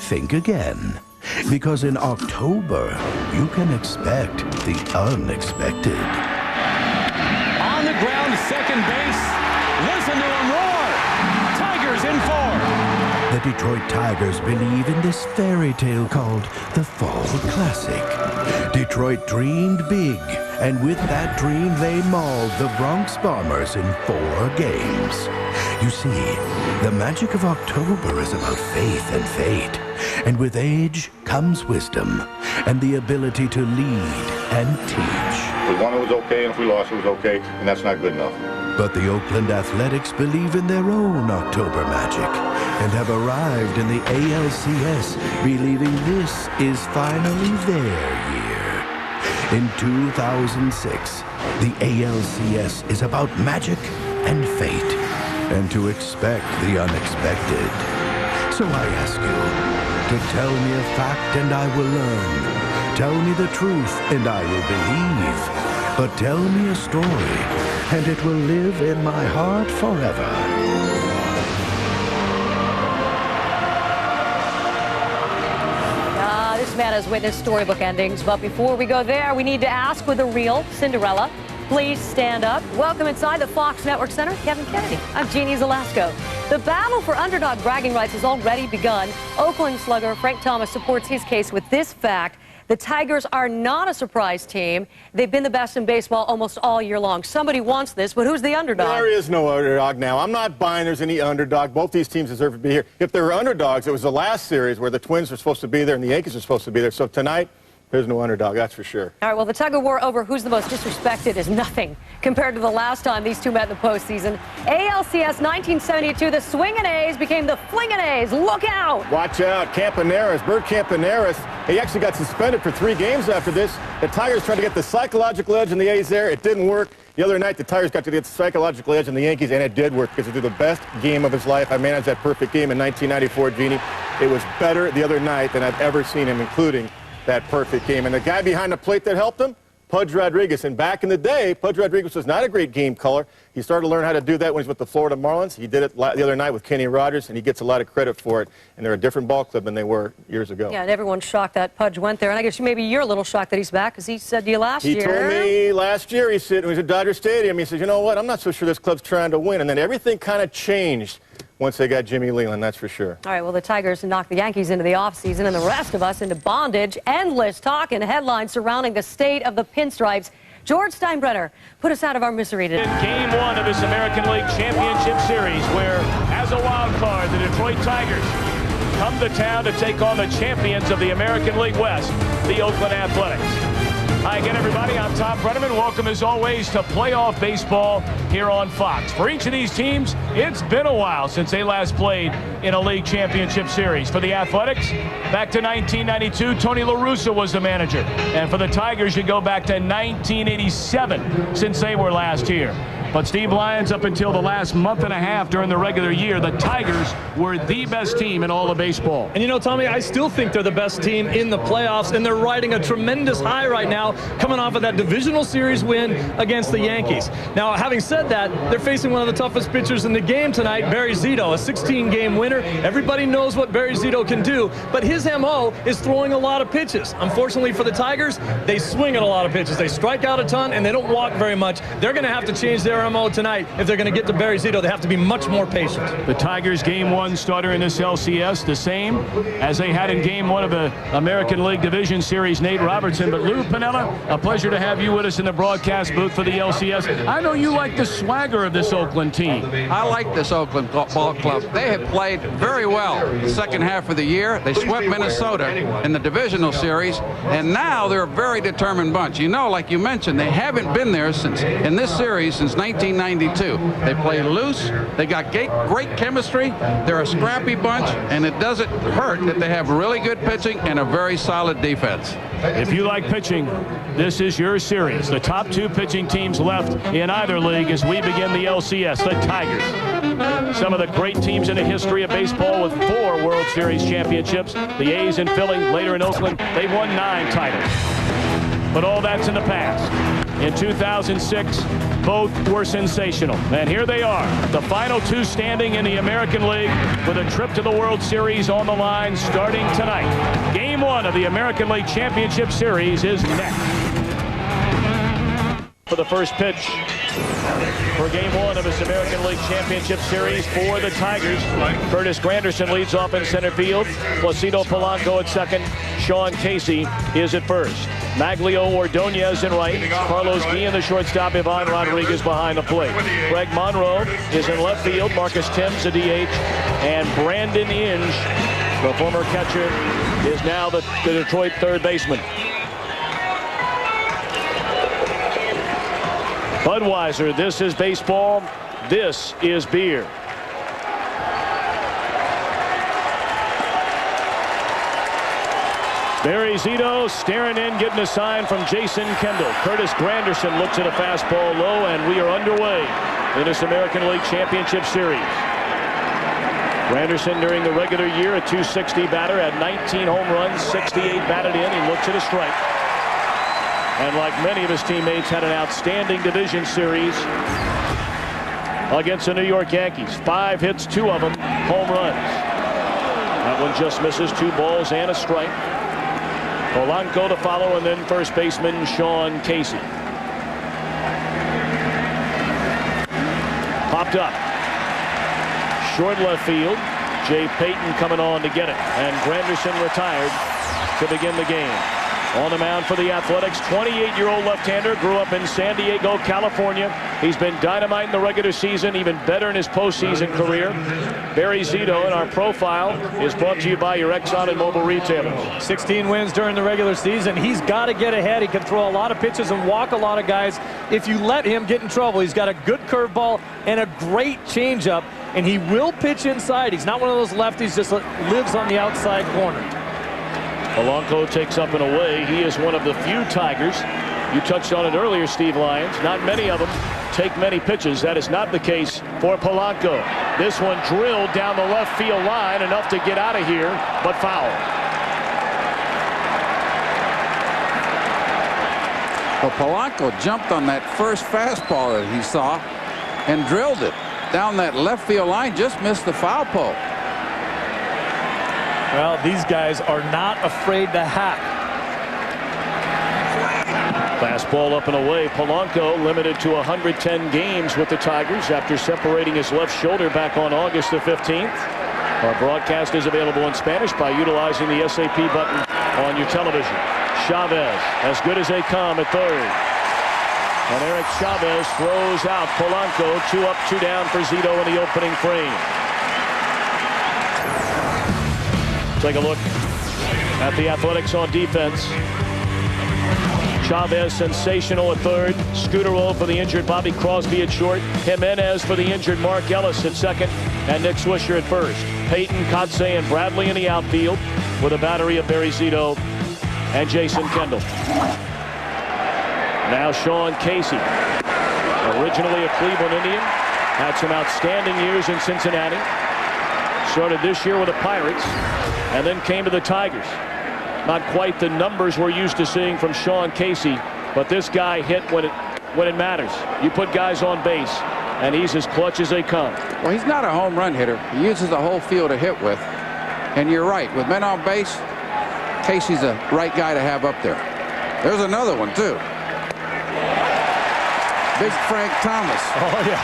think again. Because in October, you can expect the unexpected. On the ground, second base. Listen to him roar. Tigers in 4. The Detroit Tigers believe in this fairy tale called the Fall Classic. Detroit dreamed big, and with that dream, they mauled the Bronx Bombers in 4 games. You see, the magic of October is about faith and fate. And with age comes wisdom and the ability to lead and teach. If we won, it was okay, and if we lost, it was okay, and that's not good enough. But the Oakland Athletics believe in their own October magic and have arrived in the ALCS believing this is finally their year. In 2006, the ALCS is about magic and fate, and to expect the unexpected. So I ask you to tell me a fact and I will learn. Tell me the truth and I will believe. But tell me a story and it will live in my heart forever. This man has witnessed storybook endings, but before we go there, we need to ask, with a real Cinderella, please stand up. Welcome inside the Fox Network Center, Kevin Kennedy. I'm Jeannie Zalasko. The battle for underdog bragging rights has already begun. Oakland slugger Frank Thomas supports his case with this fact. The Tigers are not a surprise team. They've been the best in baseball almost all year long. Somebody wants this, but who's the underdog? There is no underdog now. I'm not buying there's any underdog. Both these teams deserve to be here. If there were underdogs, it was the last series where the Twins were supposed to be there and the Yankees were supposed to be there. So tonight, there's no underdog, that's for sure. All right, well, the tug-of-war over who's the most disrespected is nothing compared to the last time these two met in the postseason. ALCS 1972, the swingin' A's became the flingin' A's. Look out! Watch out, Campaneris, Bert Campaneris. He actually got suspended for 3 games after this. The Tigers tried to get the psychological edge on the A's there. It didn't work. The other night, the Tigers got to get the psychological edge on the Yankees, and it did work because he did the best game of his life. I managed that perfect game in 1994, Jeannie. It was better the other night than I've ever seen him, including that perfect game. And the guy behind the plate that helped him, Pudge Rodriguez. And back in the day, Pudge Rodriguez was not a great game caller. He started to learn how to do that when he's with the Florida Marlins. He did it the other night with Kenny Rogers, and he gets a lot of credit for it. And they're a different ball club than they were years ago. Yeah, and everyone's shocked that Pudge went there. And I guess maybe you're a little shocked that he's back, because he said to you last year. He told me last year, he said, when he was at Dodger Stadium, he said, you know what, I'm not so sure this club's trying to win. And then everything kind of changed once they got Jimmy Leland, that's for sure. All right, well, the Tigers knocked the Yankees into the offseason and the rest of us into bondage. Endless talk and headlines surrounding the state of the pinstripes. George Steinbrenner, put us out of our misery today. In Game 1 of this American League Championship Series, where, as a wild card, the Detroit Tigers come to town to take on the champions of the American League West, the Oakland Athletics. Hi again, everybody. I'm Tom Brenneman. Welcome, as always, to playoff baseball here on Fox. For each of these teams, it's been a while since they last played in a league championship series. For the Athletics, back to 1992, Tony La Russa was the manager. And for the Tigers, you go back to 1987 since they were last here. But Steve Lyons, up until the last month and a half during the regular year, the Tigers were the best team in all of baseball. And you know, Tommy, I still think they're the best team in the playoffs, and they're riding a tremendous high right now, coming off of that divisional series win against the Yankees. Now, having said that, they're facing one of the toughest pitchers in the game tonight, Barry Zito, a 16-game winner. Everybody knows what Barry Zito can do, but his MO is throwing a lot of pitches. Unfortunately for the Tigers, they swing at a lot of pitches. They strike out a ton, and they don't walk very much. They're going to have to change their MO tonight. If they're going to get to Barry Zito, they have to be much more patient. The Tigers' Game 1 starter in this LCS, the same as they had in Game 1 of the American League Division Series, Nate Robertson. But Lou Piniella, a pleasure to have you with us in the broadcast booth for the LCS. I know you like the swagger of this Oakland team. I like this Oakland ball club. They have played very well the second half of the year. They swept Minnesota in the divisional series, and now they're a very determined bunch. You know, like you mentioned, they haven't been there since in this series since 1992. They play loose. They got great chemistry. They're a scrappy bunch, and it doesn't hurt that they have really good pitching and a very solid defense. If you like pitching, this is your series. The top 2 pitching teams left in either league as we begin the LCS, the Tigers. Some of the great teams in the history of baseball with 4 World Series championships. The A's in Philly, later in Oakland, they won 9 titles. But all that's in the past. in 2006. Both were sensational. And here they are, the final two standing in the American League with a trip to the World Series on the line starting tonight. Game 1 of the American League Championship Series is next. For the first pitch for Game 1 of this American League Championship Series for the Tigers. Curtis Granderson leads off in center field. Placido Polanco at second. Sean Casey is at first. Maglio Ordonez in right. Carlos Guillen, the shortstop. Ivan Rodriguez behind the plate. Greg Monroe is in left field. Marcus Thames, the DH. And Brandon Inge, the former catcher, is now the Detroit third baseman. Budweiser, this is baseball, this is beer. Barry Zito staring in, getting a sign from Jason Kendall. Curtis Granderson looks at a fastball low, and we are underway in this American League Championship Series. Granderson during the regular year, a .260 batter, had 19 home runs, 68 batted in. He looks at a strike. And like many of his teammates, had an outstanding division series against the New York Yankees. 5 hits, 2 of them home runs. That one just misses, 2 balls and a strike. Polanco to follow, and then first baseman Sean Casey. Popped up. Short left field. Jay Payton coming on to get it. And Granderson retired to begin the game. On the mound for the Athletics, 28-year-old left-hander, grew up in San Diego, California. He's been dynamite in the regular season, even better in his postseason career. Barry Zito in our profile is brought to you by your Exxon and Mobil retailers. 16 wins during the regular season. He's got to get ahead. He can throw a lot of pitches and walk a lot of guys. If you let him get in trouble, he's got a good curveball and a great changeup, and he will pitch inside. He's not one of those lefties just lives on the outside corner. Polanco takes up and away. He is one of the few Tigers. You touched on it earlier, Steve Lyons. Not many of them take many pitches. That is not the case for Polanco. This one drilled down the left field line, enough to get out of here, but foul. Well, Polanco jumped on that first fastball that he saw and drilled it down that left field line. Just missed the foul pole. Well, these guys are not afraid to hack. Fastball up and away. Polanco limited to 110 games with the Tigers after separating his left shoulder back on August the 15th. Our broadcast is available in Spanish by utilizing the SAP button on your television. Chavez, as good as they come at third. And Eric Chavez throws out Polanco. 2 up, 2 down for Zito in the opening frame. Take a look at the Athletics on defense. Chavez sensational at third. Scudero for the injured Bobby Crosby at short. Jimenez for the injured Mark Ellis at second. And Nick Swisher at first. Peyton, Kotze, and Bradley in the outfield with a battery of Barry Zito and Jason Kendall. Now Sean Casey, originally a Cleveland Indian, had some outstanding years in Cincinnati. Started this year with the Pirates and then came to the Tigers. Not quite the numbers we're used to seeing from Sean Casey, but this guy hit when it matters. You put guys on base, and he's as clutch as they come. Well, he's not a home run hitter. He uses the whole field to hit with. And you're right, with men on base, Casey's the right guy to have up there. There's another one, too. Big Frank Thomas. Oh, yeah.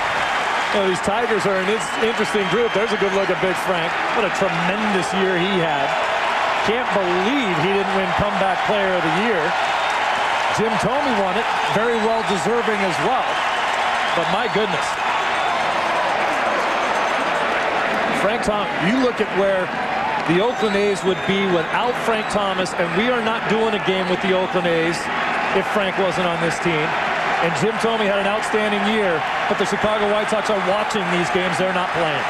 Well, these Tigers are an interesting group. There's a good look at Big Frank. What a tremendous year he had. Can't believe he didn't win Comeback Player of the Year. Jim Thome won it. Very well deserving as well. But my goodness. Frank Thomas, you look at where the Oakland A's would be without Frank Thomas, and we are not doing a game with the Oakland A's if Frank wasn't on this team. And Jim Thome had an outstanding year, but the Chicago White Sox are watching these games. They're not playing.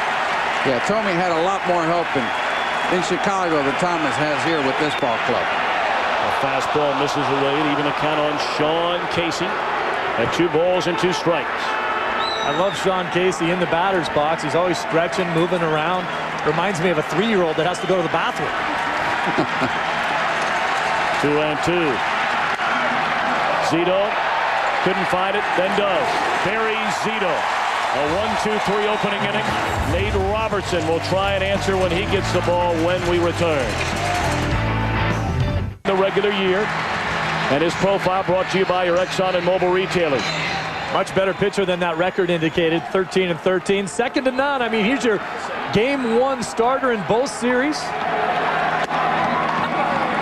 Yeah, Thome had a lot more help in Chicago than Thomas has here with this ball club. A fastball misses away, even a count on Sean Casey at 2 balls and 2 strikes. I love Sean Casey in the batter's box. He's always stretching, moving around. Reminds me of a 3-year-old that has to go to the bathroom. 2-2. Zito Couldn't find it, then does. Barry Zito. A 1-2-3 opening inning. Nate Robertson will try and answer when he gets the ball when we return. The regular year. And his profile brought to you by your Exxon and Mobil retailers. Much better pitcher than that record indicated. 13-13. Second to none. I mean, he's your game 1 starter in both series.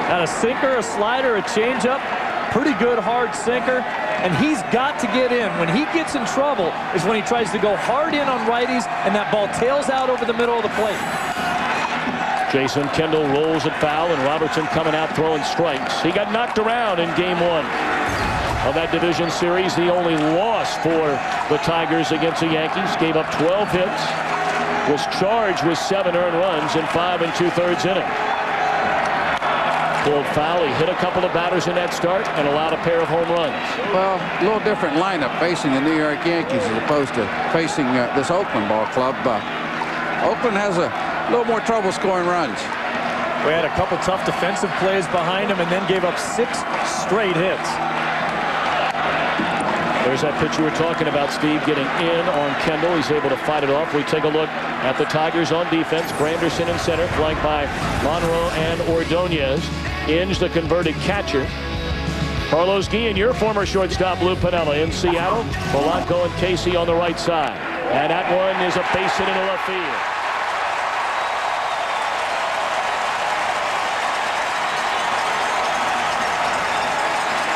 Got a sinker, a slider, a changeup. Pretty good hard sinker. And he's got to get in. When he gets in trouble is when he tries to go hard in on righties and that ball tails out over the middle of the plate. Jason Kendall rolls it foul, and Robertson coming out throwing strikes. He got knocked around in game 1 of that division series. The only loss for the Tigers against the Yankees. Gave up 12 hits. Was charged with 7 earned runs in 5 2/3 innings. Pulled foul. He hit a couple of batters in that start and allowed a pair of home runs. Well, a little different lineup facing the New York Yankees as opposed to facing this Oakland ball club. Oakland has a little more trouble scoring runs. We had a couple tough defensive plays behind him and then gave up 6 straight hits. There's that pitch you were talking about, Steve, getting in on Kendall. He's able to fight it off. We take a look at the Tigers on defense. Granderson in center, flanked by Monroe and Ordonez. Inge, the converted catcher. Carlos Guillen, your former shortstop, Lou Piniella in Seattle. Polanco and Casey on the right side. And that one is a base hit into left field.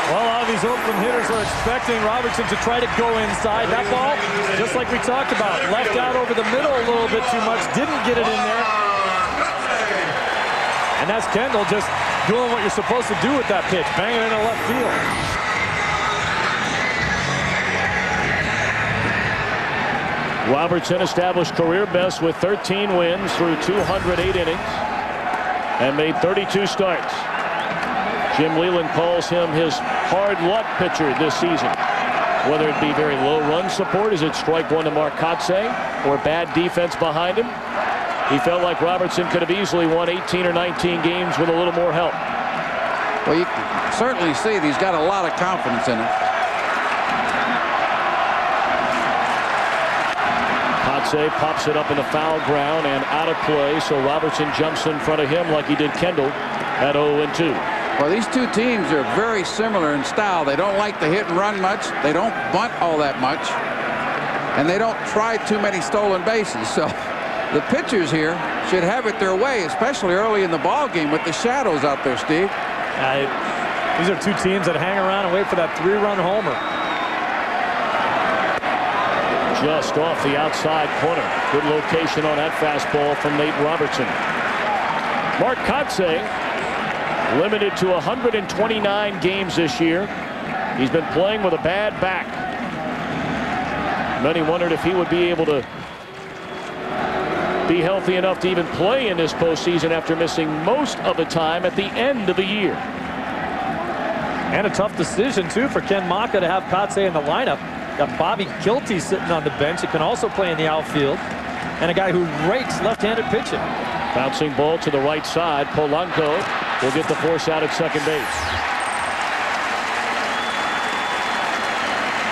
Well, a lot of these Oakland hitters are expecting Robertson to try to go inside. That ball, just like we talked about, left out over the middle a little bit too much. Didn't get it in there. And that's Kendall just doing what you're supposed to do with that pitch, banging it into left field. Robertson established career best with 13 wins through 208 innings and made 32 starts. Jim Leland calls him his hard luck pitcher this season. Whether it be very low run support as it strike one to Mark Kotsay or bad defense behind him, he felt like Robertson could have easily won 18 or 19 games with a little more help. Well, you can certainly see that he's got a lot of confidence in it. Kotsay pops it up in the foul ground and out of play, so Robertson jumps in front of him like he did Kendall at 0-2. Well, these two teams are very similar in style. They don't like to hit and run much. They don't bunt all that much. And they don't try too many stolen bases. So the pitchers here should have it their way, especially early in the ball game with the shadows out there, Steve. These are two teams that hang around and wait for that 3-run homer. Just off the outside corner. Good location on that fastball from Nate Robertson. Mark Kotsay, limited to 129 games this year. He's been playing with a bad back. Many wondered if he would be able to be healthy enough to even play in this postseason after missing most of the time at the end of the year. And a tough decision, too, for Ken Maka to have Kotsay in the lineup. Got Bobby Kilty sitting on the bench. He can also play in the outfield. And a guy who rakes left-handed pitching. Bouncing ball to the right side. Polanco will get the force out at second base.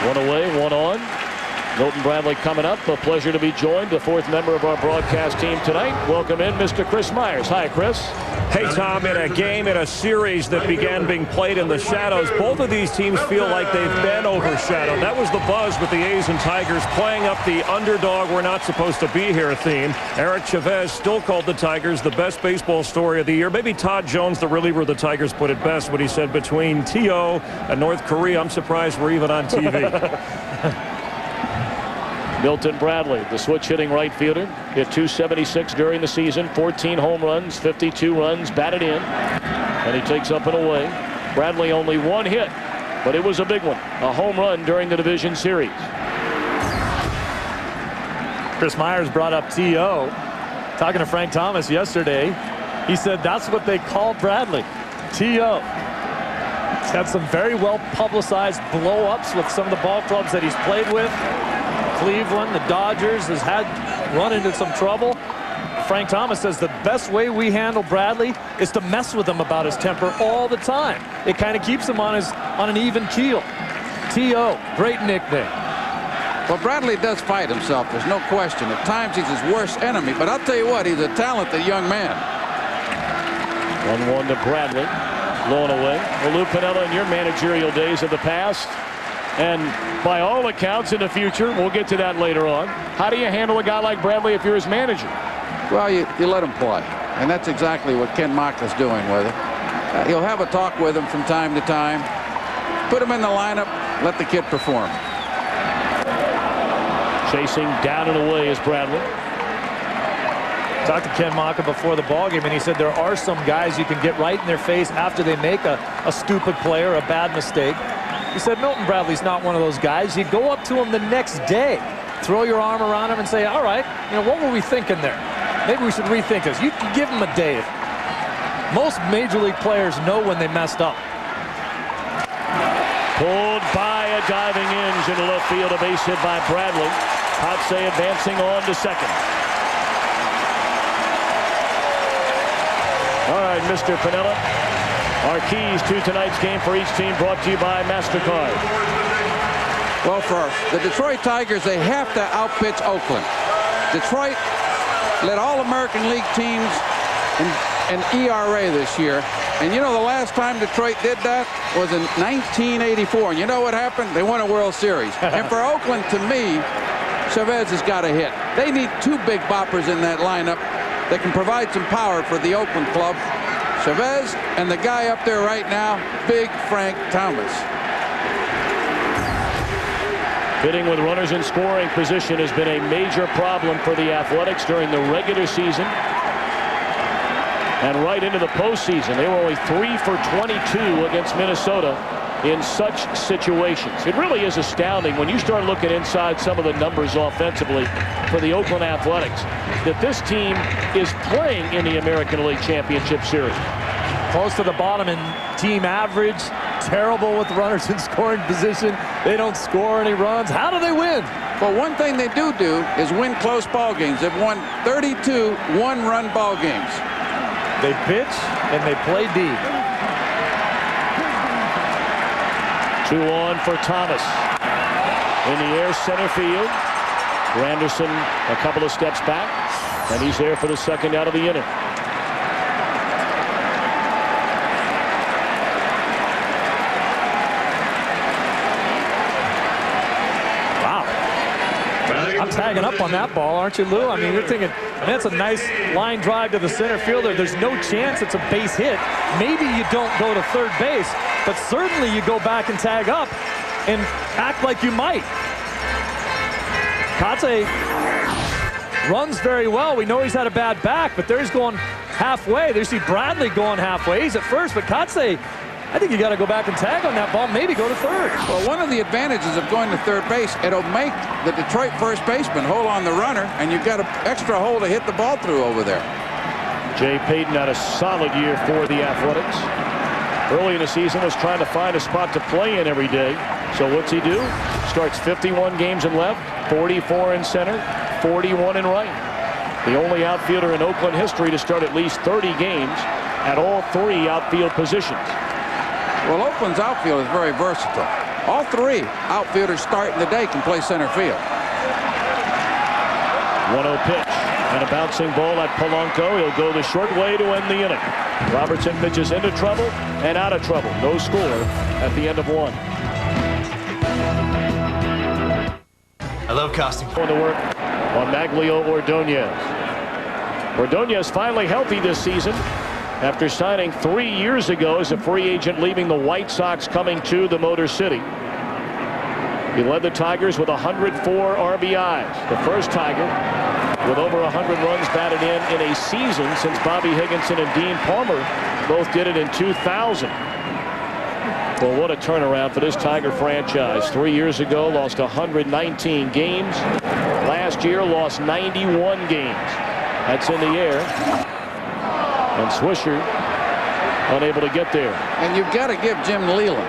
One away, one on. Milton Bradley coming up. A pleasure to be joined. The fourth member of our broadcast team tonight. Welcome in Mr. Chris Myers. Hi, Chris. Hey, Tom, in a game, in a series that began being played in the shadows, both of these teams feel like they've been overshadowed. That was the buzz with the A's and Tigers playing up the underdog, we're not supposed to be here theme. Eric Chavez still called the Tigers the best baseball story of the year. Maybe Todd Jones, the reliever of the Tigers, put it best when he said, between T.O. and North Korea, I'm surprised we're even on TV. Milton Bradley, the switch hitting right fielder, hit .276 during the season, 14 home runs, 52 runs batted in, and he takes up and away. Bradley only one hit, but it was a big one, a home run during the division series. Chris Myers brought up T.O. Talking to Frank Thomas yesterday, he said that's what they call Bradley, T.O. He's had some very well publicized blow-ups with some of the ball clubs that he's played with. Cleveland, the Dodgers, has run into some trouble. Frank Thomas says the best way we handle Bradley is to mess with him about his temper all the time. It kind of keeps him on an even keel. T.O., great nickname. Well, Bradley does fight himself. There's no question. At times, he's his worst enemy. But I'll tell you what, he's a talented young man. 1-1 to Bradley. Blown away. Well, Lou Piniella, in your managerial days of the past, and by all accounts in the future, we'll get to that later on. How do you handle a guy like Bradley if you're his manager? Well, you let him play. And that's exactly what Ken Mock is doing with him. He'll have a talk with him from time to time. Put him in the lineup. Let the kid perform. Chasing down and away is Bradley. Talked to Ken Maka before the ballgame, and he said there are some guys you can get right in their face after they make a stupid play or a bad mistake. He said Milton Bradley's not one of those guys. You go up to him the next day, throw your arm around him and say, all right, you know, what were we thinking there? Maybe we should rethink this. You can give him a day. Most major league players know when they messed up. Pulled by a diving Inge into left field. A base hit by Bradley. Kotze advancing on to second. All right, Mr. Piniella. Our keys to tonight's game for each team brought to you by MasterCard. Well, for the Detroit Tigers, they have to outpitch Oakland. Detroit led all American League teams in ERA this year. And you know, the last time Detroit did that was in 1984. And you know what happened? They won a World Series. And for Oakland, to me, Chavez has got a hit. They need two big boppers in that lineup that can provide some power for the Oakland club. Chavez and the guy up there right now, Big Frank Thomas. Hitting with runners in scoring position has been a major problem for the Athletics during the regular season. And right into the postseason, they were only 3 for 22 against Minnesota in such situations. It really is astounding when you start looking inside some of the numbers offensively for the Oakland Athletics that this team is playing in the American League Championship Series. Close to the bottom in team average. Terrible with runners in scoring position. They don't score any runs. How do they win? Well, one thing they do is win close ball games. They've won 32 one-run ball games. They pitch and they play deep. 2 on for Thomas. In the air, center field. Granderson a couple of steps back, and he's there for the second out of the inning. Wow. I'm tagging up on that ball, aren't you, Lou? I mean, you're thinking, that's a nice line drive to the center fielder. There's no chance it's a base hit. Maybe you don't go to third base, but certainly you go back and tag up and act like you might. Kotze runs very well. We know he's had a bad back, but there he's going halfway. There you see Bradley going halfway. He's at first, but Kotze, I think you got to go back and tag on that ball, maybe go to third. Well, one of the advantages of going to third base, it'll make the Detroit first baseman hold on the runner, and you've got an extra hole to hit the ball through over there. Jay Payton had a solid year for the Athletics. Early in the season was trying to find a spot to play in every day. So what's he do? Starts 51 games in left, 44 in center, 41 in right. The only outfielder in Oakland history to start at least 30 games at all 3 outfield positions. Well, Oakland's outfield is very versatile. All 3 outfielders starting the day can play center field. 1-0 pitch and a bouncing ball at Polanco. He'll go the short way to end the inning. Robertson pitches into trouble and out of trouble. No score at the end of 1. I love casting. Going to work on Maglio Ordonez. Ordonez finally healthy this season after signing 3 years ago as a free agent, leaving the White Sox, coming to the Motor City. He led the Tigers with 104 RBIs. The first Tiger with over 100 runs batted in a season since Bobby Higginson and Dean Palmer both did it in 2000. Well, what a turnaround for this Tiger franchise. 3 years ago, lost 119 games. Last year, lost 91 games. That's in the air. And Swisher unable to get there. And you've got to give Jim Leland,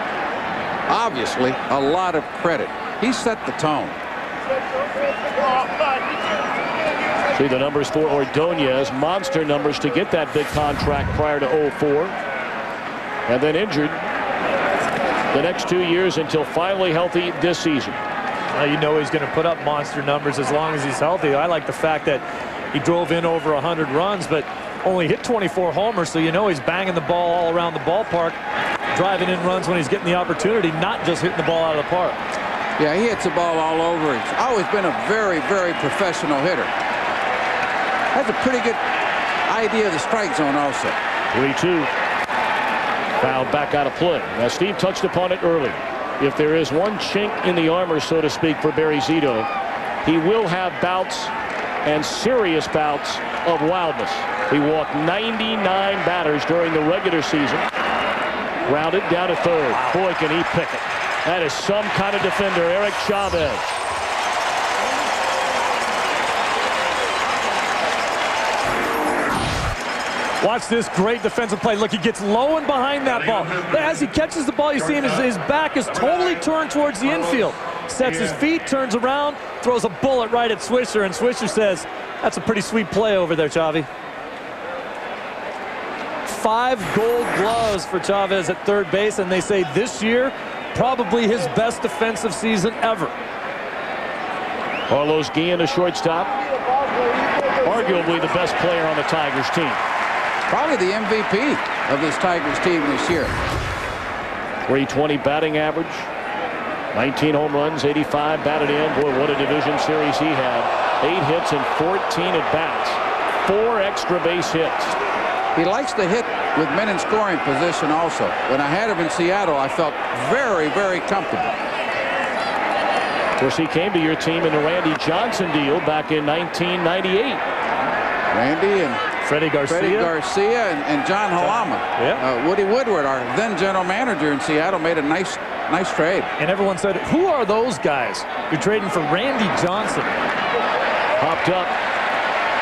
obviously, a lot of credit. He set the tone. See the numbers for Ordonez. Monster numbers to get that big contract prior to 04. And then injured. the next 2 years until finally healthy this season. You know he's going to put up monster numbers as long as he's healthy. I like the fact that he drove in over 100 runs, but only hit 24 homers, so you know he's banging the ball all around the ballpark, driving in runs when he's getting the opportunity, not just hitting the ball out of the park. Yeah, he hits the ball all over. He's always been a very, very professional hitter. Has a pretty good idea of the strike zone also. 3-2. Foul back out of play. Now, Steve touched upon it earlier. If there is one chink in the armor, so to speak, for Barry Zito, he will have bouts and serious bouts of wildness. He walked 99 batters during the regular season. Grounded down to third. Boy, can he pick it. That is some kind of defender, Eric Chavez. Watch this great defensive play. Look, he gets low and behind that ball. As he catches the ball, you see him, his back is totally turned towards the infield. Sets his feet, turns around, throws a bullet right at Swisher, and Swisher says, that's a pretty sweet play over there, Chavi. 5 gold gloves for Chavez at third base, and they say this year, probably his best defensive season ever. Carlos Guillen, a shortstop. Arguably the best player on the Tigers team. Probably the MVP of this Tigers team this year. 320 batting average. 19 home runs, 85 batted in. Boy, what a division series he had. 8 hits and 14 at-bats. 4 extra base hits. He likes to hit with men in scoring position also. When I had him in Seattle, I felt very, very comfortable. Of course, he came to your team in the Randy Johnson deal back in 1998. Randy and Freddie Garcia and John Halama. Yeah. Woody Woodward, our then general manager in Seattle, made a nice trade. And everyone said, who are those guys? You're trading for Randy Johnson. Popped up.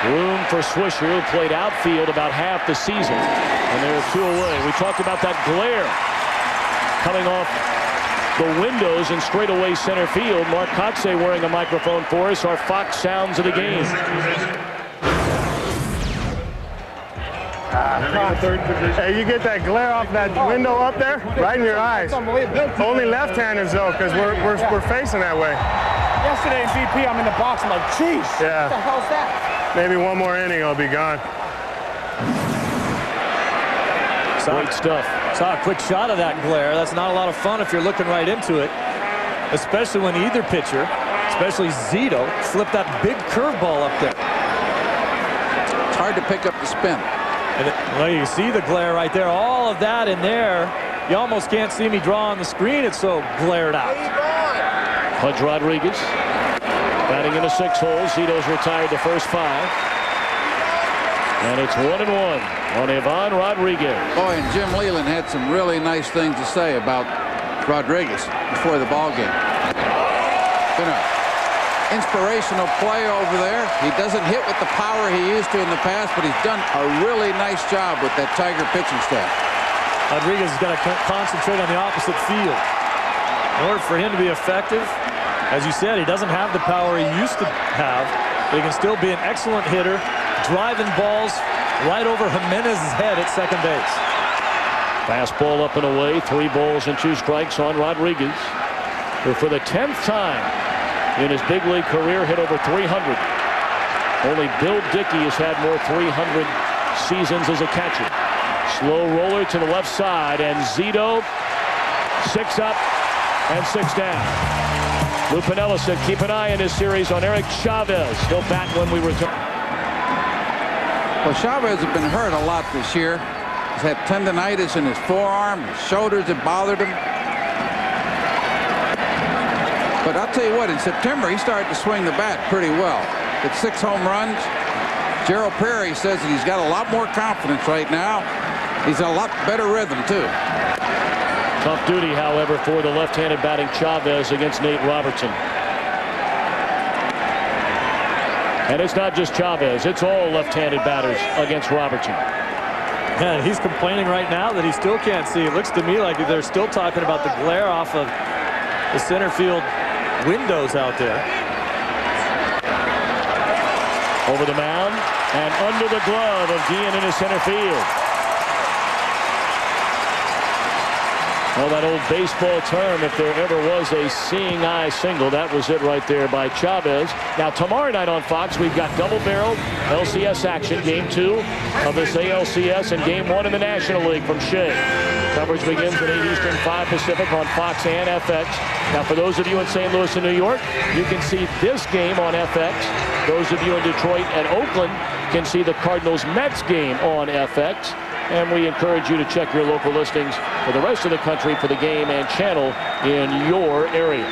Room for Swisher, who played outfield about half the season. And they were 2 away. We talked about that glare coming off the windows in straightaway center field. Mark Kotze wearing a microphone for us. Our Fox sounds of the game. Hey, you get that glare off that window up there, right in your eyes. Only left-handers though, because we're facing that way. Yesterday in BP, I'm in the box. I'm like, geez, yeah. What the hell's that? Maybe one more inning, I'll be gone. Great stuff. Saw a quick shot of that glare. That's not a lot of fun if you're looking right into it, especially when either pitcher, especially Zito, flipped that big curveball up there. It's hard to pick up the spin. And well, you see the glare right there. All of that in there. You almost can't see me draw on the screen. It's so glared out. Pudge Rodriguez batting in the 6 hole. Zito's retired the first 5. And it's 1-1 on Ivan Rodriguez. Boy, and Jim Leland had some really nice things to say about Rodriguez before the ball game. Been an inspirational play over there. He doesn't hit with the power he used to in the past, but he's done a really nice job with that Tiger pitching staff. Rodriguez has got to concentrate on the opposite field. In order for him to be effective, as you said, he doesn't have the power he used to have, but he can still be an excellent hitter, driving balls right over Jimenez's head at second base. Fastball up and away. 3 balls and 2 strikes on Rodriguez, who for the 10th time in his big league career hit over 300. Only Bill Dickey has had more 300 seasons as a catcher. Slow roller to the left side, and Zito 6 up and 6 down. Lou Piniella said keep an eye in this series on Eric Chavez. He'll bat when we return. Well, Chavez has been hurt a lot this year. He's had tendonitis in his forearm. His shoulders have bothered him. But I'll tell you what, in September, he started to swing the bat pretty well. With 6 home runs. Gerald Perry says that he's got a lot more confidence right now. He's in a lot better rhythm, too. Tough duty, however, for the left-handed batting Chavez against Nate Robertson. And it's not just Chavez. It's all left-handed batters against Robertson. Yeah, he's complaining right now that he still can't see. It looks to me like they're still talking about the glare off of the center field windows out there. Over the mound and under the glove of Guillen in his center field. Well, that old baseball term, if there ever was a seeing eye single, that was it right there by Chavez. Now, tomorrow night on Fox, we've got double-barreled LCS action, Game 2 of this ALCS and Game 1 in the National League from Shea. Coverage begins at 8 Eastern, 5 Pacific on Fox and FX. Now, for those of you in St. Louis and New York, you can see this game on FX. Those of you in Detroit and Oakland can see the Cardinals-Mets game on FX. And we encourage you to check your local listings for the rest of the country for the game and channel in your area.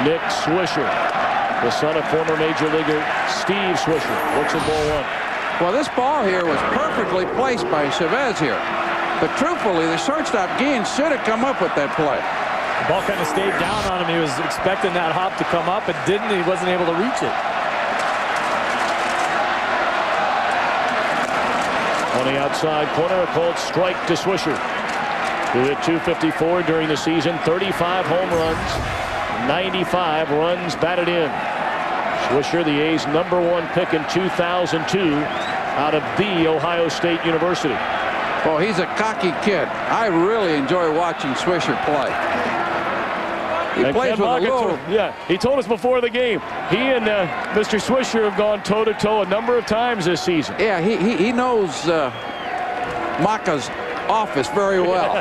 Nick Swisher, the son of former Major Leaguer Steve Swisher, looks at ball one. Well, this ball here was perfectly placed by Chavez here. But truthfully, the shortstop Gein should have come up with that play. The ball kind of stayed down on him. He was expecting that hop to come up. It didn't. He wasn't able to reach it. On the outside corner, a called strike to Swisher, who hit .254 during the season, 35 home runs, 95 runs batted in. Swisher, the A's #1 pick in 2002 out of The Ohio State University. Well, he's a cocky kid. I really enjoy watching Swisher play. He plays with a little... Yeah, he told us before the game. He and Mr. Swisher have gone toe-to-toe a number of times this season. Yeah, he knows Maka's office very well.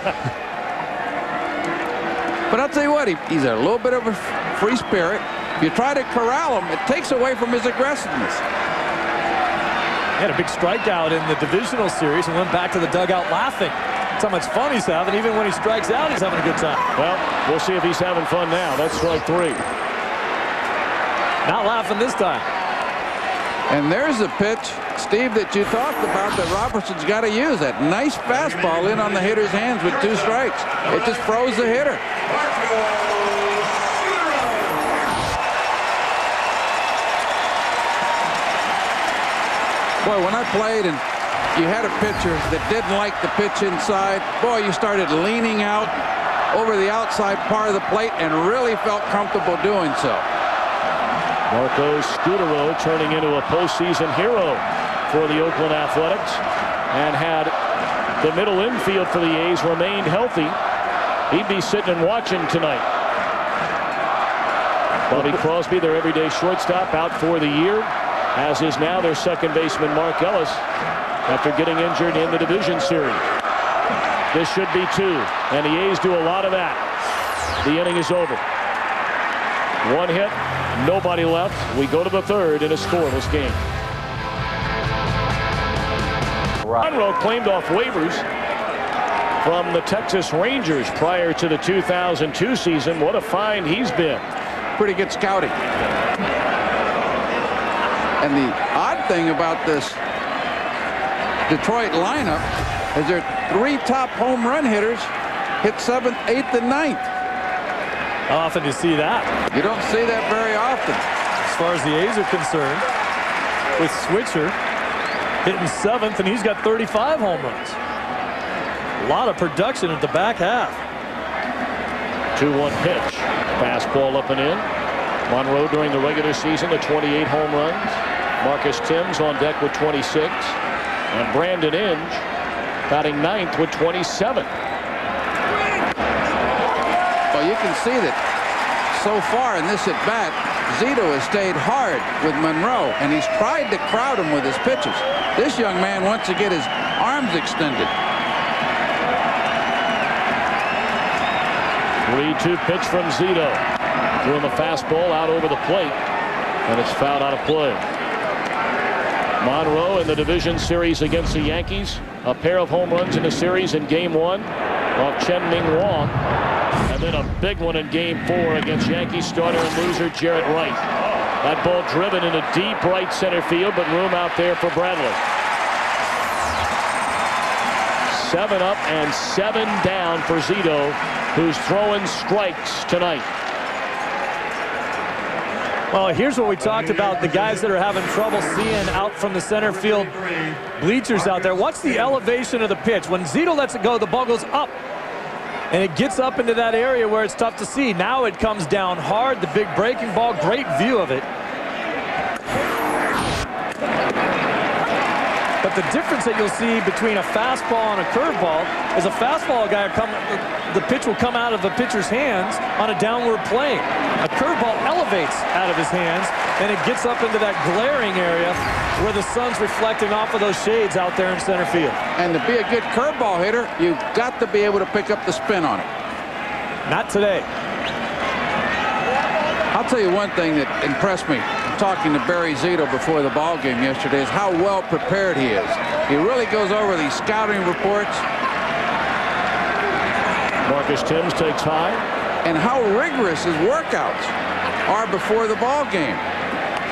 But I'll tell you what, he's a little bit of a free spirit. If you try to corral him, it takes away from his aggressiveness. He had a big strikeout in the divisional series and went back to the dugout laughing. That's how much fun he's having. Even when he strikes out, he's having a good time. Well, we'll see if he's having fun now. That's strike 3. Not laughing this time. And there's the pitch, Steve, that you talked about that Robertson's got to use. That nice fastball in on the hitter's hands with 2 strikes. It just froze the hitter. Boy, when I played and you had a pitcher that didn't like the pitch inside, boy, you started leaning out over the outside part of the plate and really felt comfortable doing so. Marco Scutaro turning into a postseason hero for the Oakland Athletics, and had the middle infield for the A's remained healthy, he'd be sitting and watching tonight. Bobby Crosby, their everyday shortstop, out for the year, as is now their second baseman Mark Ellis, after getting injured in the division series. This should be 2, and the A's do a lot of that. The inning is over. 1 hit, nobody left. We go to the 3rd in a scoreless game. Monroe claimed off waivers from the Texas Rangers prior to the 2002 season. What a find he's been. Pretty good scouting. And the odd thing about this Detroit lineup is their 3 top home run hitters hit 7th, 8th, and 9th. How often do you see that? You don't see that very often. As far as the A's are concerned, with Switzer hitting 7th, and he's got 35 home runs. A lot of production at the back half. 2-1 pitch. Fastball up and in. Monroe during the regular season, the 28 home runs. Marcus Timms on deck with 26. And Brandon Inge batting 9th with 27. Well, you can see that so far in this at-bat, Zito has stayed hard with Monroe, and he's tried to crowd him with his pitches. This young man wants to get his arms extended. 3-2 pitch from Zito. Threw him a fastball out over the plate, and it's fouled out of play. Monroe in the division series against the Yankees. A pair of home runs in the series in Game 1 off Chen-Ming Wong. And then a big one in Game 4 against Yankees starter and loser Jarrett Wright. That ball driven into deep right center field, but room out there for Bradley. 7 up and 7 down for Zito, who's throwing strikes tonight. Well, here's what we talked about, the guys that are having trouble seeing out from the center field bleachers out there. What's the elevation of the pitch? When Zito lets it go, the ball goes up, and it gets up into that area where it's tough to see. Now it comes down hard, the big breaking ball, great view of it. But But the difference that you'll see between a fastball and a curveball is a fastball the pitch will come out of the pitcher's hands on a downward plane. A curveball elevates out of his hands, and it gets up into that glaring area where the sun's reflecting off of those shades out there in center field. And to be a good curveball hitter, you've got to be able to pick up the spin on it. Not today. I'll tell you one thing that impressed me talking to Barry Zito before the ball game yesterday is how well prepared he is. He really goes over these scouting reports. Marcus Timms takes high. And how rigorous his workouts are before the ball game.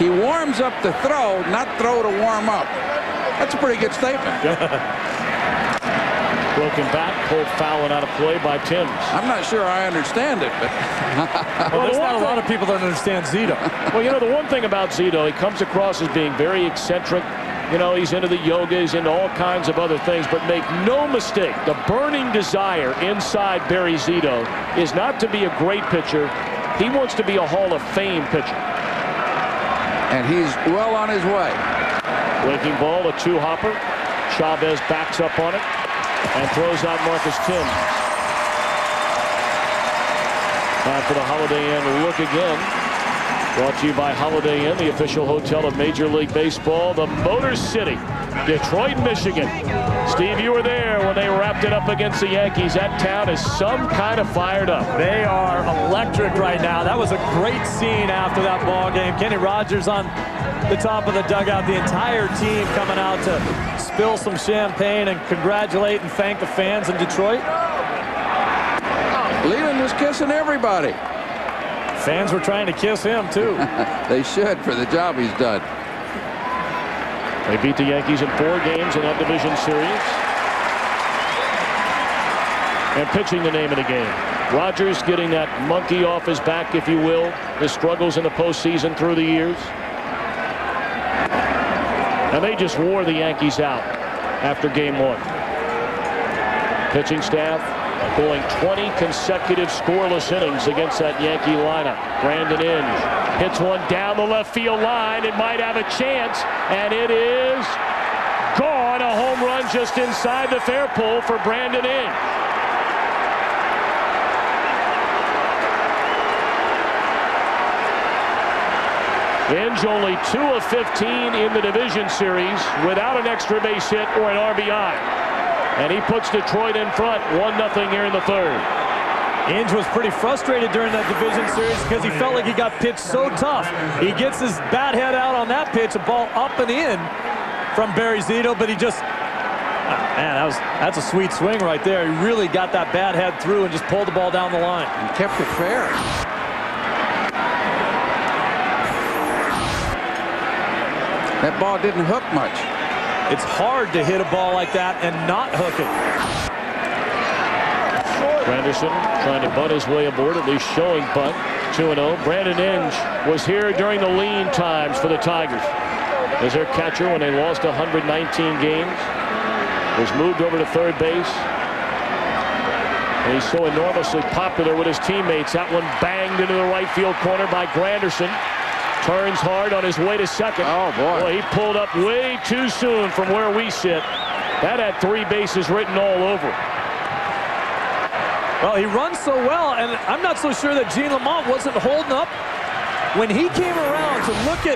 He warms up to throw, not throw to warm up. That's a pretty good statement. Broken back, pulled foul and out of play by Timms. I'm not sure I understand it, but well, there's not a lot of people that understand Zito. Well, you know, the one thing about Zito, he comes across as being very eccentric. You know, he's into the yoga, he's into all kinds of other things, but make no mistake, the burning desire inside Barry Zito is not to be a great pitcher. He wants to be a Hall of Fame pitcher. And he's well on his way. Breaking ball, a two-hopper. Chavez backs up on it and throws out Marcus Timms. Time for the Holiday Inn look again. Brought to you by Holiday Inn, the official hotel of Major League Baseball, the Motor City, Detroit, Michigan. Steve, you were there when they wrapped it up against the Yankees. That town is some kind of fired up. They are electric right now. That was a great scene after that ball game. Kenny Rogers on the top of the dugout. The entire team coming out to spill some champagne and congratulate and thank the fans in Detroit. Leland was kissing everybody. Fans were trying to kiss him, too. They should for the job he's done. They beat the Yankees in 4 games in that division series. And pitching, the name of the game. Rogers getting that monkey off his back, if you will. His struggles in the postseason through the years. And they just wore the Yankees out after game 1. Pitching staff going 20 consecutive scoreless innings against that Yankee lineup. Brandon Inge hits one down the left field line. It might have a chance, and it is gone. A home run just inside the fair pole for Brandon Inge. Inge only 2 of 15 in the division series without an extra base hit or an RBI. And he puts Detroit in front, 1-0 here in the 3rd. Inge was pretty frustrated during that division series because he felt like he got pitched so tough. He gets his bat head out on that pitch, a ball up and in from Barry Zito, but he just, man, that's a sweet swing right there. He really got that bat head through and just pulled the ball down the line. And kept it fair. That ball didn't hook much. It's hard to hit a ball like that and not hook it. Granderson trying to bunt his way aboard, at least showing bunt. 2-0. Brandon Inge was here during the lean times for the Tigers. As their catcher when they lost 119 games. Was moved over to third base. And he's so enormously popular with his teammates. That one banged into the right field corner by Granderson. Turns hard on his way to second. Oh, boy. Well, he pulled up way too soon from where we sit. That had 3 bases written all over. Well, he runs so well, and I'm not so sure that Gene Lamont wasn't holding up. When he came around to look at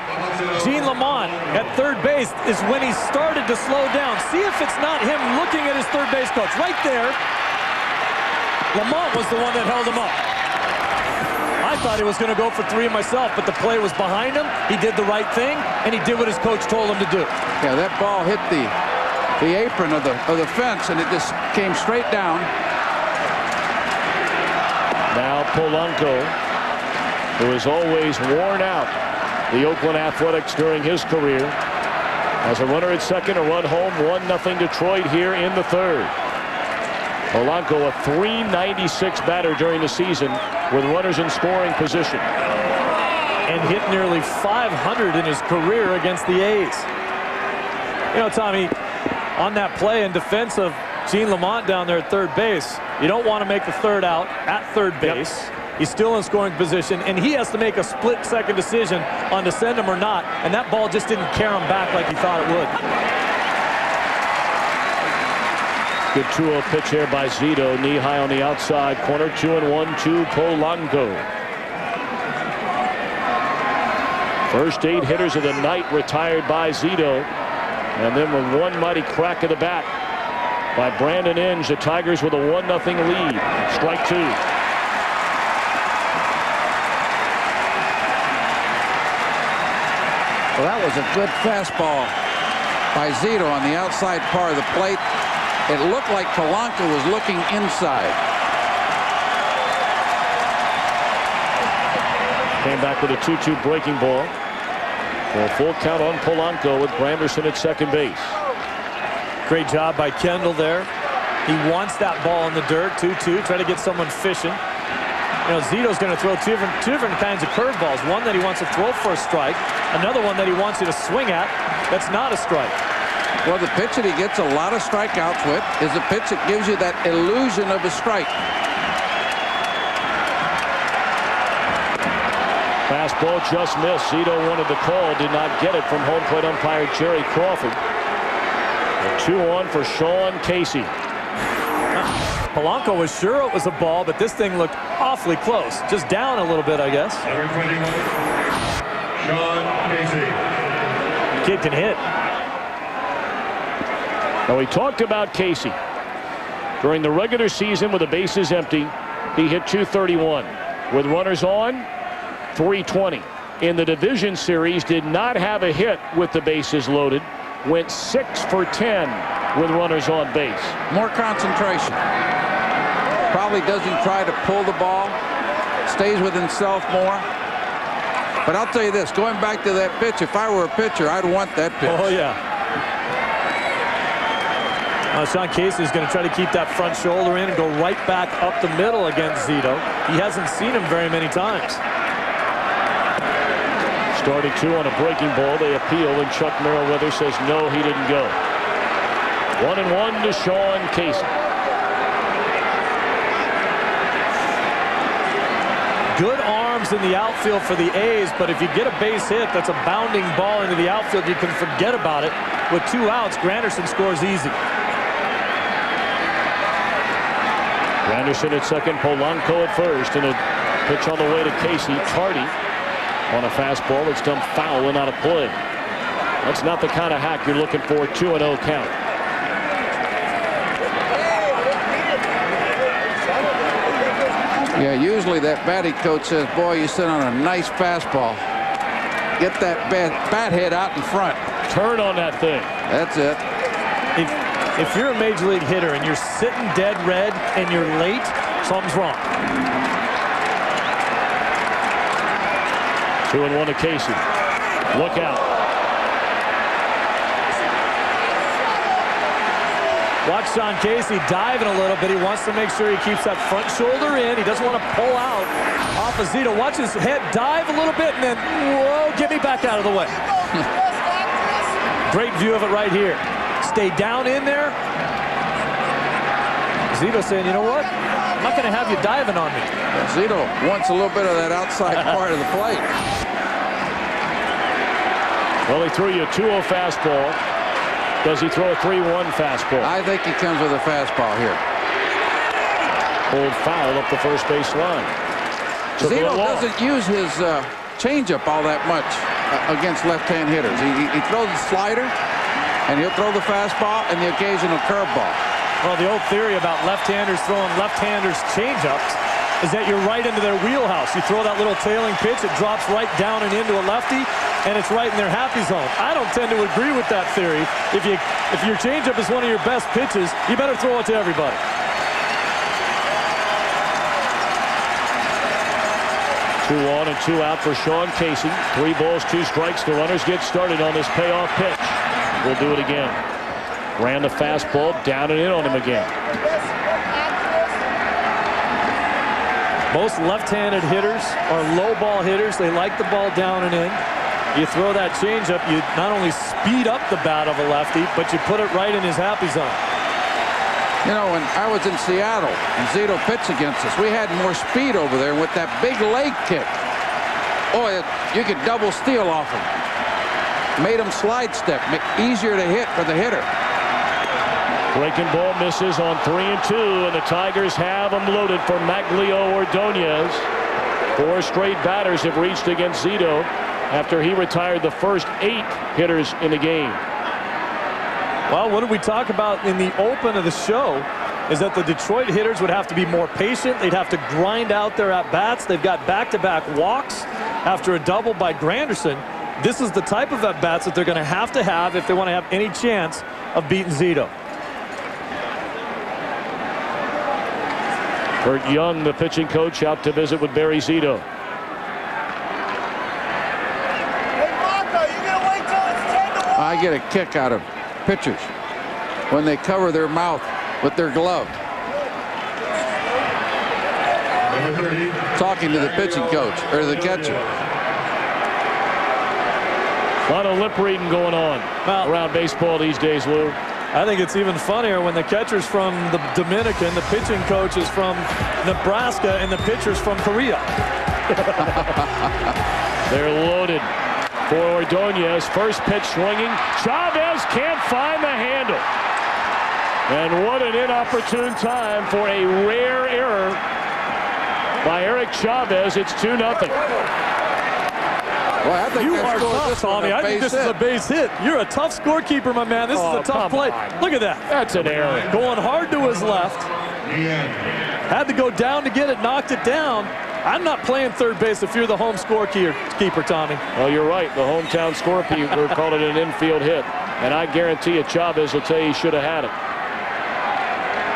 Gene Lamont at third base is when he started to slow down. See if it's not him looking at his third base coach. Right there, Lamont was the one that held him up. I thought he was going to go for 3 myself, but the play was behind him. He did the right thing, and he did what his coach told him to do. Yeah, that ball hit the apron of the fence, and it just came straight down. Now Polanco, who has always worn out the Oakland Athletics during his career, has a runner at second, a run home, 1-0 Detroit here in the 3rd. Polanco, a .396 batter during the season with runners in scoring position. And hit nearly 500 in his career against the A's. You know, Tommy, on that play in defense of Gene Lamont down there at third base, you don't want to make the third out at third base. Yep. He's still in scoring position, and he has to make a split-second decision on to send him or not, and that ball just didn't carry him back like he thought it would. Good 2-0 pitch here by Zito. Knee high on the outside corner. 2-1 to Polanco. First 8 hitters of the night retired by Zito. And then with one mighty crack of the bat by Brandon Inge, the Tigers with a 1-0 lead. Strike 2. Well, that was a good fastball by Zito on the outside part of the plate. It looked like Polanco was looking inside. Came back with a 2-2 breaking ball. For a full count on Polanco with Granderson at second base. Great job by Kendall there. He wants that ball in the dirt. 2-2. Try to get someone fishing. You know, Zito's going to throw two different kinds of curveballs. One that he wants to throw for a strike. Another one that he wants you to swing at. That's not a strike. Well, the pitch that he gets a lot of strikeouts with is the pitch that gives you that illusion of a strike. Fastball just missed. Zito wanted the call, did not get it from home plate umpire Jerry Crawford. A 2-on for Sean Casey. Polanco was sure it was a ball, but this thing looked awfully close. Just down a little bit, I guess. Sean Casey. Kid can hit. Now, we talked about Casey. During the regular season with the bases empty, he hit .231. With runners on, .320. In the division series, did not have a hit with the bases loaded. Went 6 for 10 with runners on base. More concentration. Probably doesn't try to pull the ball. Stays with himself more. But I'll tell you this, going back to that pitch, if I were a pitcher, I'd want that pitch. Oh, yeah. Sean Casey is going to try to keep that front shoulder in and go right back up the middle against Zito. He hasn't seen him very many times. Starting 2 on a breaking ball. They appeal, and Chuck Merriweather says no, he didn't go. 1-1 to Sean Casey. Good arms in the outfield for the A's, but if you get a base hit that's a bounding ball into the outfield, you can forget about it. With 2 outs, Granderson scores easy. Granderson at second, Polanco at first, and a pitch on the way to Casey. Tardy on a fastball that's done foul and out of play. That's not the kind of hack you're looking for. 2-0 count. Yeah, usually that batting coach says, boy, you sit on a nice fastball. Get that bat head out in front. Turn on that thing. That's it. If you're a major league hitter and you're sitting dead red and you're late, something's wrong. 2-1 to Casey. Look out. Watch Sean Casey diving a little bit. He wants to make sure he keeps that front shoulder in. He doesn't want to pull out off of Zito. Watch his head dive a little bit and then, whoa, get me back out of the way. Great view of it right here. Stay down in there. Zito saying, you know what? I'm not going to have you diving on me. Zito wants a little bit of that outside part of the plate. Well, he threw you a 2-0 fastball. Does he throw a 3-1 fastball? I think he comes with a fastball here. Pulled foul up the first base line. Zito doesn't use his changeup all that much against left-hand hitters. He throws the slider, and he'll throw the fastball and the occasional curveball. Well, the old theory about left-handers throwing left-handers changeups is that you're right into their wheelhouse. You throw that little tailing pitch, it drops right down and into a lefty, and it's right in their happy zone. I don't tend to agree with that theory. If your changeup is one of your best pitches, you better throw it to everybody. Two on and 2 out for Sean Casey. 3 balls, 2 strikes. The runners get started on this payoff pitch. We'll do it again. Ran the fastball down and in on him again. Most left-handed hitters are low ball hitters. They like the ball down and in. You throw that changeup, you not only speed up the bat of a lefty, but you put it right in his happy zone. You know, when I was in Seattle and Zito pitched against us, we had more speed over there with that big leg kick. Boy, you could double steal off him. Made him slide step, make easier to hit for the hitter. Breaking ball misses on 3-2, and the Tigers have them loaded for Maglio Ordonez. 4 straight batters have reached against Zito after he retired the first 8 hitters in the game. Well, what did we talk about in the open of the show is that the Detroit hitters would have to be more patient. They'd have to grind out their at-bats. They've got back-to-back walks after a double by Granderson. This is the type of at-bats that they're going to have if they want to have any chance of beating Zito. Kurt Young, the pitching coach, out to visit with Barry Zito. I get a kick out of pitchers when they cover their mouth with their glove. Talking to the pitching coach or the catcher. A lot of lip reading going on around baseball these days, Lou. I think it's even funnier when the catcher's from the Dominican, the pitching coach is from Nebraska, and the pitcher's from Korea. They're loaded for Ordonez. First pitch swinging. Chavez can't find the handle. And what an inopportune time for a rare error by Eric Chavez. It's 2-0. Well, I think you are tough, Tommy. I think this is a base hit. You're a tough scorekeeper, my man. This is a tough play. Look at that. That's an error. Going hard to his left. Had to go down to get it, knocked it down. I'm not playing third base if you're the home scorekeeper, Tommy. Well, you're right. The hometown scorekeeper called it an infield hit. And I guarantee you Chavez will tell you he should have had it.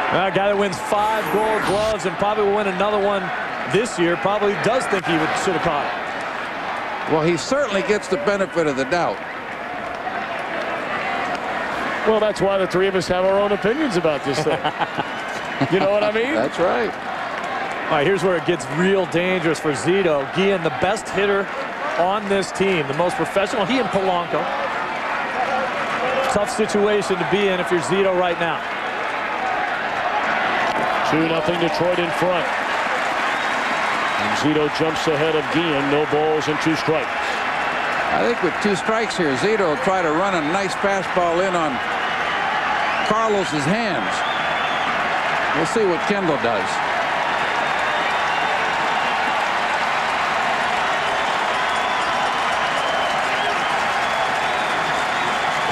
A guy that wins 5 Gold Gloves and probably will win another one this year probably does think he should have caught it. Well, he certainly gets the benefit of the doubt. Well, that's why the 3 of us have our own opinions about this thing. You know what I mean? That's right. All right, here's where it gets real dangerous for Zito. Guillen, the best hitter on this team, the most professional. He and Polanco. Tough situation to be in if you're Zito right now. 2-0 Detroit in front. And Zito jumps ahead of Guillen. No balls and 2 strikes. I think with 2 strikes here, Zito will try to run a nice fastball in on Carlos's hands. We'll see what Kendall does.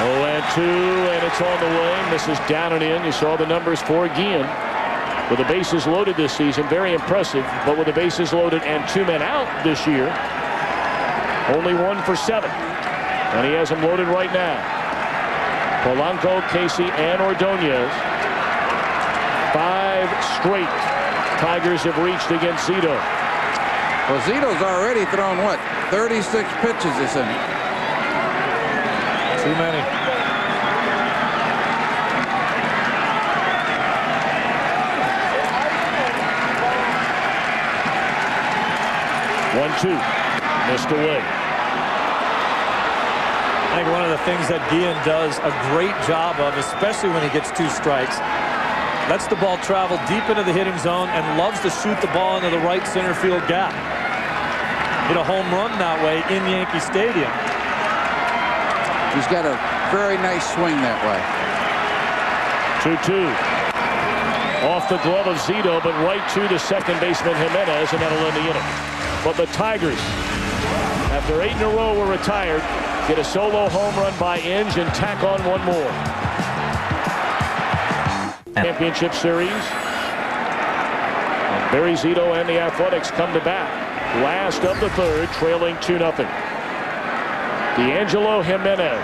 Oh, 2, and it's on the way. Misses down and in. You saw the numbers for Guillen. With the bases loaded this season, very impressive. But with the bases loaded and 2 men out this year, only 1 for 7. And he has them loaded right now. Polanco, Casey, and Ordonez. 5 straight Tigers have reached against Zito. Well, Zito's already thrown, what, 36 pitches this inning. Too many. One-two, missed away. I think one of the things that Guillen does a great job of, especially when he gets 2 strikes, lets the ball travel deep into the hitting zone and loves to shoot the ball into the right center field gap. Hit a home run that way in Yankee Stadium. He's got a very nice swing that way. 2-2. Off the glove of Zito, but right to the second baseman Jimenez, and that'll end the inning. But the Tigers, after 8 in a row were retired, get a solo home run by Inge and tack on 1 more. Championship Series. And Barry Zito and the Athletics come to bat. Last of the 3rd, trailing 2-0. D'Angelo Jimenez,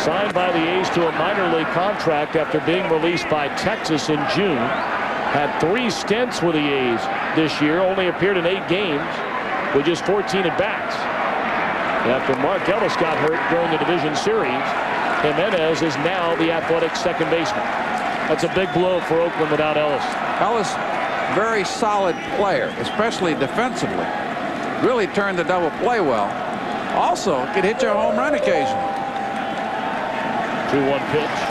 signed by the A's to a minor league contract after being released by Texas in June. Had 3 stints with the A's this year, only appeared in 8 games with just 14 at-bats. After Mark Ellis got hurt during the division series, Jimenez is now the Athletics' second baseman. That's a big blow for Oakland without Ellis. Ellis, very solid player, especially defensively. Really turned the double play well. Also, could hit you a home run occasionally. 2-1 pitch.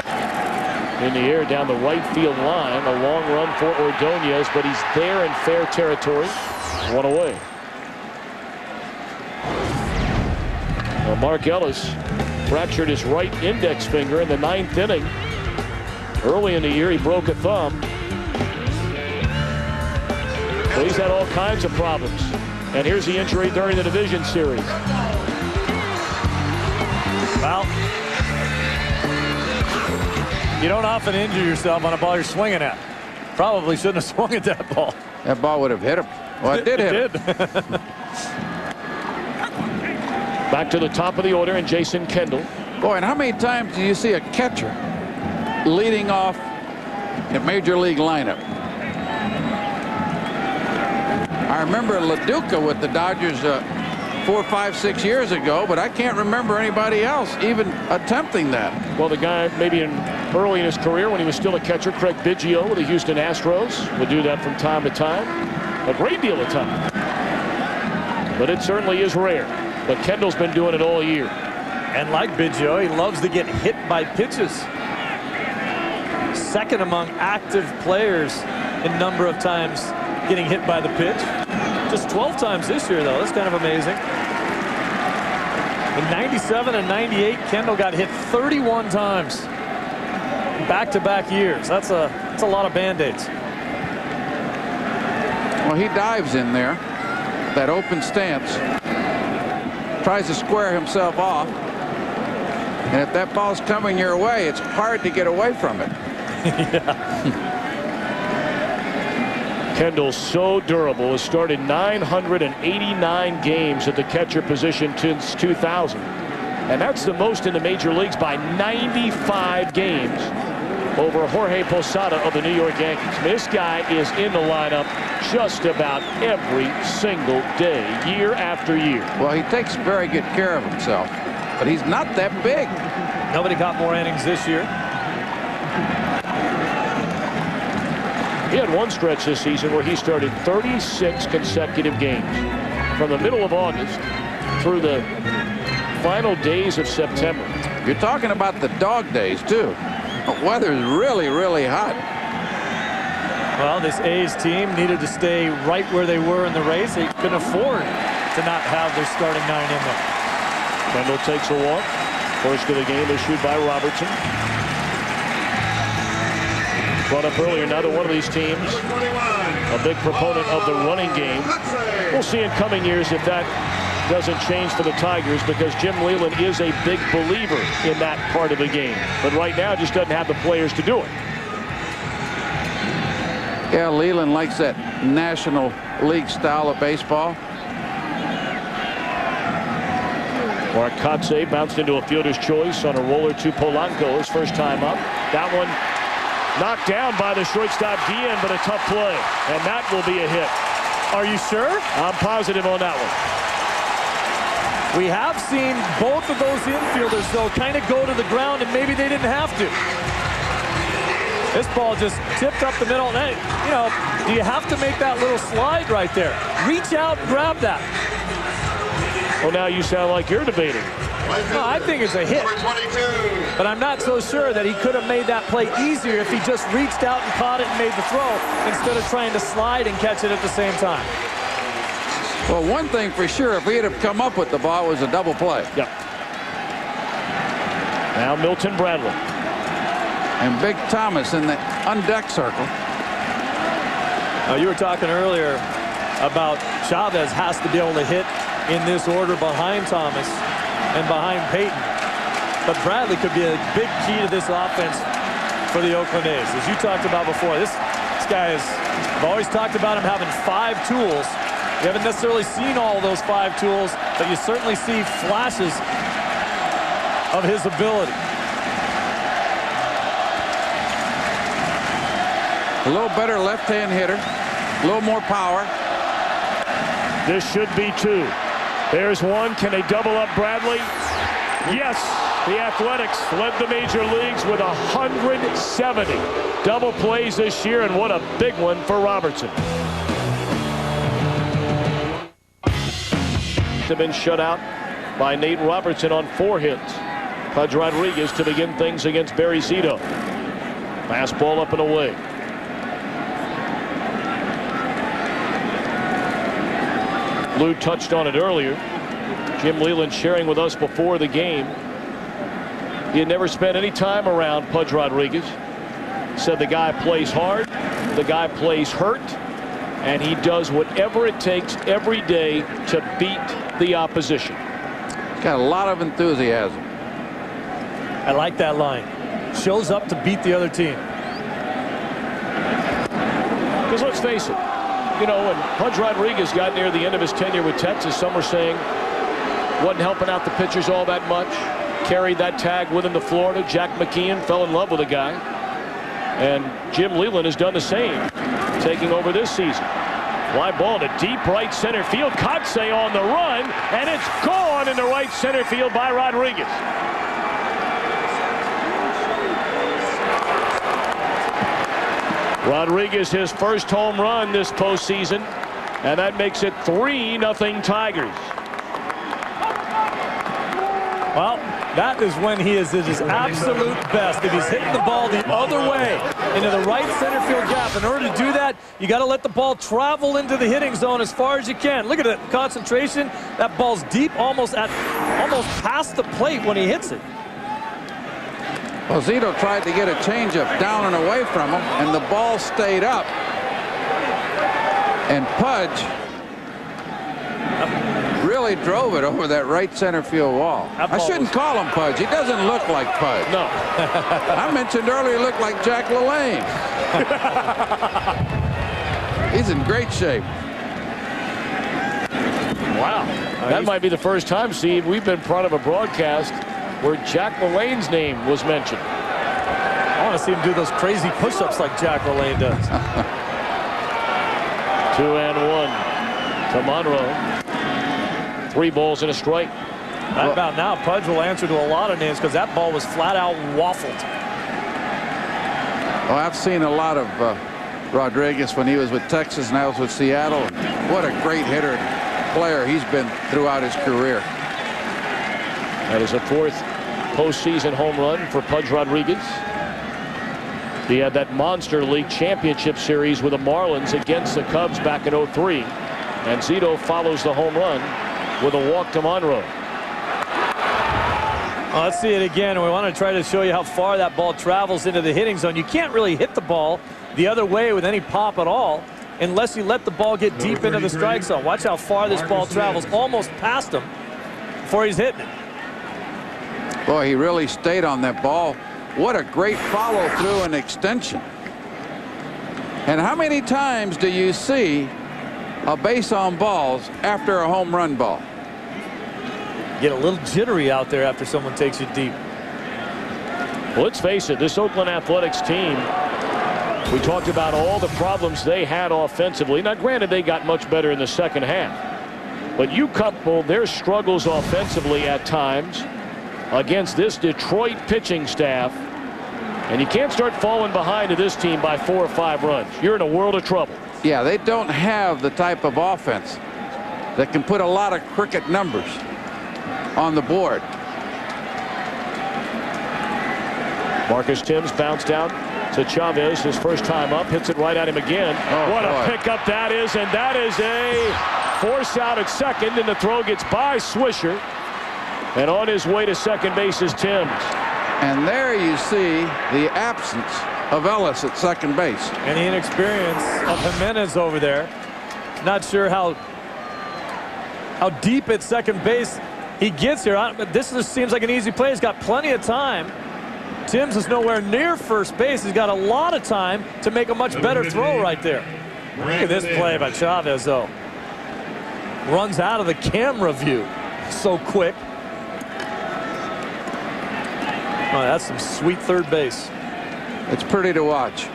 In the air down the right field line. A long run for Ordonez, but he's there in fair territory. 1 away. Well, Mark Ellis fractured his right index finger in the 9th inning Early in the year, he broke a thumb. So he's had all kinds of problems. And here's the injury during the division series. Well, you don't often injure yourself on a ball you're swinging at. Probably shouldn't have swung at that ball. That ball would have hit him. Well, it did hit him. Back to the top of the order, and Jason Kendall. Boy, and how many times do you see a catcher leading off a major league lineup? I remember LaDuca with the Dodgers 4, 5, 6 years ago, but I can't remember anybody else even attempting that. Well, the guy maybe early in his career when he was still a catcher, Craig Biggio with the Houston Astros, would do that from time to time, a great deal of time. But it certainly is rare. But Kendall's been doing it all year. And like Biggio, he loves to get hit by pitches. Second among active players in number of times getting hit by the pitch. Just 12 times this year, though. That's kind of amazing. In 97 and 98, Kendall got hit 31 times. Back-to-back years. That's a lot of Band-Aids. Well, he dives in there, that open stance, tries to square himself off, and if that ball's coming your way, it's hard to get away from it. Yeah. Kendall's so durable, has started 989 games at the catcher position since 2000. And that's the most in the major leagues by 95 games over Jorge Posada of the New York Yankees. This guy is in the lineup just about every single day, year after year. Well, he takes very good care of himself, but he's not that big. Nobody got more innings this year. He had one stretch this season where he started 36 consecutive games from the middle of August through the final days of September. You're talking about the dog days, too. The weather's really, really hot. Well, this A's team needed to stay right where they were in the race. They couldn't afford to not have their starting 9 in there. Kendall takes a walk. First of the game issued by Robertson. Brought up earlier, neither one of these teams a big proponent of the running game. We'll see in coming years if that doesn't change for the Tigers, because Jim Leyland is a big believer in that part of the game. But right now just doesn't have the players to do it. Yeah, Leyland likes that National League style of baseball. Mark Kotze bounced into a fielder's choice on a roller to Polanco his first time up. That one knocked down by the shortstop Guillen, but a tough play, and that will be a hit. Are you sure? I'm positive on that one. We have seen both of those infielders, though, kind of go to the ground, and maybe they didn't have to. This ball just tipped up the middle. And, you know, do you have to make that little slide right there? Reach out, grab that. Well, now you sound like you're debating. No, I think it's a hit. But I'm not so sure that he could have made that play easier if he just reached out and caught it and made the throw instead of trying to slide and catch it at the same time. Well, one thing for sure, if he had come up with the ball, it was a double play. Yep. Now Milton Bradley. And Big Thomas in the on-deck circle. Now, you were talking earlier about Chavez has to be able to hit in this order behind Thomas and behind Peyton. But Bradley could be a big key to this offense for the Oakland A's. As you talked about before, this guy is, I've always talked about him having 5 tools. You haven't necessarily seen all those 5 tools, but you certainly see flashes of his ability. A little better left-hand hitter, a little more power. This should be 2. There's 1. Can they double up Bradley? Yes. The Athletics led the major leagues with 170 double plays this year, and what a big one for Robertson. Have been shut out by Nate Robertson on 4 hits. Pudge Rodriguez to begin things against Barry Zito. Fastball up and away. Lou touched on it earlier. Jim Leyland sharing with us before the game. He had never spent any time around Pudge Rodriguez. said the guy plays hard, the guy plays hurt, and he does whatever it takes every day to beat the opposition. He's got a lot of enthusiasm. I like that line. Shows up to beat the other team. Because let's face it, you know, when Pudge Rodriguez got near the end of his tenure with Texas, some were saying wasn't helping out the pitchers all that much. Carried that tag with him to Florida. Jack McKeon fell in love with the guy. And Jim Leyland has done the same, taking over this season. Fly ball to deep right center field. Kotsay on the run, and it's gone into right center field by Rodriguez. Rodriguez, his first home run this postseason, and that makes it 3-0 Tigers. Well, that is when he is at his absolute best. If he's hitting the ball the other way into the right center field gap, in order to do that, you got to let the ball travel into the hitting zone as far as you can. Look at that concentration. That ball's deep, almost past the plate when he hits it. Well, Zito tried to get a changeup down and away from him, and the ball stayed up. And Pudge really drove it over that right center field wall. I shouldn't call him Pudge. He doesn't look like Pudge. No. I mentioned earlier he looked like Jack LaLanne. He's in great shape. Wow. That might be the first time, Steve, we've been part of a broadcast where Jack LaLanne's name was mentioned. I want to see him do those crazy push-ups like Jack LaLanne does. 2-1 to Monroe. 3 balls and a strike. Right about now, Pudge will answer to a lot of names because that ball was flat out waffled. Well, I've seen a lot of Rodriguez when he was with Texas, now with Seattle. What a great hitter, player he's been throughout his career. That is a 4th postseason home run for Pudge Rodriguez. He had that Monster League Championship Series with the Marlins against the Cubs back in '03. And Zito follows the home run with a walk to Monroe. Well, let's see it again, and we want to try to show you how far that ball travels into the hitting zone. You can't really hit the ball the other way with any pop at all unless you let the ball get deep into the strike zone. Watch how far this ball travels, almost past him before he's hitting it. Boy, he really stayed on that ball. What a great follow through and extension. And how many times do you see a base on balls after a home run ball? Get a little jittery out there after someone takes you deep. Well, let's face it, this Oakland Athletics team, we talked about all the problems they had offensively. Now, granted, they got much better in the second half. But you couple their struggles offensively at times against this Detroit pitching staff, and you can't start falling behind to this team by 4 or 5 runs. You're in a world of trouble. Yeah, they don't have the type of offense that can put a lot of cricket numbers on the board. Marcus Thames bounced down to Chavez, his first time up, hits it right at him again. Oh, what boy. a pickup that is, and that is a force out at second, and the throw gets by Swisher, and on his way to second base is Thames. And there you see the absence of Ellis at second base. And the inexperience of Jimenez over there. Not sure how deep at second base he gets here. But this just seems like an easy play. He's got plenty of time. Thames is nowhere near first base. He's got a lot of time to make a much better throw right there. Look at this play by Chavez, though. Runs out of the camera view so quick. Oh, that's some sweet third base. It's pretty to watch.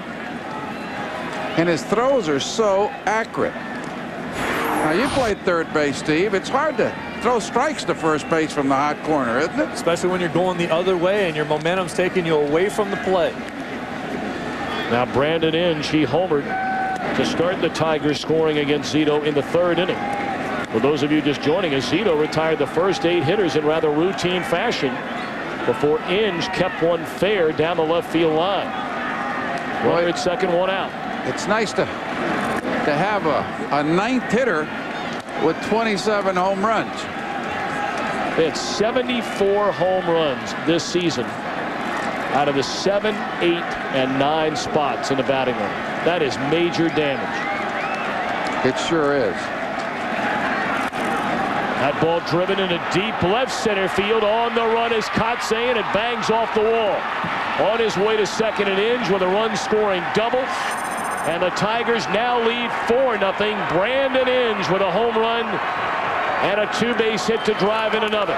And his throws are so accurate. Now, you played third base, Steve. It's hard to throw strikes to first base from the hot corner, isn't it? Especially when you're going the other way and your momentum's taking you away from the play. Now Brandon Inge, he homered to start the Tigers scoring against Zito in the 3rd inning. For those of you just joining us, Zito retired the first 8 hitters in rather routine fashion before Inge kept one fair down the left field line. Runner at second, 1 out. It's nice to have a 9th hitter with 27 home runs. They had 74 home runs this season. out of the 7, 8, and 9 spots in the batting order. That is major damage. It sure is. That ball driven into deep left center field. On the run is Kotze, and it bangs off the wall. On his way to second and Inge with a run-scoring double. And the Tigers now lead 4-0. Brandon Inge with a home run and a 2-base hit to drive in another.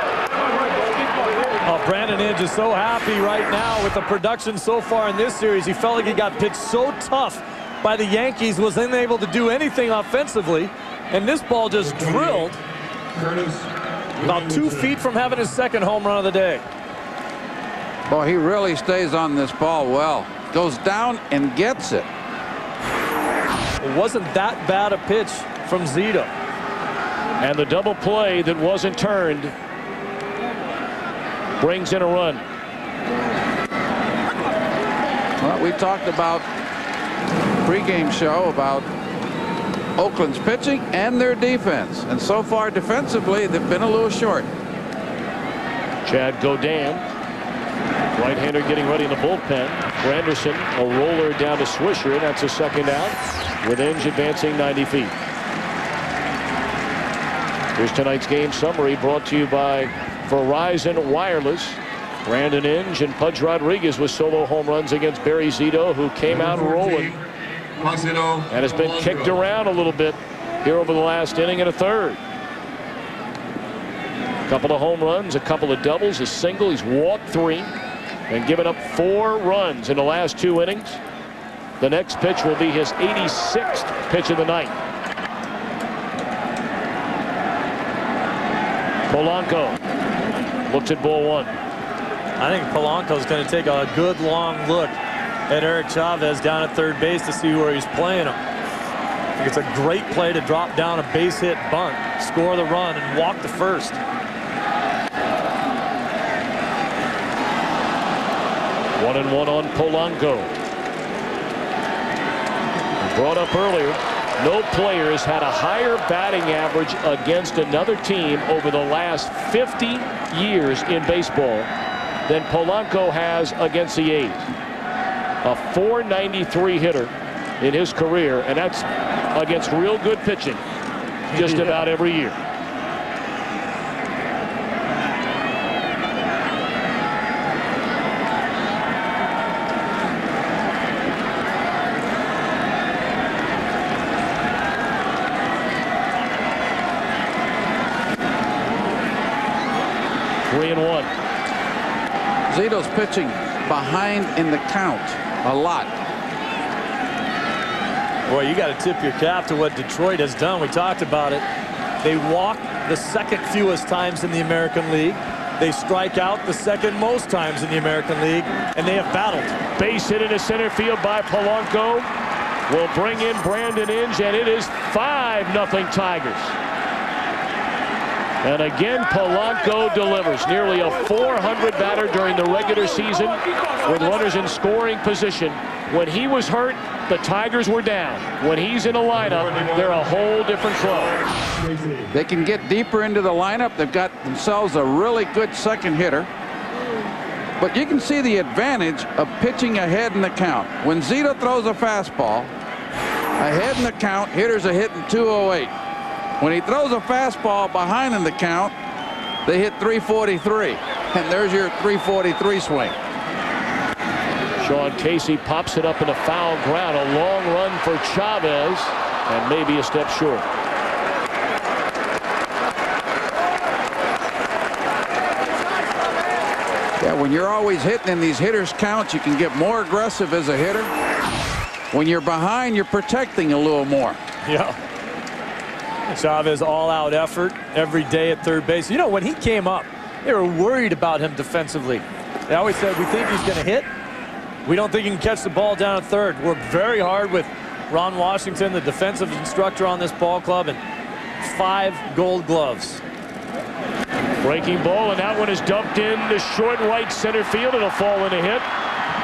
Oh, Brandon Inge is so happy right now with the production so far in this series. He felt like he got pitched so tough by the Yankees, was unable to do anything offensively. And this ball just drilled about 2 feet from having his second home run of the day. Boy, he really stays on this ball well. Goes down and gets it. It wasn't that bad a pitch from Zito. And the double play that wasn't turned brings in a run. Well, we talked about pregame show about Oakland's pitching and their defense. And so far defensively, they've been a little short. Chad Godin, right-hander, getting ready in the bullpen. Granderson, a roller down to Swisher, and that's a second out, with Inge advancing 90 feet. Here's tonight's game summary brought to you by Verizon Wireless. Brandon Inge and Pudge Rodriguez with solo home runs against Barry Zito, who came out rolling and has been kicked around a little bit here over the last inning and a third. A couple of home runs, a couple of doubles, a single. He's walked 3 and given up 4 runs in the last 2 innings. The next pitch will be his 86th pitch of the night. Polanco looks at ball 1. I think Polanco's going to take a good long look at Eric Chavez down at third base to see where he's playing him. I think it's a great play to drop down a base hit bunt, score the run, and walk to first. One and one on Polanco. Brought up earlier, no player has had a higher batting average against another team over the last 50 years in baseball than Polanco has against the A's. A .493 hitter in his career, and that's against real good pitching just about every year. Three and one. Zito's pitching behind in the count a lot. Boy, you got to tip your cap to what Detroit has done. We talked about it. They walk the second fewest times in the American League. They strike out the second most times in the American League, and they have battled. Base hit into center field by Polanco will bring in Brandon Inge, and it is 5-0 Tigers. And again, Polanco delivers. Nearly a .400 batter during the regular season with runners in scoring position. When he was hurt, the Tigers were down. When he's in a lineup, they're a whole different club. They can get deeper into the lineup. They've got themselves a really good second hitter. But you can see the advantage of pitching ahead in the count. When Zito throws a fastball, ahead in the count, hitters are hitting 208. When he throws a fastball behind in the count, they hit 343. And there's your 343 swing. Sean Casey pops it up in the foul ground. A long run for Chavez, and maybe a step short. Yeah, when you're always hitting in these hitters' counts, you can get more aggressive as a hitter. When you're behind, you're protecting a little more. Yeah. Chavez all-out effort every day at third base. You know, when he came up, they were worried about him defensively. They always said, we think he's going to hit. We don't think he can catch the ball down at third. Worked very hard with Ron Washington, the defensive instructor on this ball club, and 5 gold gloves. Breaking ball, and that one is dumped in to short right center field. It'll fall in a hit.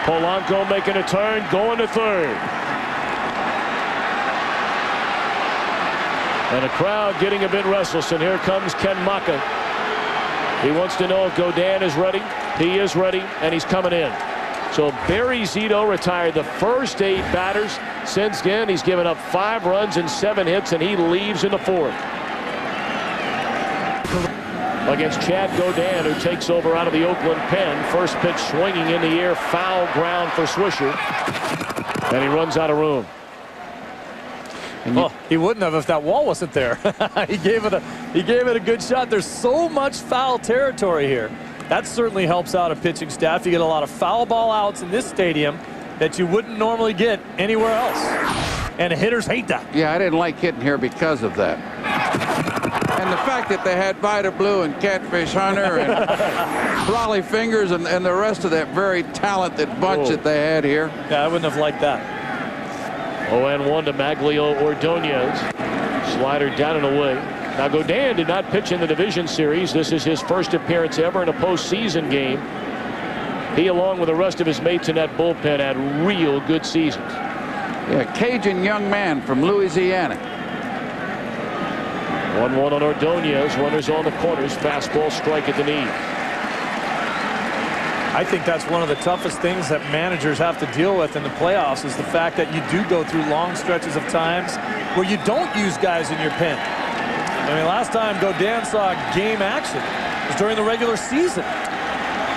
Polanco making a turn, going to third. And the crowd getting a bit restless, and here comes Ken Maka. He wants to know if Godin is ready. He is ready, and he's coming in. So Barry Zito retired the first 8 batters. Since then, he's given up 5 runs and 7 hits, and he leaves in the 4th. Against Chad Godin, who takes over out of the Oakland pen. First pitch swinging in the air, foul ground for Swisher. And he runs out of room. Well, he wouldn't have if that wall wasn't there. he gave it a good shot. There's so much foul territory here. That certainly helps out a pitching staff. You get a lot of foul ball outs in this stadium that you wouldn't normally get anywhere else. And hitters hate that. Yeah, I didn't like hitting here because of that. And the fact that they had Vita Blue and Catfish Hunter and Brolly Fingers and the rest of that very talented bunch that they had here. Yeah, I wouldn't have liked that. 0-1 to Maglio Ordonez. Slider down and away. Now Godin did not pitch in the division series. This is his first appearance ever in a postseason game. He, along with the rest of his mates in that bullpen, had real good seasons. Yeah, Cajun young man from Louisiana. 1-1 on Ordonez. Runners on the corners. Fastball strike at the knee. I think that's one of the toughest things that managers have to deal with in the playoffs is the fact that you do go through long stretches of times where you don't use guys in your pen. I mean, last time Godin saw game action was during the regular season.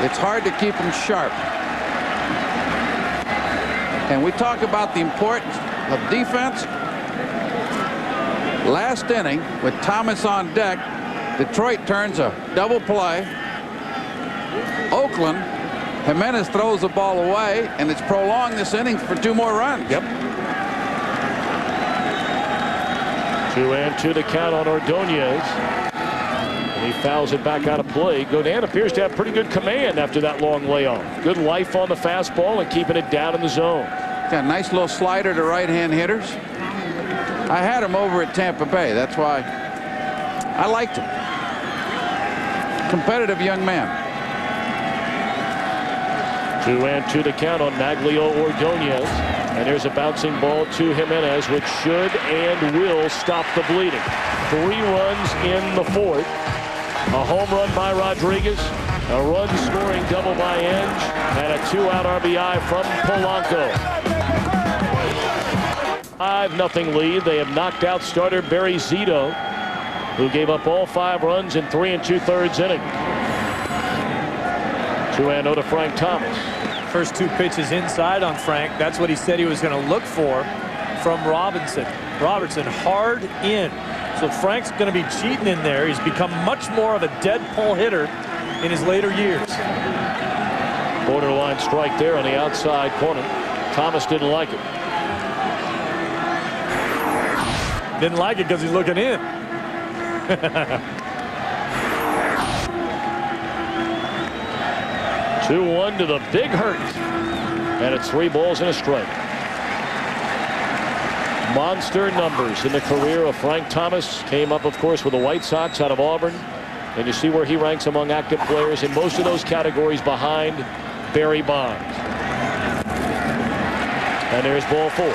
It's hard to keep them sharp. And we talk about the importance of defense. Last inning, with Thomas on deck, Detroit turns a double play. Oakland, Jimenez throws the ball away, and it's prolonged this inning for 2 more runs. Yep. 2-2 the count on Ordonez. And he fouls it back out of play. Godin appears to have pretty good command after that long layoff. Good life on the fastball and keeping it down in the zone. Got a nice little slider to right-hand hitters. I had him over at Tampa Bay. That's why I liked him. Competitive young man. 2-2 the count on Maglio Ordonez. And there's a bouncing ball to Jimenez, which should and will stop the bleeding. 3 runs in the 4th. A home run by Rodriguez. A run-scoring double by Enge. And a 2-out RBI from Polanco. 5-0 lead. They have knocked out starter Barry Zito, who gave up all 5 runs in 3 2/3 innings. 2-0 to Frank Thomas. First 2 pitches inside on Frank. That's what he said he was going to look for from Robertson hard in. So Frank's going to be cheating in there. He's become much more of a dead pull hitter in his later years. Borderline strike there on the outside corner. Thomas didn't like it. Didn't like it because he's looking in. 2-1 to the big hurt. And it's 3 balls and a strike. Monster numbers in the career of Frank Thomas. Came up, of course, with the White Sox out of Auburn. And you see where he ranks among active players in most of those categories behind Barry Bonds. And there's ball 4.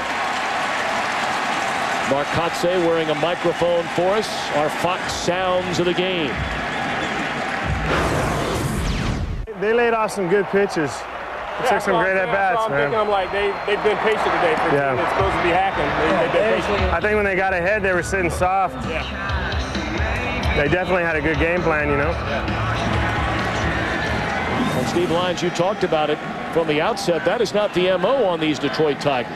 Mark Kotze wearing a microphone for us. Our Fox sounds of the game. They laid off some good pitches. It took some great at-bats, man. I'm like, they've been patient today for a team that's supposed to be hacking. They've been patient. I think when they got ahead, they were sitting soft. Yeah. They definitely had a good game plan, you know. Well, Steve Lyons, you talked about it from the outset. That is not the MO on these Detroit Tigers.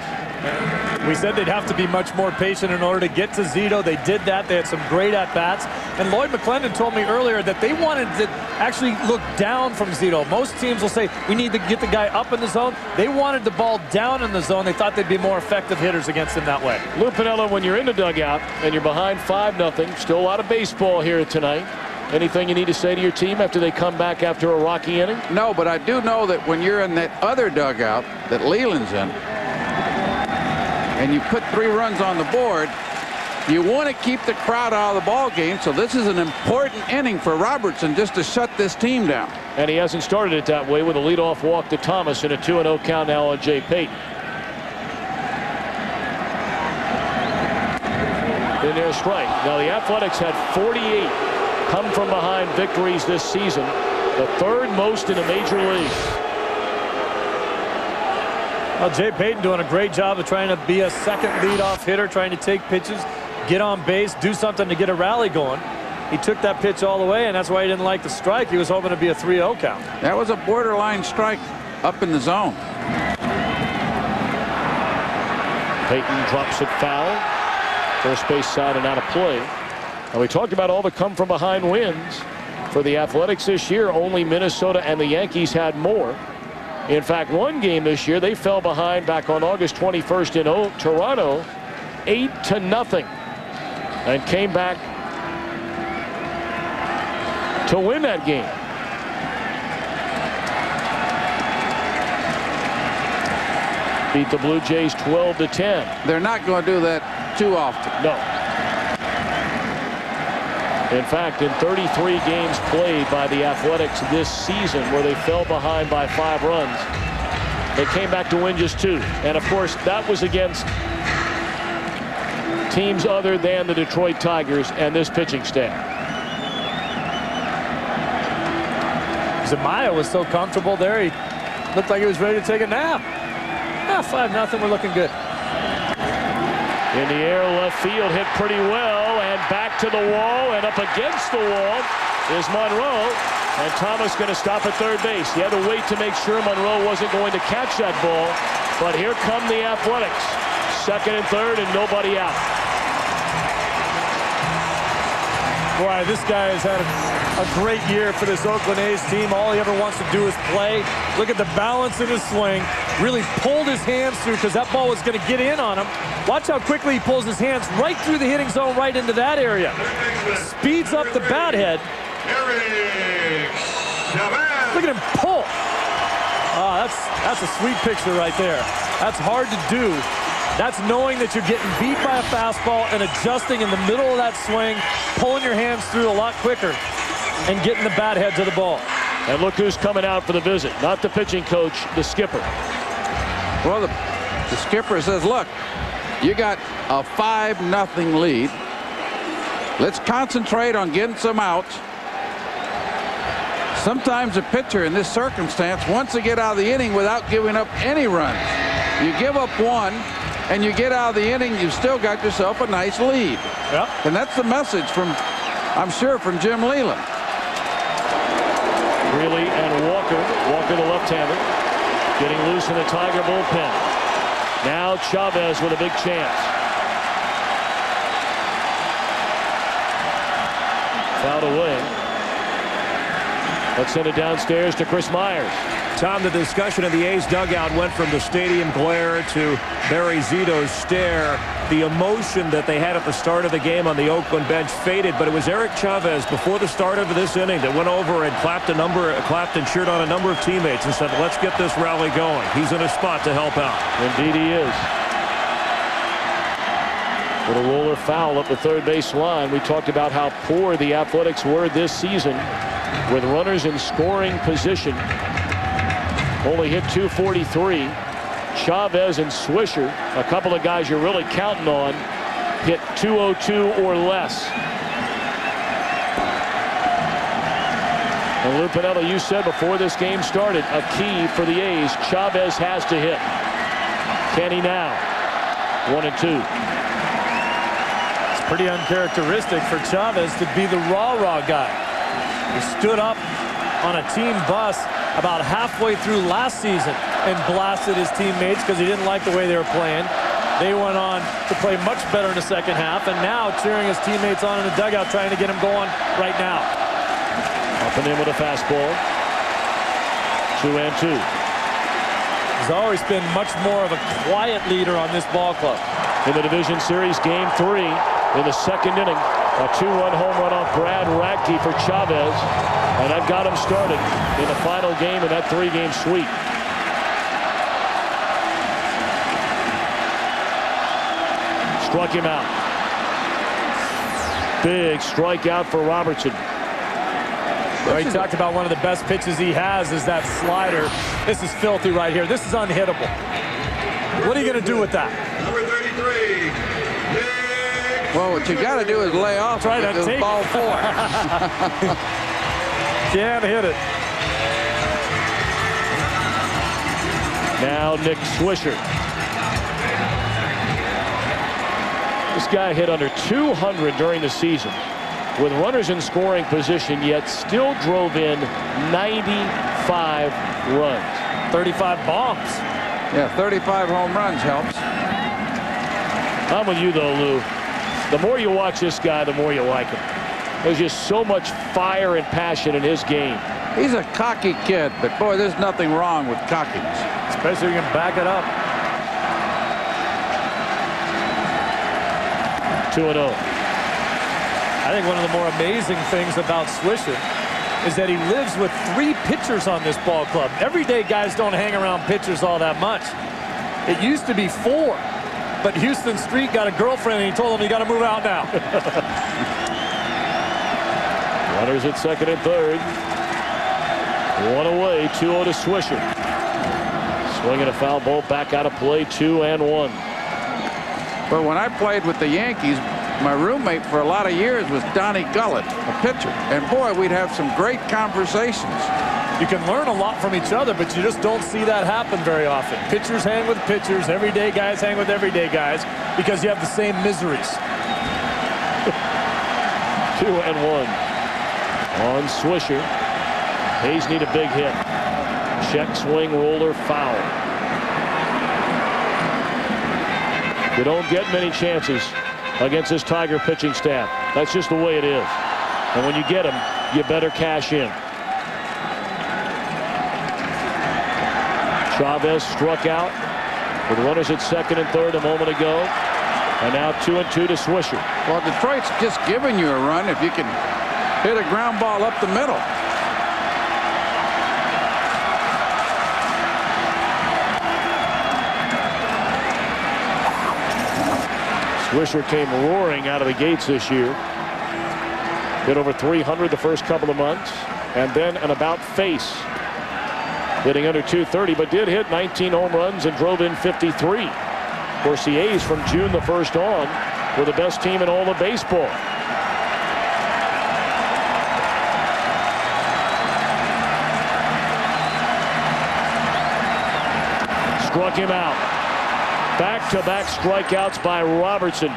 We said they'd have to be much more patient in order to get to Zito. They did that. They had some great at-bats. And Lloyd McClendon told me earlier that they wanted to actually look down from Zito. Most teams will say, we need to get the guy up in the zone. They wanted the ball down in the zone. They thought they'd be more effective hitters against him that way. Lou Piniella, when you're in the dugout and you're behind 5-0, still a lot of baseball here tonight. Anything you need to say to your team after they come back after a rocky inning? No, but I do know that when you're in that other dugout that Leland's in, and you put 3 runs on the board, you want to keep the crowd out of the ball game. So this is an important inning for Robertson just to shut this team down. And he hasn't started it that way with a leadoff walk to Thomas and a 2-0 count now on Jay Payton. In their strike. Now the Athletics had 48 come from behind victories this season, the 3rd most in the major leagues. Well, Jay Payton doing a great job of trying to be a second leadoff hitter, trying to take pitches, get on base, do something to get a rally going. He took that pitch all the way, and that's why he didn't like the strike. He was hoping to be a 3-0 count. That was a borderline strike up in the zone. Payton drops it foul. First base side and out of play. And we talked about all the come-from-behind wins for the Athletics this year. Only Minnesota and the Yankees had more. In fact, one game this year, they fell behind back on August 21st in Toronto, 8-0, and came back to win that game. Beat the Blue Jays 12-10. They're not going to do that too often. No. In fact, in 33 games played by the Athletics this season where they fell behind by 5 runs, they came back to win just 2. And of course, that was against teams other than the Detroit Tigers and this pitching staff. Zamaya was so comfortable there, he looked like he was ready to take a nap. 5-0, we're looking good. In the air, left field, hit pretty well, and back to the wall, and up against the wall is Monroe, and Thomas going to stop at third base. He had to wait to make sure Monroe wasn't going to catch that ball, but here come the Athletics. Second and third, and nobody out. Boy, this guy has had a great year for this Oakland A's team. All he ever wants to do is play. Look at the balance in his swing. Really pulled his hands through because that ball was going to get in on him. Watch how quickly he pulls his hands right through the hitting zone, right into that area. Speeds up the bat head. Look at him pull. Oh, that's a sweet picture right there. That's hard to do. That's knowing that you're getting beat by a fastball and adjusting in the middle of that swing, pulling your hands through a lot quicker, and getting the bat head to the ball. And look who's coming out for the visit. Not the pitching coach, the skipper. Well, the skipper says, look, you got a 5-0 lead. Let's concentrate on getting some outs. Sometimes a pitcher in this circumstance wants to get out of the inning without giving up any runs. You give up one, and you get out of the inning, you've still got yourself a nice lead. Yep. And that's the message from, I'm sure, from Jim Leland. Greeley and Walker. Walker, the left-hander, getting loose in the Tiger bullpen. Now Chavez with a big chance. Fouled away. Let's send it downstairs to Chris Myers. Tom, the discussion in the A's dugout went from the stadium glare to Barry Zito's stare. The emotion that they had at the start of the game on the Oakland bench faded, but it was Eric Chavez before the start of this inning that went over and clapped and cheered on a number of teammates and said, let's get this rally going. He's in a spot to help out. Indeed he is. With a roller foul up the third base line. We talked about how poor the Athletics were this season with runners in scoring position. Only hit .243. Chavez and Swisher, a couple of guys you're really counting on, hit .202 or less. And Lou Piniella, you said before this game started, a key for the A's. Chavez has to hit. Can he now? 1-2. It's pretty uncharacteristic for Chavez to be the rah-rah guy. He stood up on a team bus about halfway through last season and blasted his teammates because he didn't like the way they were playing. They went on to play much better in the second half, and now cheering his teammates on in the dugout, trying to get him going right now. Up and in with a fastball. 2-2. He's always been much more of a quiet leader on this ball club. In the division series, game 3, in the second inning, a 2-run home run off Brad Radke for Chavez, and that got him started in the final game of that 3-game sweep. Struck him out. Big strikeout for Robertson. Well, he talked about one of the best pitches he has is that slider. This is filthy right here. This is unhittable. What are you going to do with that? Number 33. Well, what you got to do is lay off. Try to take ball 4. Can't hit it. Now Nick Swisher. This guy hit under 200 during the season with runners in scoring position, yet still drove in 95 runs. 35 bombs. Yeah, 35 home runs helps. I'm with you, though, Lou. The more you watch this guy, the more you like him. There's just so much fire and passion in his game. He's a cocky kid, but boy, there's nothing wrong with cockiness. Especially when you can back it up. 2-0. I think one of the more amazing things about Swisher is that he lives with 3 pitchers on this ball club. Everyday guys don't hang around pitchers all that much. It used to be 4, but Houston Street got a girlfriend and he told him you got to move out now. Runners at second and third. One away, 2-0 to Swisher. Swinging a foul ball back out of play, 2-1. But when I played with the Yankees, my roommate for a lot of years was Donnie Gullett, a pitcher. And boy, we'd have some great conversations. You can learn a lot from each other, but you just don't see that happen very often. Pitchers hang with pitchers, everyday guys hang with everyday guys because you have the same miseries. 2-1 on Swisher. Hayes need a big hit. Check swing, roller, foul. You don't get many chances against this Tiger pitching staff. That's just the way it is. And when you get them, you better cash in. Chavez struck out with runners at second and third a moment ago. And now 2-2 to Swisher. Well, Detroit's just giving you a run if you can hit a ground ball up the middle. Swisher came roaring out of the gates this year. Hit over 300 the first couple of months, and then an about face, hitting under 230, but did hit 19 home runs and drove in 53. Of course, the A's from June the 1st on were the best team in all of baseball. Struck him out. Back-to-back strikeouts by Robertson.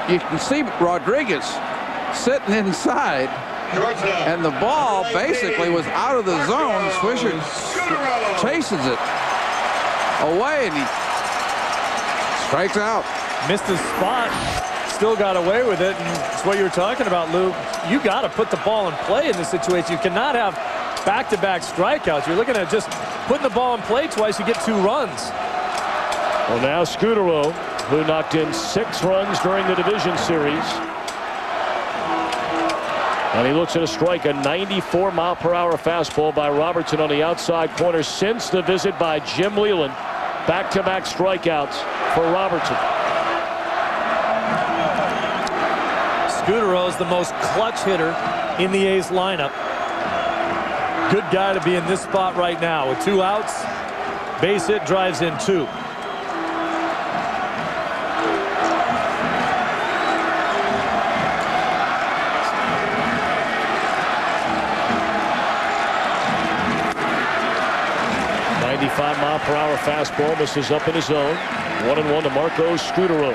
You can see Rodriguez sitting inside, and the ball basically was out of the zone. Swisher chases it away, and he strikes out. Missed his spot, still got away with it, and it's what you were talking about, Lou. You got to put the ball in play in this situation. You cannot have back-to-back strikeouts. You're looking at just putting the ball in play twice, you get 2 runs. Well, now Scudero, who knocked in 6 runs during the division series. And he looks at a strike, a 94-mile-per-hour fastball by Robertson on the outside corner since the visit by Jim Leyland. Back-to-back strikeouts for Robertson. Scudero is the most clutch hitter in the A's lineup. Good guy to be in this spot right now. With 2 outs, base hit, drives in 2. Mile-per-hour fastball misses up in his zone. 1-1 to Marco Scudero.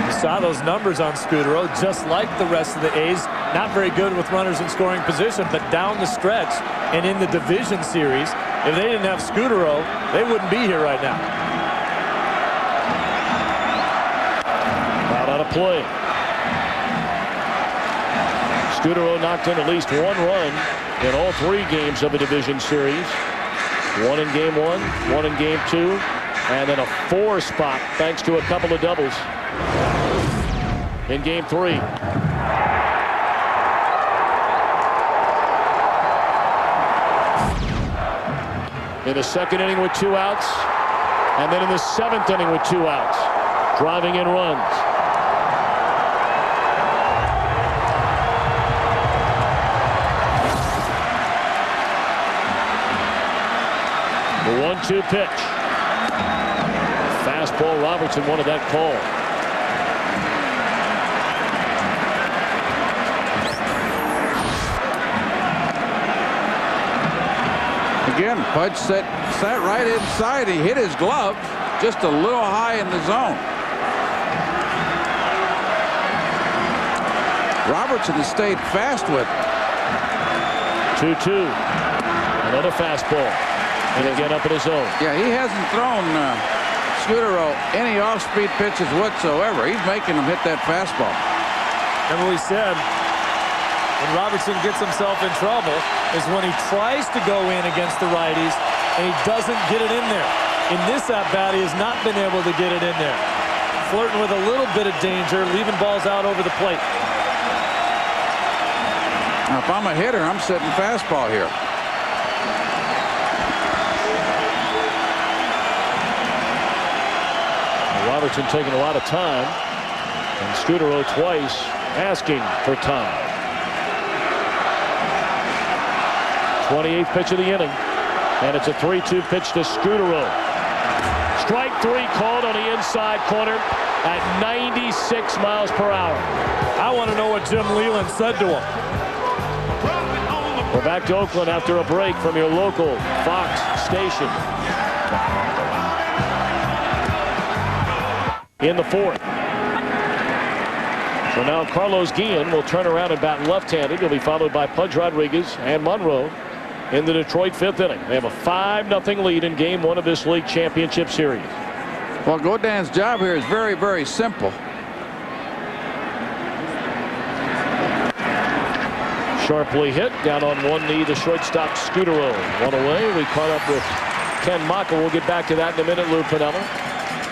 You saw those numbers on Scudero, just like the rest of the A's. Not very good with runners in scoring position, but down the stretch and in the division series, if they didn't have Scudero, they wouldn't be here right now. Out on a play. Scudero knocked in at least 1 run in all 3 games of a division series. 1 in game 1, 1 in game 2, and then a 4 spot thanks to a couple of doubles in game 3. In the 2nd inning with 2 outs, and then in the 7th inning with 2 outs, driving in runs. The 1-2 pitch. Fastball. Robertson wanted that call. Again, Pudge sat right inside. He hit his glove just a little high in the zone. Robertson has stayed fast with it. 2-2. Another fastball. And again up in his zone. Yeah, he hasn't thrown Scudero any off-speed pitches whatsoever. He's making him hit that fastball. Remember we said when Robertson gets himself in trouble is when he tries to go in against the righties and he doesn't get it in there. In this at-bat, he has not been able to get it in there. Flirting with a little bit of danger, leaving balls out over the plate. Now, if I'm a hitter, I'm sitting fastball here. Robertson taking a lot of time, and Scudero twice asking for time. 28th pitch of the inning, and it's a 3-2 pitch to Scudero. Strike 3 called on the inside corner at 96 miles per hour. I want to know what Jim Leland said to him. We're back to Oakland after a break from your local Fox station. In the 4th. So now Carlos Guillen will turn around and bat left-handed. He'll be followed by Pudge Rodriguez and Monroe in the Detroit 5th inning. They have a 5-0 lead in Game 1 of this league championship series. Well, Godin's job here is very, very simple. Sharply hit down on one knee. The shortstop Scudero. One away. We caught up with Ken Maka. We'll get back to that in a minute, Lou Piniella.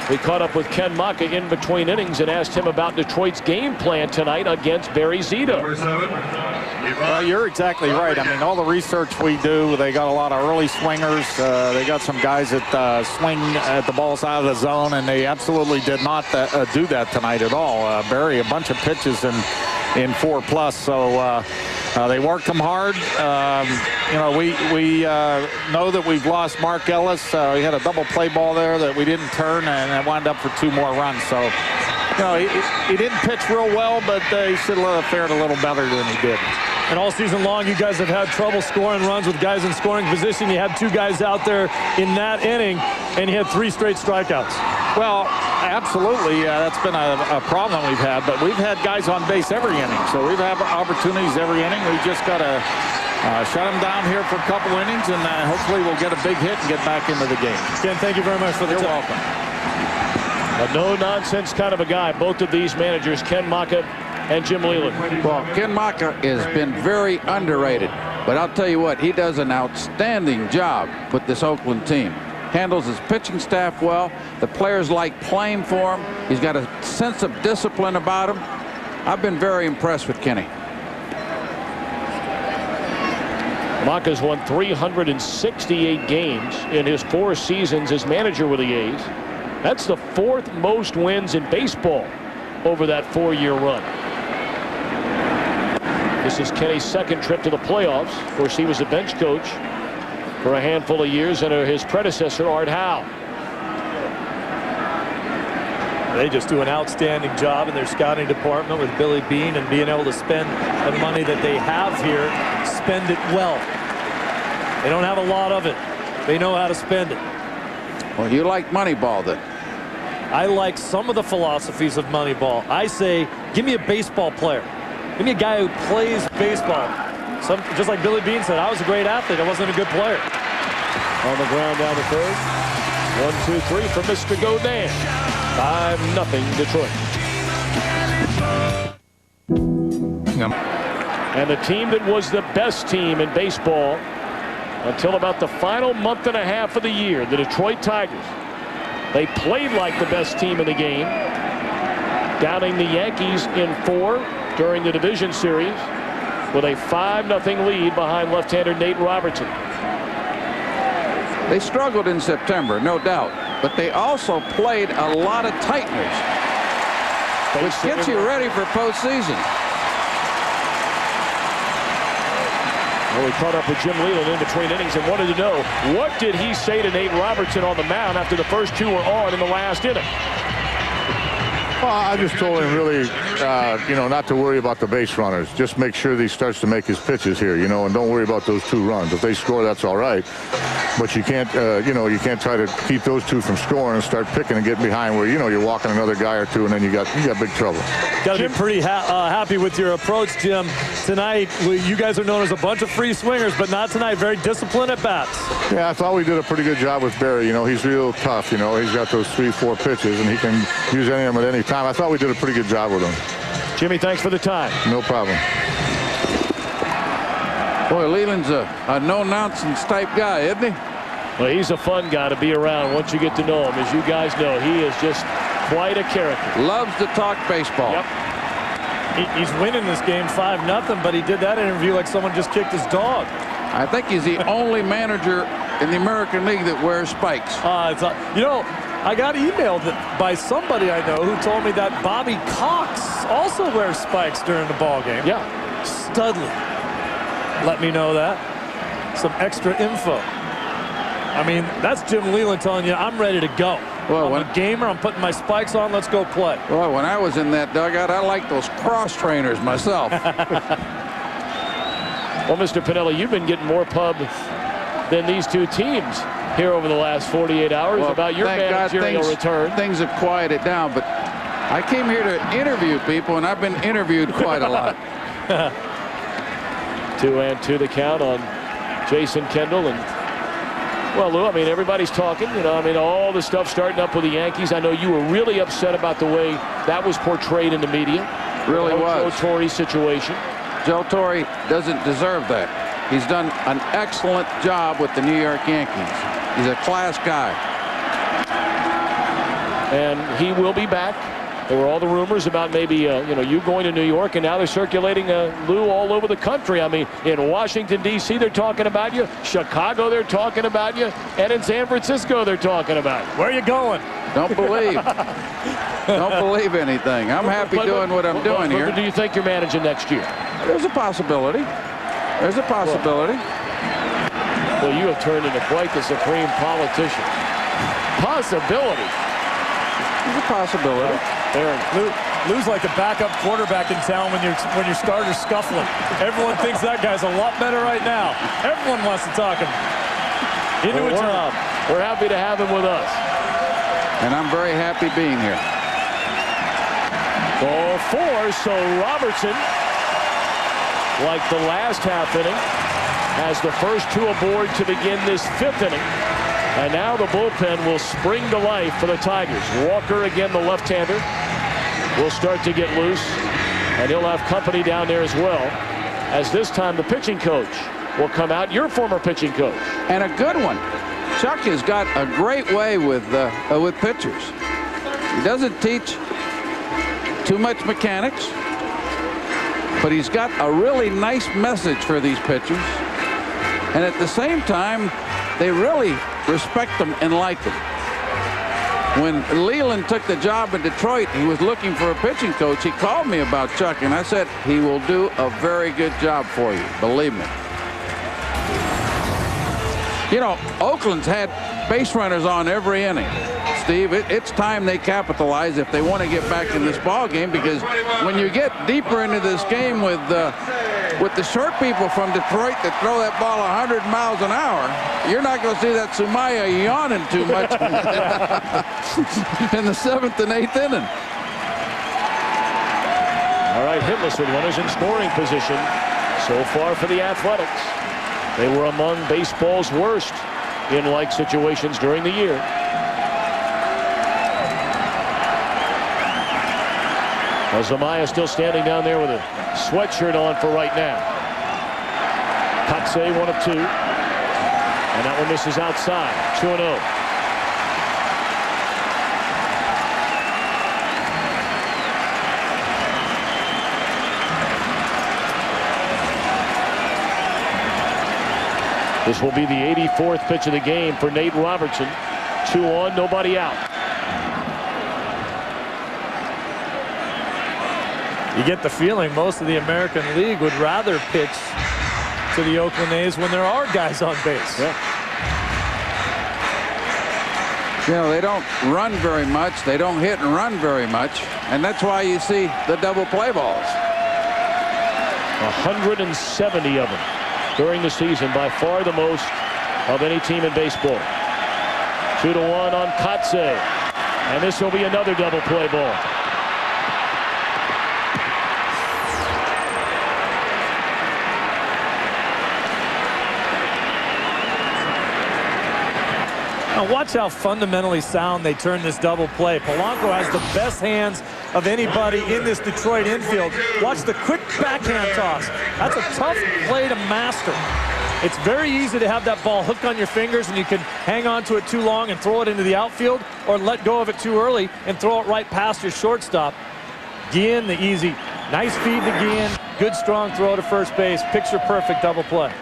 We caught up with Ken Maka in between innings and asked him about Detroit's game plan tonight against Barry Zito. Well, you're exactly right. I mean, all the research we do, they got a lot of early swingers. They got some guys that swing at the balls out of the zone, and they absolutely did not do that tonight at all. Barry, a bunch of pitches in 4+, so they worked them hard. You know, we know that we've lost Mark Ellis. He had a double play ball there that we didn't turn, and it wound up for 2 more runs. So, you know, he didn't pitch real well, but he should have fared a little better than he did. And all season long, you guys have had trouble scoring runs with guys in scoring position. You had 2 guys out there in that inning, and you had 3 straight strikeouts. Well, absolutely. That's been a problem we've had, but we've had guys on base every inning. So we've had opportunities every inning. We've just got to shut them down here for a couple innings, and hopefully we'll get a big hit and get back into the game. Ken, thank you very much for the You're time. welcome. A no-nonsense kind of a guy, both of these managers, Ken Maka and Jim Leland. Well, Ken Maka has been very underrated, but I'll tell you what, he does an outstanding job with this Oakland team. Handles his pitching staff well. The players like playing for him. He's got a sense of discipline about him. I've been very impressed with Kenny. Maka's won 368 games in his 4 seasons as manager with the A's. That's the 4th most wins in baseball over that 4-year run. This is Kenny's 2nd trip to the playoffs. Of course, he was a bench coach for a handful of years under his predecessor, Art Howe. They just do an outstanding job in their scouting department with Billy Beane, and being able to spend the money that they have here, spend it well. They don't have a lot of it. They know how to spend it. Well, you like Moneyball then? I like some of the philosophies of Moneyball. I say, give me a baseball player. Give me a guy who plays baseball. Just like Billy Beane said, I was a great athlete. I wasn't a good player. On the ground down the 3rd. 1, 2, 3 for Mr. Godin. 5-0 Detroit. And the team that was the best team in baseball until about the final month and a half of the year, the Detroit Tigers. They played like the best team in the game, downing the Yankees in 4 during the division series with a 5-0 lead behind left-hander Nate Robertson. They struggled in September, no doubt, but they also played a lot of tighteners, which gets you ready for postseason. Well, we caught up with Jim Leland in between innings and wanted to know, what did he say to Nate Robertson on the mound after the first 2 were on in the last inning? Well, I just told him really, you know, not to worry about the base runners. Just make sure that he starts to make his pitches here, you know, and don't worry about those 2 runs. If they score, that's all right. But you can't, you know, you can't try to keep those 2 from scoring and start picking and getting behind where, you know, you're walking another guy or 2, and then you got big trouble. Got to be pretty happy with your approach, Jim. Tonight, you guys are known as a bunch of free swingers, but not tonight. Very disciplined at bats. Yeah, I thought we did a pretty good job with Barry. You know, he's real tough. You know, he's got those 3-4 pitches, and he can use any of them at any time. I thought we did a pretty good job with him. Jimmy, thanks for the time. No problem. Boy, Leland's a no-nonsense type guy, isn't he? Well, he's a fun guy to be around once you get to know him. As you guys know, he is just quite a character. Loves to talk baseball. Yep. He's winning this game 5-0, but he did that interview like someone just kicked his dog. I think he's the only manager in the American League that wears spikes. You know, I got emailed by somebody I know who told me that Bobby Cox also wears spikes during the ball game. Yeah. Studley let me know that. Some extra info. I mean, that's Jim Leland telling you, I'm ready to go. Well, I'm a gamer. I'm putting my spikes on. Let's go play. Well, when I was in that dugout, I liked those cross trainers myself. Well, Mr. Piniella, you've been getting more pub than these 2 teams here over the last 48 hours about your managerial return. Things have quieted down, but I came here to interview people, and I've been interviewed quite a lot. 2-2 the count on Jason Kendall. And well, Lou, I mean, everybody's talking, you know, I mean, all the stuff starting up with the Yankees. I know you were really upset about the way that was portrayed in the media. Really was. Joe Torre situation. Joe Torre doesn't deserve that. He's done an excellent job with the New York Yankees. He's a class guy. And he will be back. There were all the rumors about maybe, you know, you going to New York, and now they're circulating Lou all over the country. I mean, in Washington, D.C., they're talking about you. Chicago, they're talking about you. And in San Francisco, they're talking about you. Where are you going? Don't believe. Don't believe anything. I'm happy doing what I'm doing here. Do you think you're managing next year? There's a possibility. There's a possibility. Well, you have turned into quite the supreme politician. Possibility. There's a possibility. Aaron, Lou's like a backup quarterback in town when your starter's scuffling. Everyone thinks that guy's a lot better right now. Everyone wants to talk him into a job. We're happy to have him with us. And I'm very happy being here. Ball 4, so Robertson, like the last half inning, has the first 2 aboard to begin this 5th inning. And now the bullpen will spring to life for the Tigers. Walker, again, the left-hander, will start to get loose. And he'll have company down there as well, as this time the pitching coach will come out, your former pitching coach. And a good one. Chuck has got a great way with pitchers. He doesn't teach too much mechanics, but he's got a really nice message for these pitchers. And at the same time, they really respect him and like him. When Leland took the job in Detroit, he was looking for a pitching coach. He called me about Chuck, and I said, he will do a very good job for you, believe me. You know, Oakland's had base runners on every inning. Steve, it's time they capitalize if they want to get back in this ball game, because when you get deeper into this game with the short people from Detroit that throw that ball 100 miles an hour, you're not going to see that Sumaya yawning too much in the 7th and 8th inning. All right, hitless with runners in scoring position so far for the Athletics. They were among baseball's worst in like situations during the year. Well, Sumaya still standing down there with a sweatshirt on for right now. Kotsay 1 of 2. And that one misses outside. 2-0. This will be the 84th pitch of the game for Nate Robertson. 2 on, nobody out. You get the feeling most of the American League would rather pitch to the Oakland A's when there are guys on base. Yeah. You know, they don't run very much. They don't hit and run very much. And that's why you see the double play balls. 170 of them during the season, by far the most of any team in baseball. 2-1 on Kotze. And this will be another double play ball. Now watch how fundamentally sound they turn this double play. Polanco has the best hands of anybody in this Detroit infield. Watch the quick backhand toss. That's a tough play to master. It's very easy to have that ball hook on your fingers and you can hang on to it too long and throw it into the outfield, or let go of it too early and throw it right past your shortstop. Guillen, the easy, nice feed to Guillen. Good strong throw to first base. Picture perfect double play.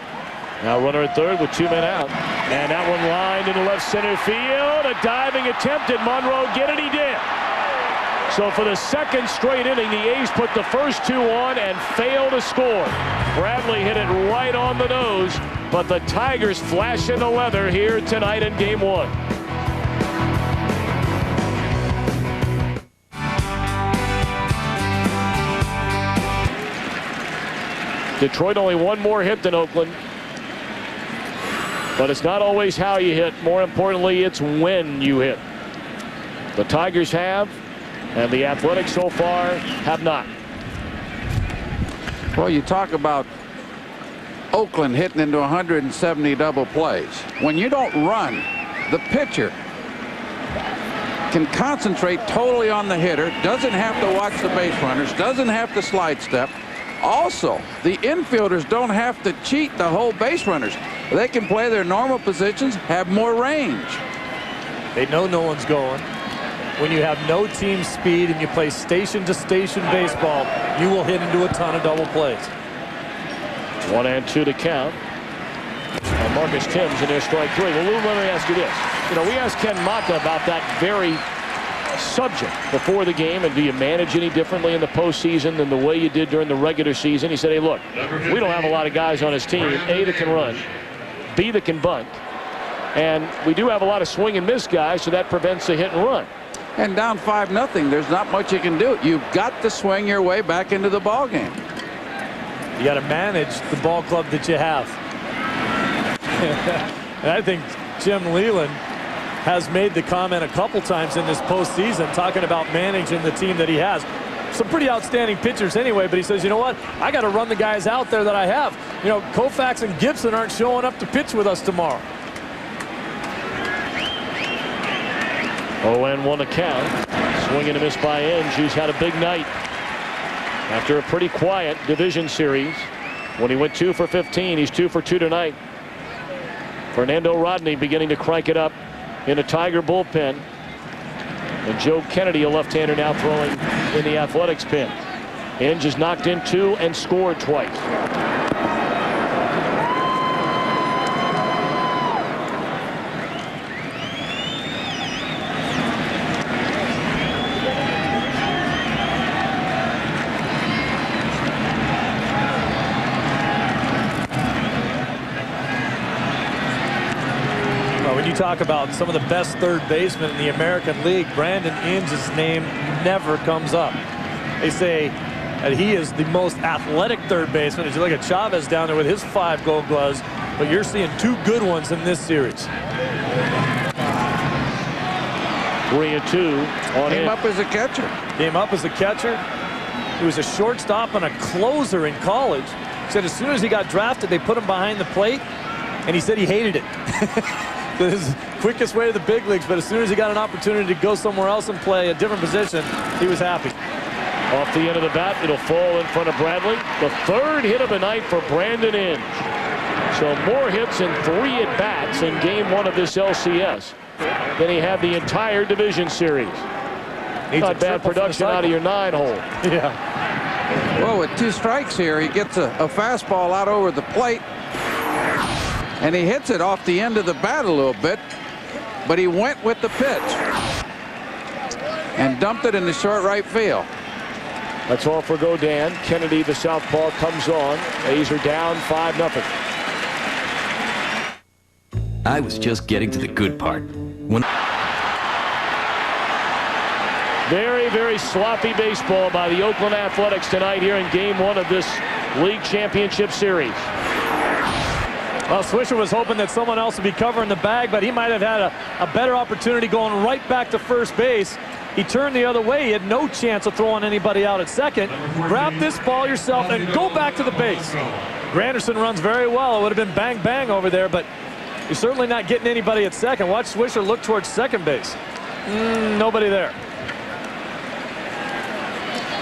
Now runner at third with 2 men out. And that one lined into left center field. A diving attempt. Did Monroe get it? He did. So for the second straight inning, the A's put the first 2 on and failed to score. Bradley hit it right on the nose, but the Tigers flash in the leather here tonight in Game 1. Detroit only 1 more hit than Oakland. But it's not always how you hit. More importantly, it's when you hit. The Tigers have, and the Athletics so far have not. Well, you talk about Oakland hitting into 170 double plays. When you don't run, the pitcher can concentrate totally on the hitter, doesn't have to watch the base runners, doesn't have to slide step. Also, the infielders don't have to cheat the whole base runners. They can play their normal positions, have more range. They know no one's going. When you have no team speed and you play station-to-station baseball, you will hit into a ton of double plays. 1-2 to count. And Marcus Timms in there, strike 3. Well, Lou, let me ask you this. You know, we asked Ken Mata about that very subject before the game, and do you manage any differently in the postseason than the way you did during the regular season? He said, hey, look, we don't have a lot of guys on his team, A, that can run, B, that can bunt, and we do have a lot of swing and miss guys, so that prevents the hit and run. And down 5-0, there's not much you can do. You've got to swing your way back into the ball game. You got to manage the ball club that you have. And I think Jim Leland has made the comment a couple times in this postseason, talking about managing the team that he has. Some pretty outstanding pitchers anyway, but he says, you know what, I got to run the guys out there that I have. You know, Koufax and Gibson aren't showing up to pitch with us tomorrow. 0-1 to count. Swing and a miss by Inge, who's had a big night after a pretty quiet division series. When he went 2 for 15, he's 2 for 2 tonight. Fernando Rodney beginning to crank it up in a Tiger bullpen. And Joe Kennedy, a left-hander, now throwing in the Athletics pen. Inge has knocked in 2 and scored twice. Talk about some of the best third basemen in the American League. Brandon Inge's name never comes up. They say that he is the most athletic third baseman. As you look at Chavez down there with his 5 Gold Gloves, but you're seeing 2 good ones in this series. 3-2 on Came up as a catcher. Came up as a catcher. He was a shortstop and a closer in college. Said as soon as he got drafted, they put him behind the plate, and he said he hated it. His quickest way to the big leagues, but as soon as he got an opportunity to go somewhere else and play a different position, he was happy. Off the end of the bat, it'll fall in front of Bradley. The 3rd hit of the night for Brandon Inge. So more hits and 3 at-bats in Game 1 of this LCS than he had the entire division series. Not bad production out of your 9-hole. Yeah. Well, with 2 strikes here, he gets a fastball out over the plate. And he hits it off the end of the bat a little bit, but he went with the pitch and dumped it in the short right field. That's all for Godin. Kennedy, the southpaw, comes on. A's are down 5-0. I was just getting to the good part. Very, very sloppy baseball by the Oakland Athletics tonight here in Game 1 of this league championship series. Well, Swisher was hoping that someone else would be covering the bag, but he might have had a better opportunity going right back to first base. He turned the other way. He had no chance of throwing anybody out at second. Grab this ball yourself and go back to the base. Granderson runs very well. It would have been bang, bang over there, but you're certainly not getting anybody at second. Watch Swisher look towards second base. Nobody there.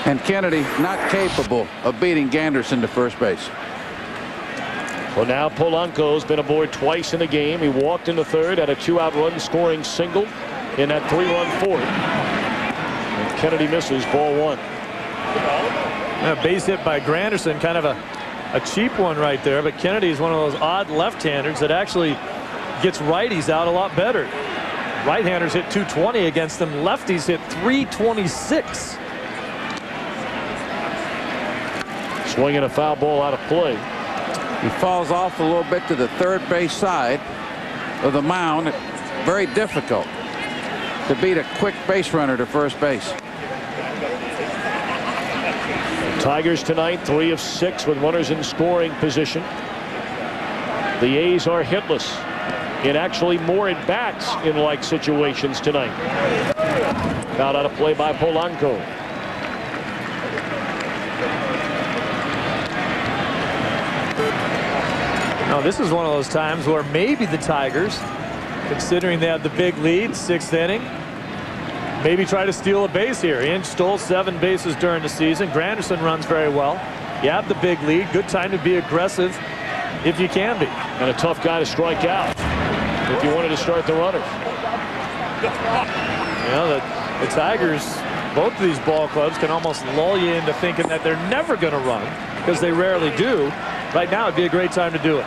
And Kennedy not capable of beating Ganderson to first base. Well, now Polanco's been aboard twice in the game. He walked in the third, had a 2-out run scoring single in that 3-run fourth. And Kennedy misses, ball 1. A base hit by Granderson, kind of a cheap one right there, but Kennedy is one of those odd left-handers that actually gets righties out a lot better. Right-handers hit 220 against them. Lefties hit 326. Swinging a foul ball out of play. He falls off a little bit to the third base side of the mound. Very difficult to beat a quick base runner to first base. Tigers tonight 3 of 6 with runners in scoring position. The A's are hitless in actually more at bats in like situations tonight. Foul out of play by Polanco. Now, this is one of those times where maybe the Tigers, considering they have the big lead, 6th inning, maybe try to steal a base here. Inge stole 7 bases during the season. Granderson runs very well. You have the big lead. Good time to be aggressive if you can be. And a tough guy to strike out if you wanted to start the runners. You know, the Tigers, both of these ball clubs can almost lull you into thinking that they're never going to run, because they rarely do. Right now, it'd be a great time to do it.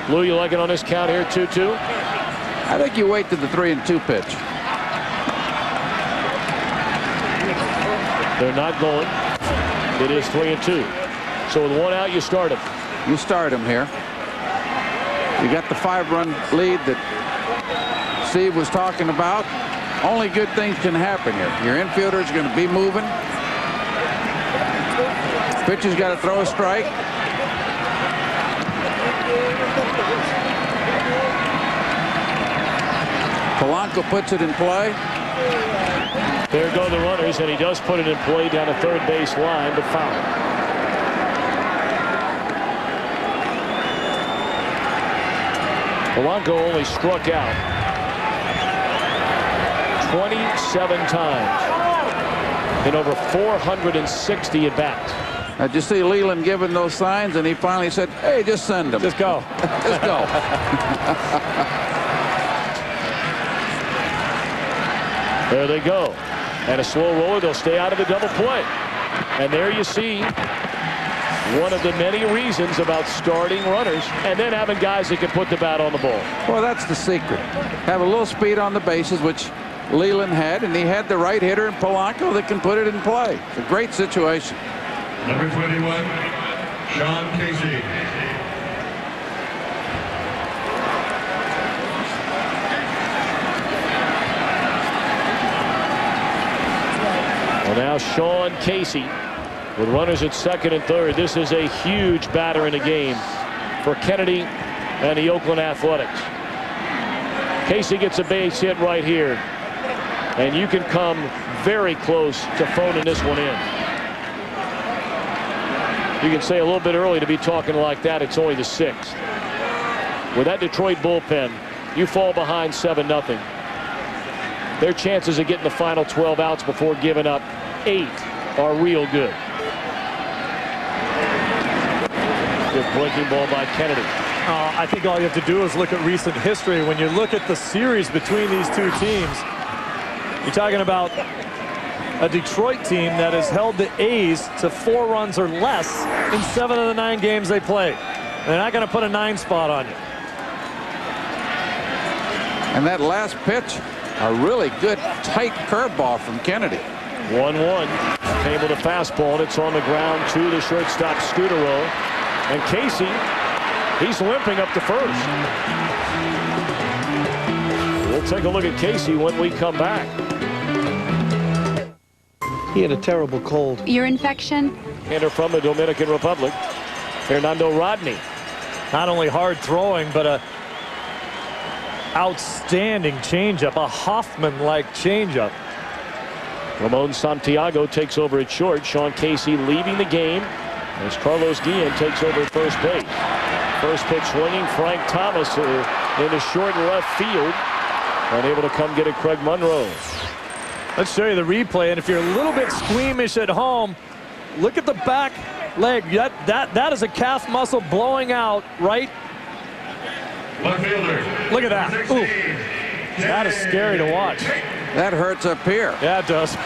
Lou, you like it on this count here, 2-2? I think you wait to the 3-2 pitch. They're not going. It is 3-2. So with 1 out, you start him. You start him here. You got the 5-run lead that Steve was talking about. Only good things can happen here. Your infielder is going to be moving. Pitcher's got to throw a strike. Polanco puts it in play. There go the runners, and he does put it in play down the third base line to foul. Polanco only struck out 27 times in over 460 at bats. Did you see Leland giving those signs, and he finally said, hey, just send them. Just go. Just go. There they go. And a slow roller. They'll stay out of the double play. And there you see one of the many reasons about starting runners and then having guys that can put the bat on the ball. Well, that's the secret. Have a little speed on the bases, which Leland had, and he had the right hitter in Polanco that can put it in play. It's a great situation. Number 21, Sean Casey. Well, now Sean Casey with runners at second and third. This is a huge batter in the game for Kennedy and the Oakland Athletics. Casey gets a base hit right here, and you can come very close to phoning this one in. You can say a little bit early to be talking like that. It's only the 6th. With that Detroit bullpen, you fall behind 7-0. Their chances of getting the final 12 outs before giving up 8 are real good. Good breaking ball by Kennedy. I think all you have to do is look at recent history. When you look at the series between these two teams, you're talking about a Detroit team that has held the A's to 4 runs or less in 7 of the 9 games they played. They're not going to put a 9 spot on you. And that last pitch, a really good tight curveball from Kennedy. 1-1. Able to fastball, and it's on the ground to the shortstop Scudero. And Casey, he's limping up to first. We'll take a look at Casey when we come back. He had a terrible cold. Ear infection? And are from the Dominican Republic, Fernando Rodney. Not only hard throwing, but a outstanding changeup, a Hoffman-like changeup. Ramon Santiago takes over at short. Sean Casey leaving the game as Carlos Guillen takes over at first base. First pitch swinging, Frank Thomas into short and left field. Unable to come get it, Craig Monroe. Let's show you the replay, and if you're a little bit squeamish at home, look at the back leg. That is a calf muscle blowing out, right? Look at that. Ooh. That is scary to watch. That hurts up here. Yeah, it does.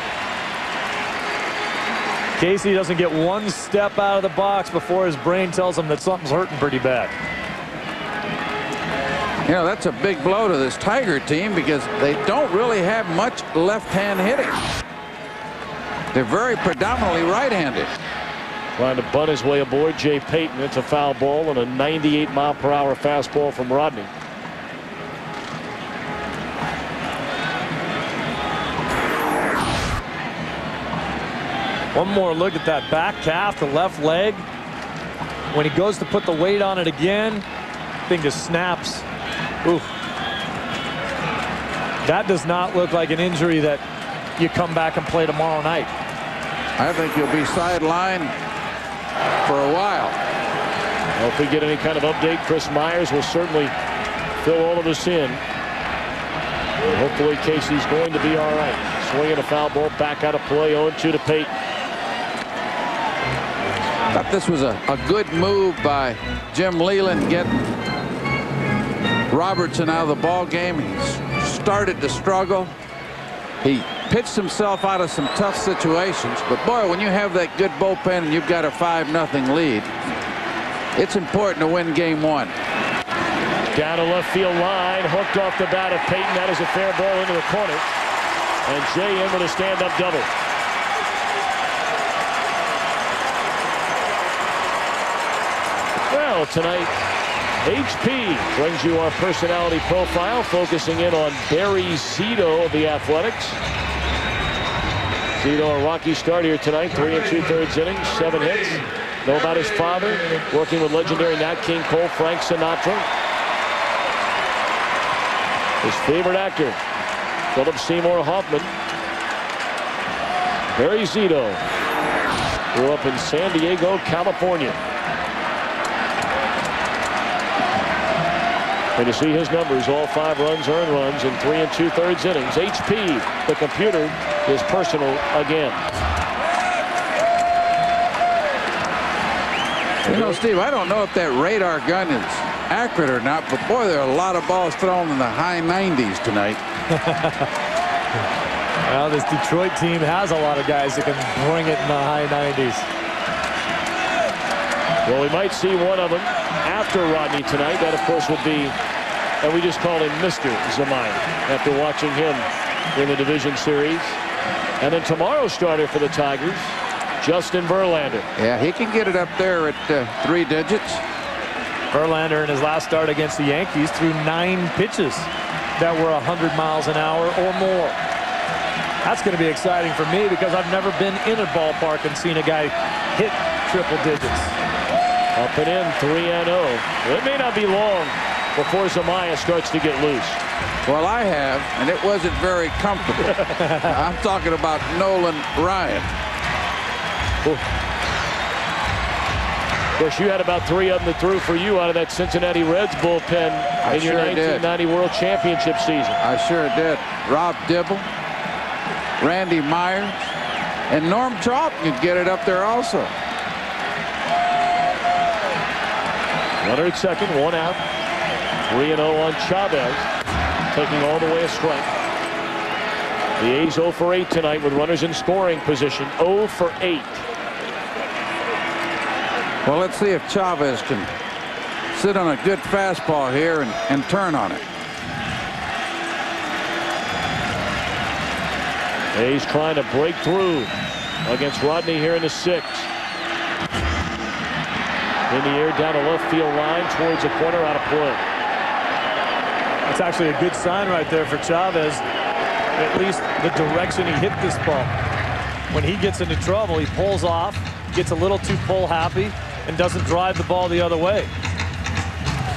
Casey doesn't get one step out of the box before his brain tells him that something's hurting pretty bad. You know, that's a big blow to this Tiger team because they don't really have much left-hand hitting. They're very predominantly right-handed. Trying to bunt his way aboard, Jay Payton. It's a foul ball and a 98-mile-per-hour fastball from Rodney. One more look at that back calf, the left leg. When he goes to put the weight on it again, thing just snaps. Ooh. That does not look like an injury that you come back and play tomorrow night. I think you'll be sidelined for a while. Well, if we get any kind of update, Chris Myers will certainly fill all of us in. And hopefully Casey's going to be all right. Swinging a foul ball back out of play, 0-2 to Payton. Thought this was a good move by Jim Leland getting Robertson out of the ball game. He started to struggle. He pitched himself out of some tough situations. But boy, when you have that good bullpen and you've got a 5-0 lead, it's important to win game one. Down to left field line, hooked off the bat of Payton. That is a fair ball into the corner. And Jay in with a stand-up double. Well, tonight, HP brings you our personality profile, focusing in on Barry Zito of the Athletics. Zito, a rocky start here tonight, 3 2/3 innings, 7 hits. Know about his father, working with legendary Nat King Cole, Frank Sinatra. His favorite actor, Philip Seymour Hoffman. Barry Zito grew up in San Diego, California. And to see his numbers, all 5 runs, earned runs in 3 2/3 innings. HP, the computer, is personal again. You know, Steve, I don't know if that radar gun is accurate or not, but boy, there are a lot of balls thrown in the high 90s tonight. Well, this Detroit team has a lot of guys that can bring it in the high 90s. Well, we might see one of them after Rodney tonight. That, of course, would be, and we just call him Mr. Zemaia after watching him in the division series. And then tomorrow's starter for the Tigers, Justin Verlander. Yeah, he can get it up there at 3 digits. Verlander in his last start against the Yankees threw 9 pitches that were 100 miles an hour or more. That's going to be exciting for me because I've never been in a ballpark and seen a guy hit triple digits. Up and in, 3-0. It may not be long before Zemaia starts to get loose. Well, I have, and it wasn't very comfortable. I'm talking about Nolan Ryan. Ooh. Of course, you had about 3 of them that threw for you out of that Cincinnati Reds bullpen in your 1990 World Championship season. I sure did. Rob Dibble, Randy Myers, and Norm Charlton could get it up there also. Runner at second, 1 out. 3-0 on Chavez, taking all the way a strike. The A's 0 for 8 tonight with runners in scoring position. 0 for 8. Well, let's see if Chavez can sit on a good fastball here and turn on it. A's trying to break through against Rodney here in the 6th. In the air, down a left field line towards the corner, out of play. That's actually a good sign right there for Chavez. At least the direction he hit this ball. when he gets into trouble, he pulls off, gets a little too pull happy, and doesn't drive the ball the other way.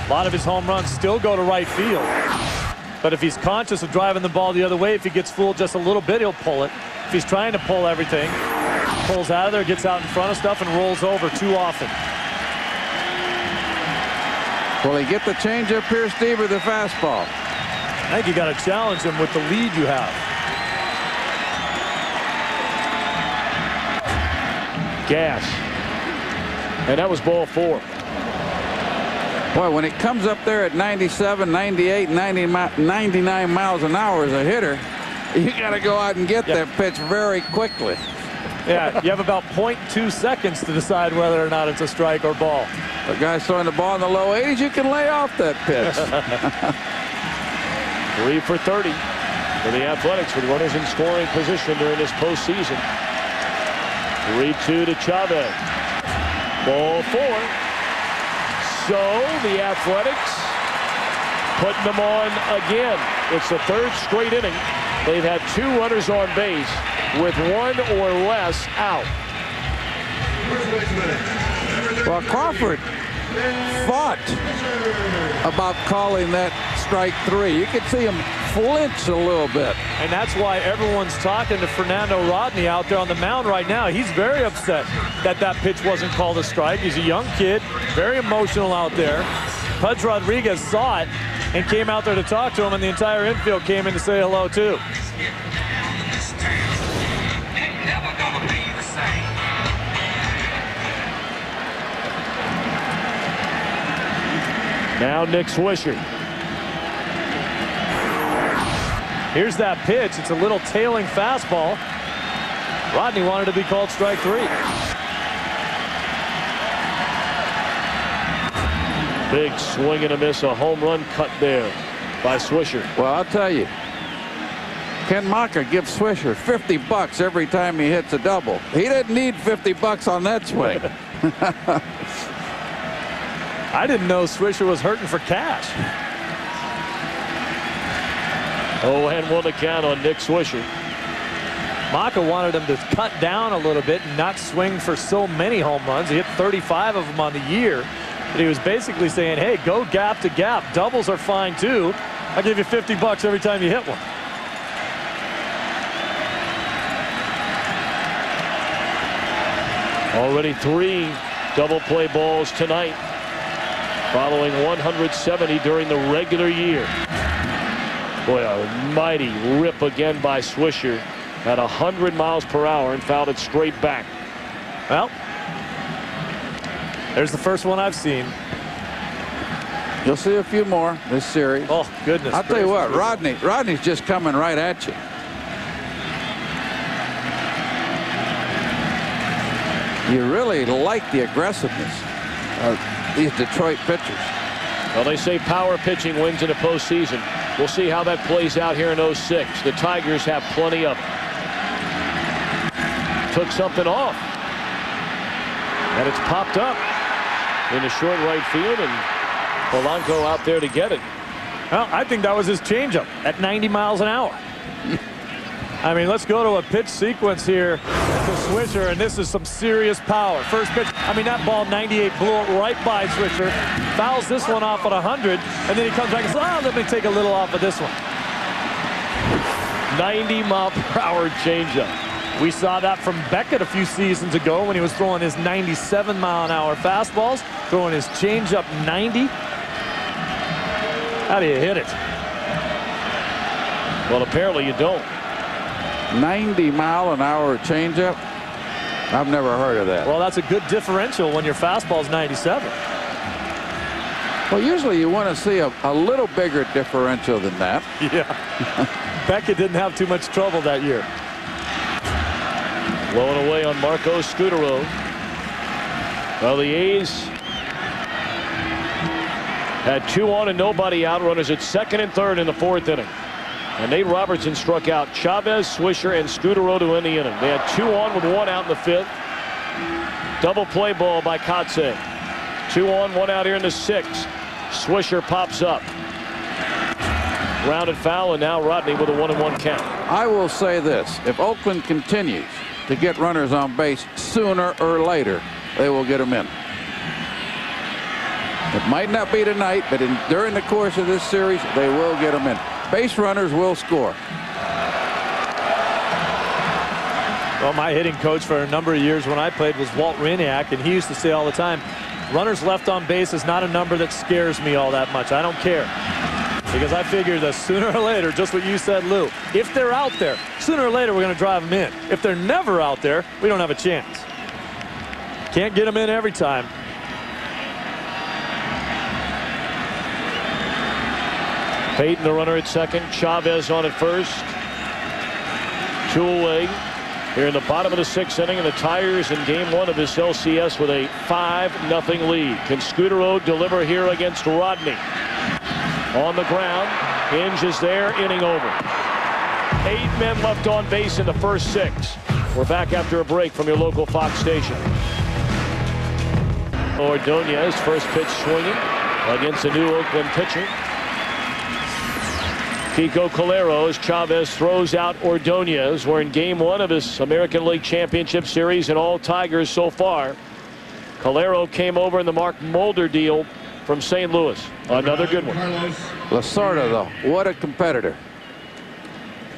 A lot of his home runs still go to right field. But if he's conscious of driving the ball the other way, if he gets fooled just a little bit, he'll pull it. If he's trying to pull everything, pulls out of there, gets out in front of stuff, and rolls over too often. Will he get the changeup here, Steve, or the fastball? I think you got to challenge him with the lead you have. Gas. And that was ball 4. Boy, when it comes up there at 97, 98, 99 miles an hour as a hitter, you got to go out and get that pitch very quickly. Yeah, you have about 0.2 seconds to decide whether or not it's a strike or ball. The guy's throwing the ball in the low 80s, you can lay off that pitch. 3 for 30 for the Athletics with runners in scoring position during this postseason. 3-2 to Chavez. Ball 4. So the Athletics putting them on again. It's the 3rd straight inning. They've had 2 runners on base with 1 or less out. Well, Crawford fought about calling that strike 3. You could see him flinch a little bit. And that's why everyone's talking to Fernando Rodney out there on the mound right now. He's very upset that that pitch wasn't called a strike. He's a young kid, very emotional out there. Pudge Rodriguez saw it and came out there to talk to him, and the entire infield came in to say hello too. Now Nick Swisher. Here's that pitch. It's a little tailing fastball. Rodney wanted to be called strike 3. Big swing and a miss, a home run cut there by Swisher. Well, I'll tell you, Ken Maka gives Swisher $50 every time he hits a double. He didn't need $50 on that swing. I didn't know Swisher was hurting for cash. 0-1 the count on Nick Swisher. Maka wanted him to cut down a little bit and not swing for so many home runs. He hit 35 of them on the year. But he was basically saying, hey, go gap to gap. Doubles are fine too. I'll give you $50 every time you hit one. Already 3 double play balls tonight, following 170 during the regular year. Boy, a mighty rip again by Swisher at 100 miles per hour and fouled it straight back. Well, there's the first one I've seen. You'll see a few more this series. Oh, goodness. I'll tell you what, Rodney's just coming right at you. You really like the aggressiveness of these Detroit pitchers. Well, they say power pitching wins in the postseason. We'll see how that plays out here in 06. The Tigers have plenty of it. Took something off. And it's popped up in the short right field, and Polanco out there to get it. Well, I think that was his changeup at 90 miles an hour. I mean, let's go to a pitch sequence here to Swisher, and this is some serious power. First pitch, I mean, that ball 98 blew it right by Swisher. Fouls this one off at 100, and then he comes back and says, oh, let me take a little off of this one. 90-mile-per-hour changeup. We saw that from Beckett a few seasons ago when he was throwing his 97-mile-an-hour fastballs, throwing his changeup 90. How do you hit it? Well, apparently you don't. 90-mile-an-hour changeup? I've never heard of that. Well, that's a good differential when your fastball's 97. Well, usually you want to see a little bigger differential than that. Yeah. Beckett didn't have too much trouble that year. Blowing away on Marco Scutaro. Well, the A's had 2 on and nobody out. Runners at second and third in the 4th inning. And Nate Robertson struck out Chavez, Swisher, and Scutaro to end the inning. They had 2 on with 1 out in the 5th. Double play ball by Kotze. 2 on, 1 out here in the 6th. Swisher pops up. Grounded foul, and now Rodney with a 1-1 count. I will say this. If Oakland continues to get runners on base, sooner or later, they will get them in. It might not be tonight, but during the course of this series, they will get them in. Base runners will score. Well, my hitting coach for a number of years when I played was Walt Rainiac, and he used to say all the time, runners left on base is not a number that scares me all that much. I don't care. Because I figure that sooner or later, just what you said, Lou, if they're out there, sooner or later we're going to drive them in. If they're never out there, we don't have a chance. Can't get them in every time. Payton, the runner at second. Chavez on at first. Two away here in the bottom of the sixth inning, and the Tigers in game one of this LCS with a 5-0 lead. Can Scudero deliver here against Rodney? On the ground. Hinge is there. Inning over. 8 men left on base in the first 6. We're back after a break from your local Fox station. Ordonez, first pitch swinging against the new Oakland pitcher. Kiko Calero as Chavez throws out Ordonez. We're in game one of this American League Championship Series, and all Tigers so far. Calero came over in the Mark Mulder deal from St. Louis. Another good one. Lasorda, though, what a competitor.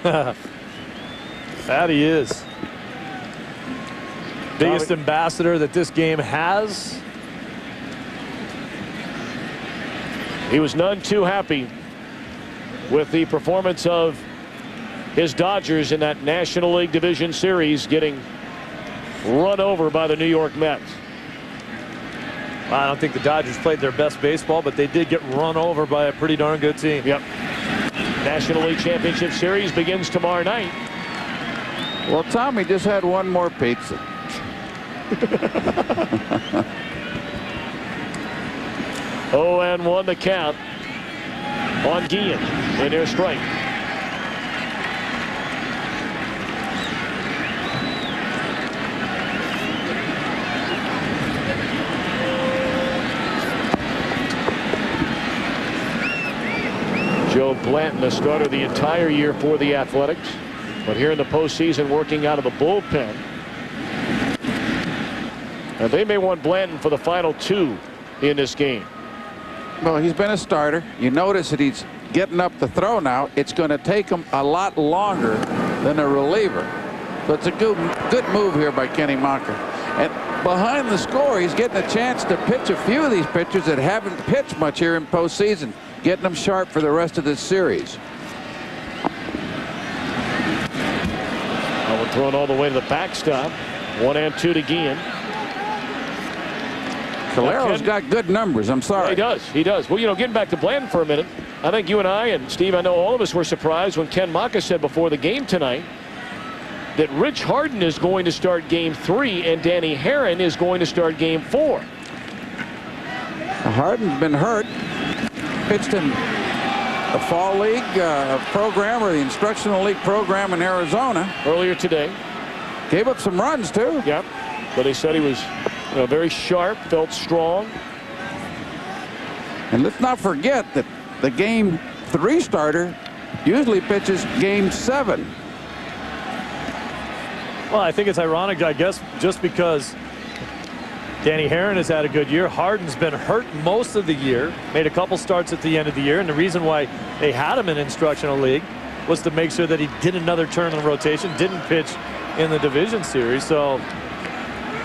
That he is. Biggest ambassador that this game has. He was none too happy with the performance of his Dodgers in that National League Division Series, getting run over by the New York Mets. I don't think the Dodgers played their best baseball, but they did get run over by a pretty darn good team. Yep. National League Championship Series begins tomorrow night. Well, Tommy just had one more pizza. 0-1 the count on Guillen in their strike. Joe Blanton, a starter the entire year for the Athletics, but here in the postseason working out of the bullpen. And they may want Blanton for the final 2 in this game. Well, he's been a starter. You notice that he's getting up the throw now. It's going to take him a lot longer than a reliever. So it's a good move here by Kenny Monker. And behind the score, he's getting a chance to pitch a few of these pitchers that haven't pitched much here in postseason, getting them sharp for the rest of this series. We're thrown all the way to the backstop. 1-2 to Guillen. Calero's got good numbers. I'm sorry. Yeah, he does. He does. Well, you know, getting back to Blanton for a minute, I think you and I and Steve, I know all of us were surprised when Ken Maka said before the game tonight that Rich Harden is going to start game 3 and Danny Herron is going to start game 4. Harden's been hurt. Pitched in the fall league program, or the instructional league program in Arizona earlier today. Gave up some runs too. Yep. But they said he was, you know, very sharp, felt strong. And let's not forget that the game 3 starter usually pitches game 7. Well, I think it's ironic, I guess, just because Danny Herron has had a good year. Harden's been hurt most of the year, made a couple starts at the end of the year, and the reason why they had him in instructional league was to make sure that he did another turn in the rotation, didn't pitch in the division series. So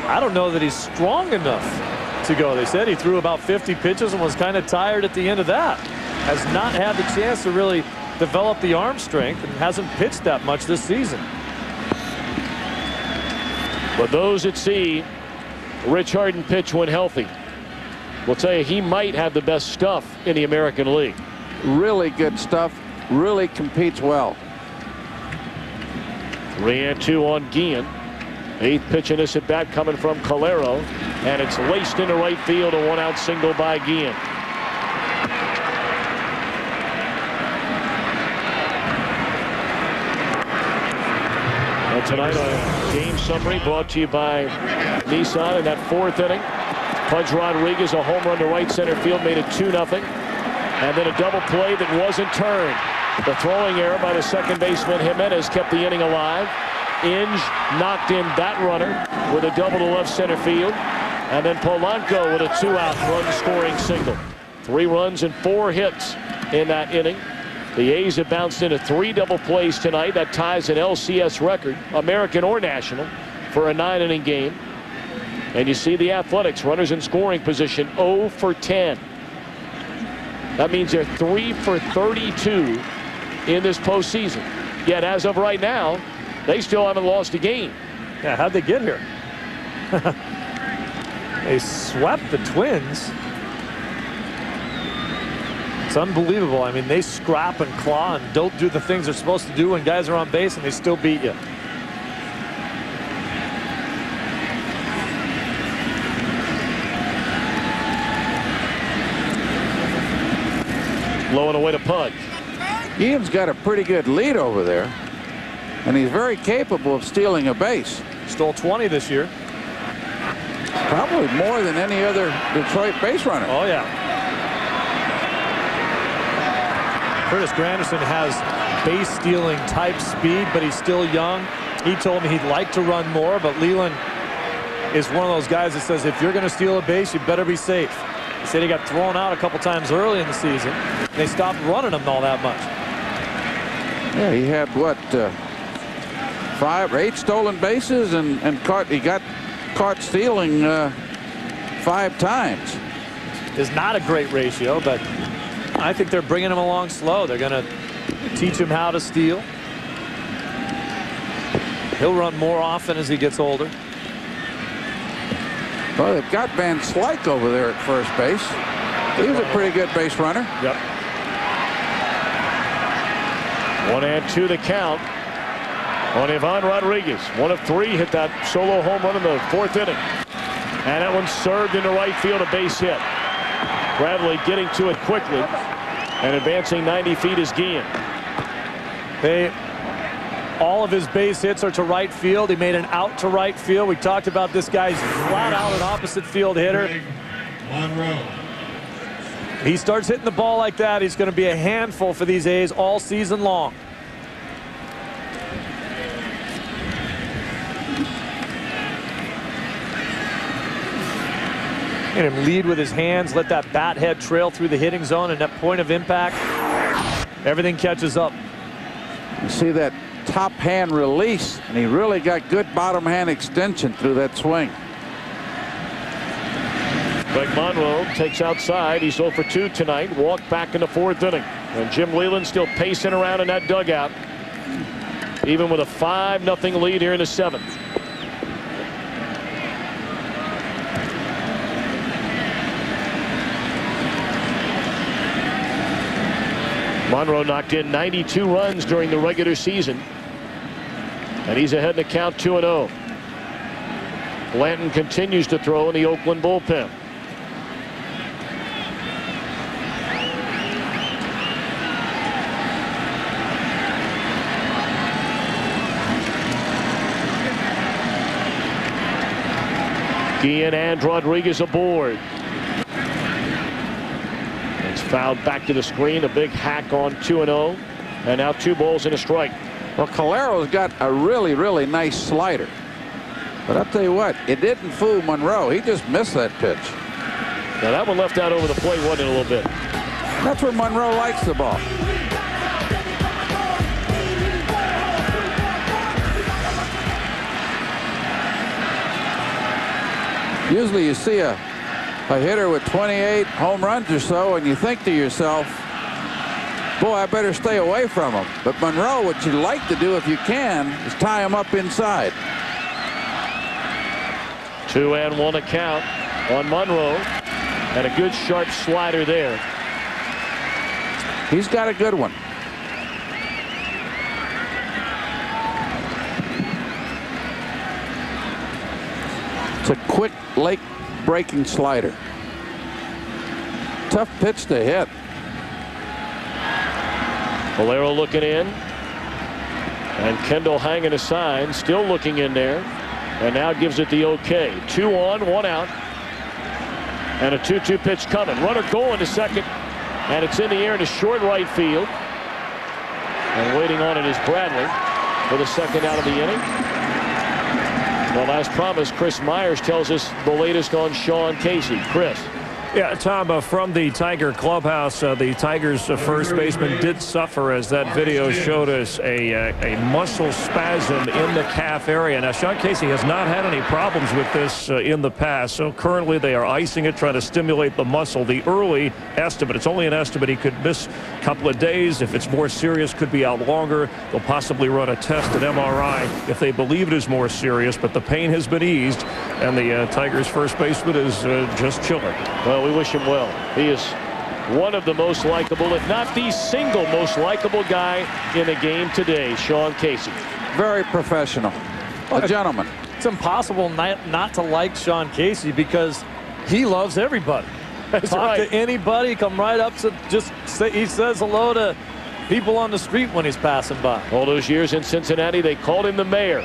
I don't know that he's strong enough to go. They said he threw about 50 pitches and was kind of tired at the end of that. Has not had the chance to really develop the arm strength and hasn't pitched that much this season. But those that see Rich Harden pitch when healthy will tell you he might have the best stuff in the American League. Really good stuff. Really competes well. 3-2 on Guillen. 8th pitch in this at bat coming from Calero, and it's laced into right field. A 1-out single by Guillen. And tonight a game summary brought to you by Nissan in that 4th inning. Pudge Rodriguez, a home run to right center field, made it 2-0. And then a double play that wasn't turned. The throwing error by the second baseman Jimenez kept the inning alive. Inge knocked in that runner with a double to left center field. And then Polanco with a 2-out run-scoring single. 3 runs and 4 hits in that inning. The A's have bounced into 3 double plays tonight. That ties an LCS record, American or national, for a 9-inning game. And you see the Athletics, runners in scoring position, 0 for 10. That means they're 3 for 32 in this postseason. Yet as of right now, they still haven't lost a game. Yeah, how'd they get here? They swept the Twins. It's unbelievable. I mean, they scrap and claw and don't do the things they're supposed to do when guys are on base, and they still beat you. Low and away to Pudge. Ian's got a pretty good lead over there, and he's very capable of stealing a base. Stole 20 this year. Probably more than any other Detroit base runner. Oh, yeah. Curtis Granderson has base stealing type speed, but he's still young. He told me he'd like to run more, but Leland is one of those guys that says if you're going to steal a base, you better be safe. He said he got thrown out a couple times early in the season. They stopped running him all that much. Yeah, he had what, 5 or 8 stolen bases, and he got caught stealing 5 times. Is not a great ratio, but I think they're bringing him along slow. They're going to teach him how to steal. He'll run more often as he gets older. Well, they've got Van Slyke over there at first base. He was a pretty good base runner. Yep. 1-2 the count on Ivan Rodriguez. 1 of 3 hit that solo home run in the 4th inning. And that one served into right field, a base hit. Bradley getting to it quickly and advancing 90 feet is Guillen. All of his base hits are to right field. He made an out to right field. We talked about this guy's flat out an opposite field hitter. He starts hitting the ball like that, he's going to be a handful for these A's all season long. And him lead with his hands, let that bat head trail through the hitting zone, and that point of impact, everything catches up. You see that top hand release, and he really got good bottom hand extension through that swing. Greg Monroe takes outside. He's 0 for 2 tonight. Walked back in the 4th inning. And Jim Leland still pacing around in that dugout, even with a 5-0 lead here in the 7th. Monroe knocked in 92 runs during the regular season, and he's ahead in the count 2-0. Blanton continues to throw in the Oakland bullpen. Guillen and Rodriguez aboard. It's fouled back to the screen. A big hack on 2-0. And now 2 balls and a strike. Well, Calero's got a really, really nice slider. But I'll tell you what, it didn't fool Monroe. He just missed that pitch. Now that one left out over the plate, wasn't it, a little bit? That's where Monroe likes the ball. Usually you see a hitter with 28 home runs or so, and you think to yourself, boy, I better stay away from him. But Monroe, what you like to do if you can is tie him up inside. 2-1 a count on Monroe, and a good sharp slider there. He's got a good one. It's a quick lake breaking slider. Tough pitch to hit. Valero looking in, and Kendall hanging a sign, still looking in there, and now gives it the okay. 2 on, 1 out, and a 2-2 pitch coming. Runner going to second, and it's in the air to short right field. And waiting on it is Bradley for the second out of the inning. Well, as promised, Chris Myers tells us the latest on Sean Casey. Chris. Yeah, Tom, from the Tiger clubhouse, the Tigers' first baseman did suffer, as that video showed us, a muscle spasm in the calf area. Now, Sean Casey has not had any problems with this in the past, so currently they are icing it, trying to stimulate the muscle. The early estimate, it's only an estimate, he could miss a couple of days. If it's more serious, could be out longer. They'll possibly run a test, an MRI, if they believe it is more serious, but the pain has been eased, and the Tigers' first baseman is just chilling. Well, we wish him well. He is one of the most likable, if not the single most likable guy in the game today, Sean Casey. Very professional. A gentleman. It's impossible not to like Sean Casey because he loves everybody. That's Talk right. to anybody, come right up to just say, he says hello to people on the street when he's passing by. All those years in Cincinnati, they called him the mayor.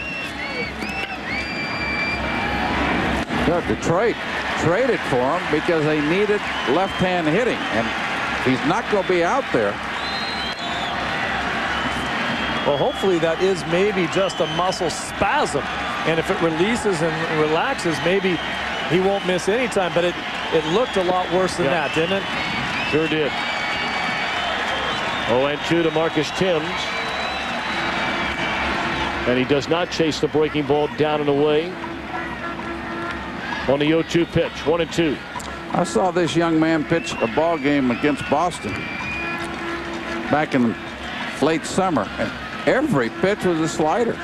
Yeah, Detroit traded for him because they needed left-hand hitting, and he's not going to be out there. Well, hopefully that is maybe just a muscle spasm, and if it releases and relaxes, maybe he won't miss any time, but it looked a lot worse than that, didn't it? Sure did. 0-2 to Marcus Timms, and he does not chase the breaking ball down and away. On the 0-2 pitch, 1-2. I saw this young man pitch a ball game against Boston back in late summer, and every pitch was a slider.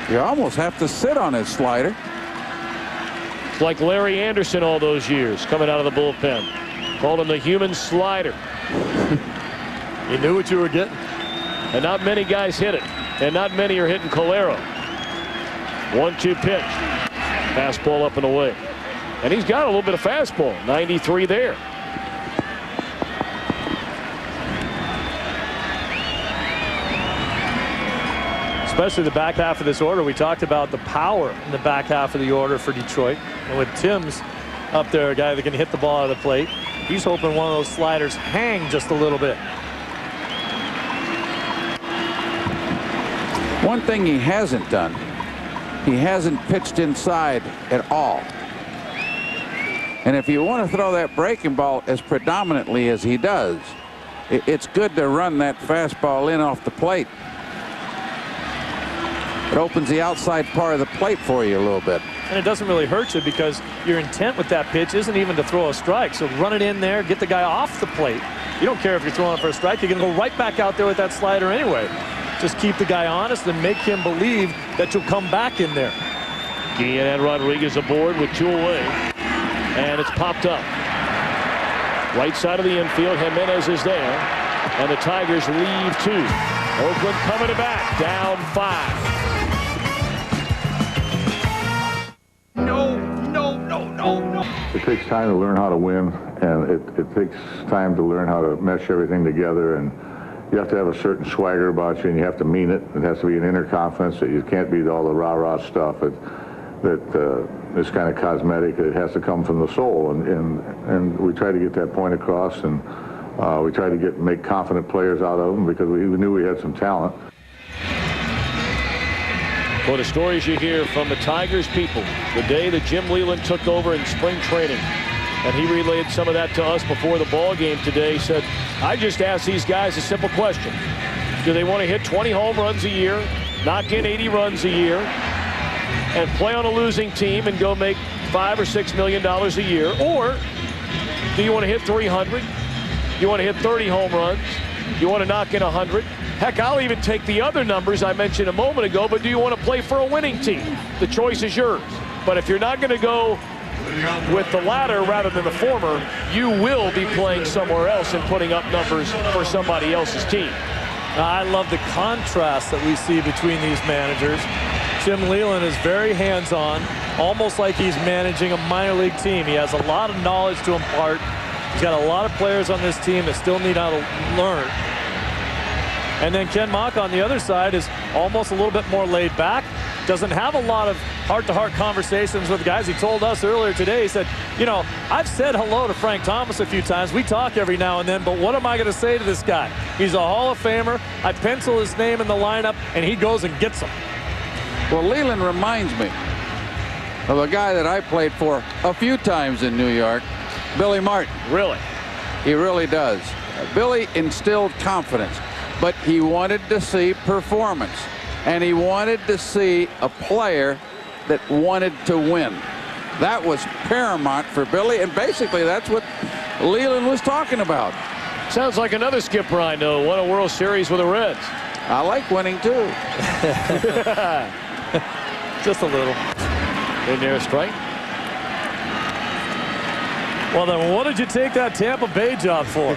You almost have to sit on his slider. It's like Larry Anderson all those years coming out of the bullpen. Called him the human slider. You knew what you were getting. And not many guys hit it. And not many are hitting Calero. 1-2 pitch. Fastball up and away. And he's got a little bit of fastball. 93 there. Especially the back half of this order. We talked about the power in the back half of the order for Detroit. And with Timms up there, a guy that can hit the ball out of the plate, he's hoping one of those sliders hang just a little bit. One thing he hasn't done, he hasn't pitched inside at all. And if you want to throw that breaking ball as predominantly as he does, it's good to run that fastball in off the plate. It opens the outside part of the plate for you a little bit. And it doesn't really hurt you because your intent with that pitch isn't even to throw a strike. So run it in there, get the guy off the plate. You don't care if you're throwing for a strike. You're going to go right back out there with that slider anyway. Just keep the guy honest and make him believe that you'll come back in there. Guillen and Rodriguez aboard with 2 away. And it's popped up. Right side of the infield, Jimenez is there. And the Tigers leave 2. Oakland coming to bat, down 5. It takes time to learn how to win, and it takes time to learn how to mesh everything together, and you have to have a certain swagger about you, and you have to mean it. It has to be an inner confidence that you can't be all the rah-rah stuff that is kind of cosmetic. It has to come from the soul, and we try to get that point across, and we try to make confident players out of them because we knew we had some talent. Well, the stories you hear from the Tigers people, the day that Jim Leyland took over in spring training, and he relayed some of that to us before the ball game today, said, I just asked these guys a simple question. Do they want to hit 20 home runs a year, knock in 80 runs a year, and play on a losing team and go make $5 or $6 million a year? Or do you want to hit 300? You want to hit 30 home runs? You want to knock in 100? Heck, I'll even take the other numbers I mentioned a moment ago, but do you want to play for a winning team? The choice is yours. But if you're not going to go with the latter rather than the former, you will be playing somewhere else and putting up numbers for somebody else's team. I love the contrast that we see between these managers. Jim Leyland is very hands-on, almost like he's managing a minor league team. He has a lot of knowledge to impart. He's got a lot of players on this team that still need how to learn. And then Ken Mock on the other side is almost a little bit more laid back. Doesn't have a lot of heart-to-heart conversations with guys. He told us earlier today, he said, you know, I've said hello to Frank Thomas a few times. We talk every now and then, but what am I going to say to this guy? He's a Hall of Famer. I pencil his name in the lineup, and he goes and gets them. Well, Leyland reminds me of a guy that I played for a few times in New York, Billy Martin. Really? He really does. Billy instilled confidence, but he wanted to see performance, and he wanted to see a player that wanted to win. That was paramount for Billy, and basically that's what Leland was talking about. Sounds like another Skip Bryant, though. Won a World Series with the Reds. I like winning, too. Just a little. In there, strike. Well, then what did you take that Tampa Bay job for?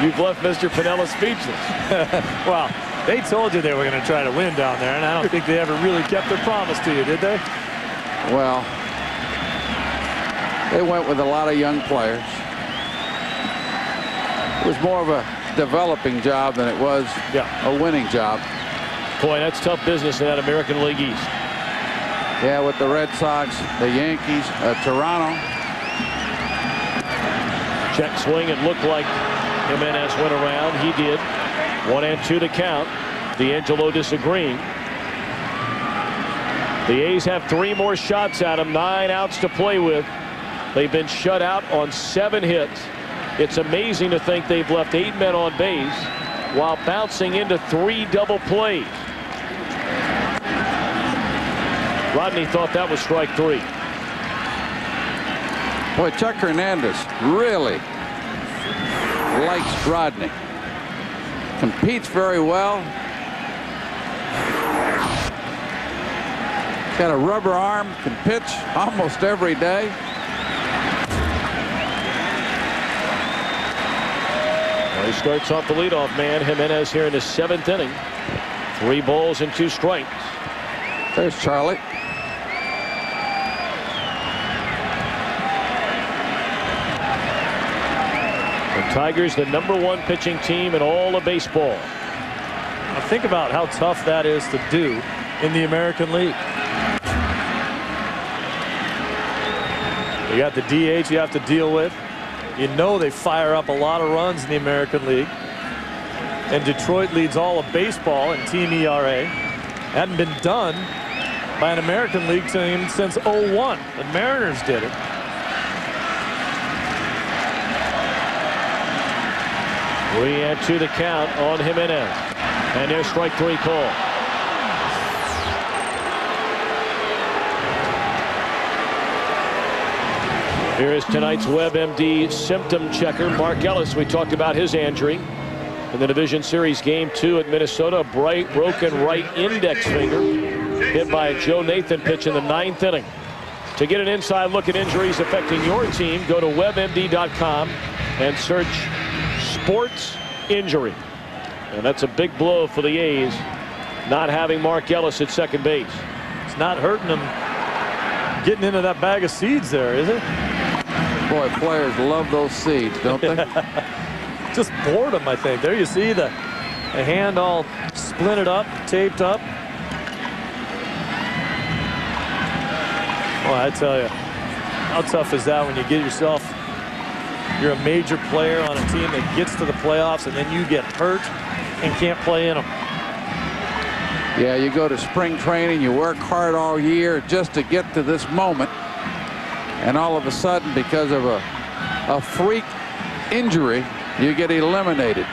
You've left Mr. Piniella speechless. Well, they told you they were going to try to win down there, and I don't think they ever really kept their promise to you, did they? Well, they went with a lot of young players. It was more of a developing job than it was a winning job. Boy, that's tough business in that American League East. Yeah, with the Red Sox, the Yankees, Toronto. Check swing. It looked like Jimenez went around. He did. 1-2 to count. D'Angelo disagreeing. The A's have 3 more shots at him. 9 outs to play with. They've been shut out on 7 hits. It's amazing to think they've left 8 men on base while bouncing into 3 double plays. Rodney thought that was strike 3. Boy, Chuck Hernandez really likes Rodney. Competes very well. Got a rubber arm, can pitch almost every day. Well, he starts off the leadoff man, Jimenez, here in the 7th inning. 3 balls and 2 strikes. There's Charlie. The Tigers, the #1 pitching team in all of baseball. Now think about how tough that is to do in the American League. You got the DH you have to deal with. You know they fire up a lot of runs in the American League. And Detroit leads all of baseball in team ERA. Hadn't been done by an American League team since '01. The Mariners did it. We add 2 the count on Jimenez. And there's strike 3 call. Here is tonight's WebMD symptom checker, Mark Ellis. We talked about his injury in the Division Series Game 2 at Minnesota. A broken right index finger hit by a Joe Nathan pitch in the 9th inning. To get an inside look at injuries affecting your team, go to WebMD.com and search sports injury. And that's a big blow for the A's, not having Mark Ellis at second base. It's not hurting them getting into that bag of seeds there, is it? Boy, players love those seeds, don't they? Just boredom, I think. There you see the hand all splinted up, taped up. Well, I tell you, how tough is that when you get yourself, you're a major player on a team that gets to the playoffs and then you get hurt and can't play in them. Yeah, you go to spring training, you work hard all year just to get to this moment, and all of a sudden, because of a freak injury, you get eliminated.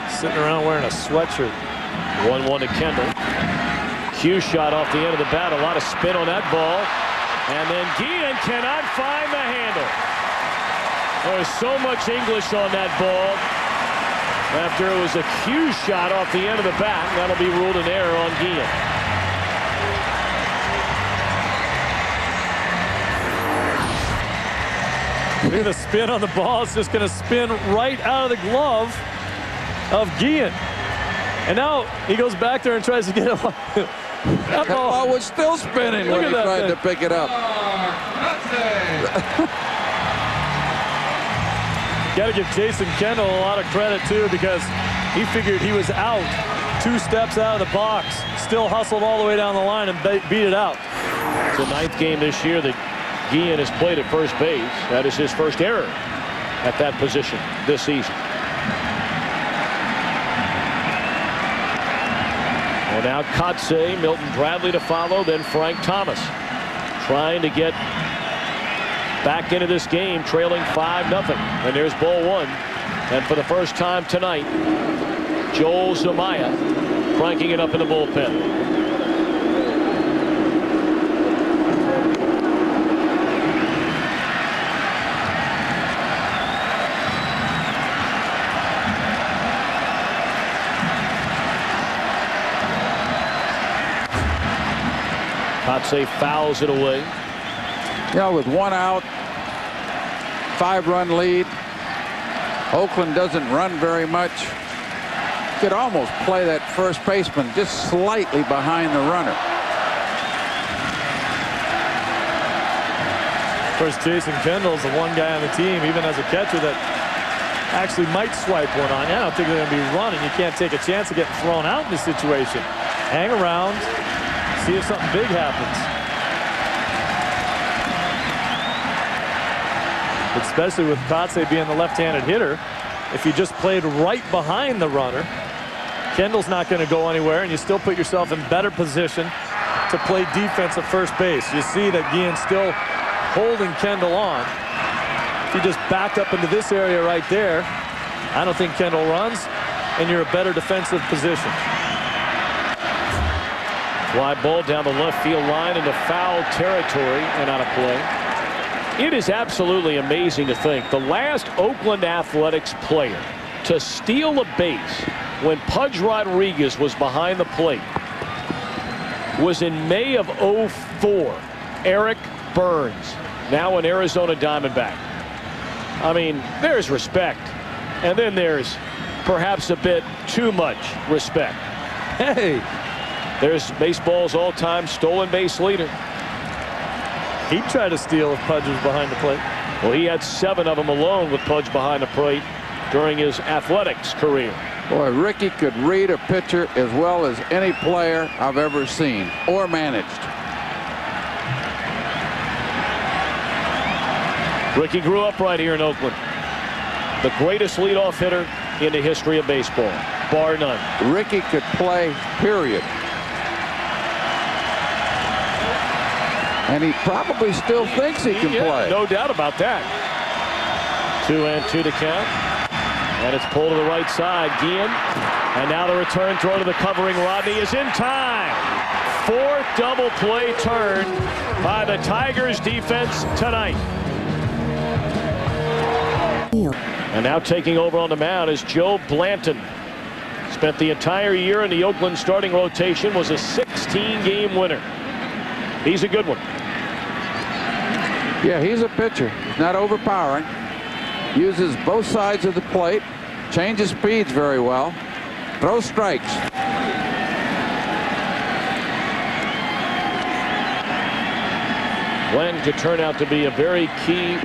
Sitting around wearing a sweatshirt. 1-1 to Kendall. Cue shot off the end of the bat. A lot of spin on that ball. And then Guillen cannot find the handle. There was so much English on that ball. After it was a cue shot off the end of the bat, that'll be ruled an error on Guillen. Look at the spin on the ball. It's just going to spin right out of the glove of Guillen. And now he goes back there and tries to get it. That ball was still spinning when he tried to pick it up. Got to give Jason Kendall a lot of credit, too, because he figured he was out 2 steps out of the box, still hustled all the way down the line and beat it out. It's the 9th game this year that Guillen has played at first base. That is his first error at that position this season. So now Kotze, Milton Bradley to follow, then Frank Thomas. Trying to get back into this game, trailing 5-0. And there's ball one. And for the first time tonight, Joel Zumaya cranking it up in the bullpen. Kotze fouls it away. Yeah, with 1 out, 5-run lead. Oakland doesn't run very much. Could almost play that first baseman just slightly behind the runner. Of course, Jason Kendall's the one guy on the team, even as a catcher, that actually might swipe one on you. I don't think they're going to be running. You can't take a chance of getting thrown out in this situation. Hang around. See if something big happens. Especially with Kotze being the left-handed hitter. If you just played right behind the runner, Kendall's not going to go anywhere, and you still put yourself in better position to play defense at first base. You see that Guillen's still holding Kendall on. If you just back up into this area right there, I don't think Kendall runs, and you're a better defensive position. Fly ball down the left field line into foul territory and out of play. It is absolutely amazing to think the last Oakland Athletics player to steal a base when Pudge Rodriguez was behind the plate was in May of '04. Eric Burns, now an Arizona Diamondback. I mean, there's respect, and then there's perhaps a bit too much respect. Hey, there's baseball's all-time stolen base leader. He'd try to steal if Pudge was behind the plate. Well, he had 7 of them alone with Pudge behind the plate during his athletics career. Boy, Ricky could read a pitcher as well as any player I've ever seen or managed. Ricky grew up right here in Oakland. The greatest leadoff hitter in the history of baseball, bar none. Ricky could play, period. And he probably still thinks he can play. No doubt about that. 2-2 to count. And it's pulled to the right side. Guillen. And now the return throw to the covering Rodney is in time. 4th double play turn by the Tigers defense tonight. And now taking over on the mound is Joe Blanton. Spent the entire year in the Oakland starting rotation, was a 16-game winner. He's a good one. Yeah, he's a pitcher. He's not overpowering. Uses both sides of the plate. Changes speeds very well. Throws strikes. Glenn could turn out to be a very key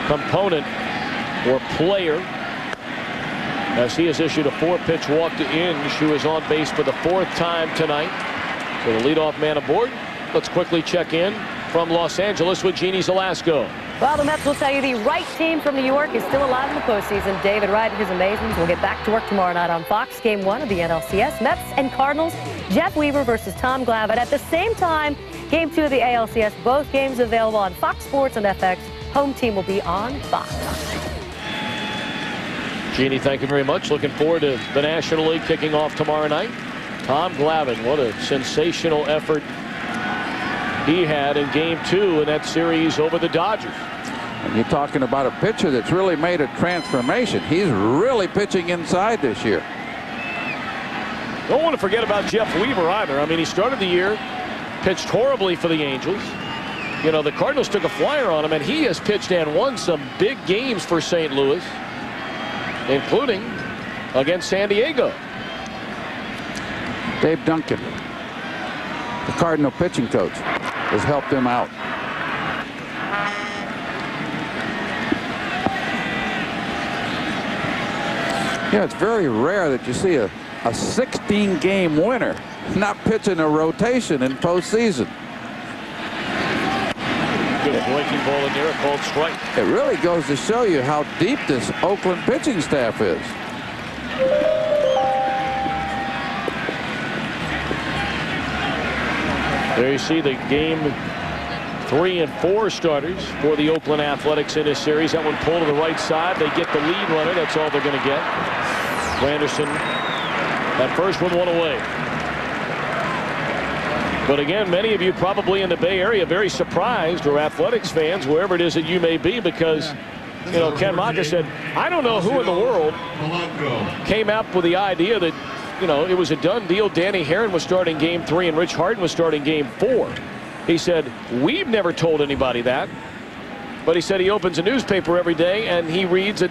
component or player, as he has issued a 4-pitch walk to Inge, who is on base for the 4th time tonight. So the leadoff man aboard. Let's quickly check in from Los Angeles with Jeannie Zelasco. Well, the Mets will tell you the right team from New York is still alive in the postseason. David Wright and his Amazeballs will get back to work tomorrow night on Fox. Game 1 of the NLCS. Mets and Cardinals. Jeff Weaver versus Tom Glavine. At the same time, Game 2 of the ALCS. Both games available on Fox Sports and FX. Home team will be on Fox. Jeannie, thank you very much. Looking forward to the National League kicking off tomorrow night. Tom Glavine, what a sensational effort he had in Game 2 in that series over the Dodgers. And you're talking about a pitcher that's really made a transformation. He's really pitching inside this year. Don't want to forget about Jeff Weaver either. I mean, he started the year, pitched horribly for the Angels. You know, the Cardinals took a flyer on him, and he has pitched and won some big games for St. Louis, including against San Diego. Dave Duncan, the Cardinal pitching coach, has helped him out. Yeah, it's very rare that you see a 16-game winner not pitching a rotation in postseason. Good breaking ball in there, called strike. It really goes to show you how deep this Oakland pitching staff is. There you see the game 3 and 4 starters for the Oakland Athletics in this series. That one pulled to the right side. They get the lead runner. That's all they're going to get. Granderson, that first one away. But again, many of you probably in the Bay Area very surprised, or Athletics fans, wherever it is that you may be, because you know, Ken Maka said, I don't know who in the world came up with the idea that, you know, it was a done deal. Danny Herron was starting game 3 and Rich Harden was starting game 4. He said, we've never told anybody that. But he said he opens a newspaper every day and he reads that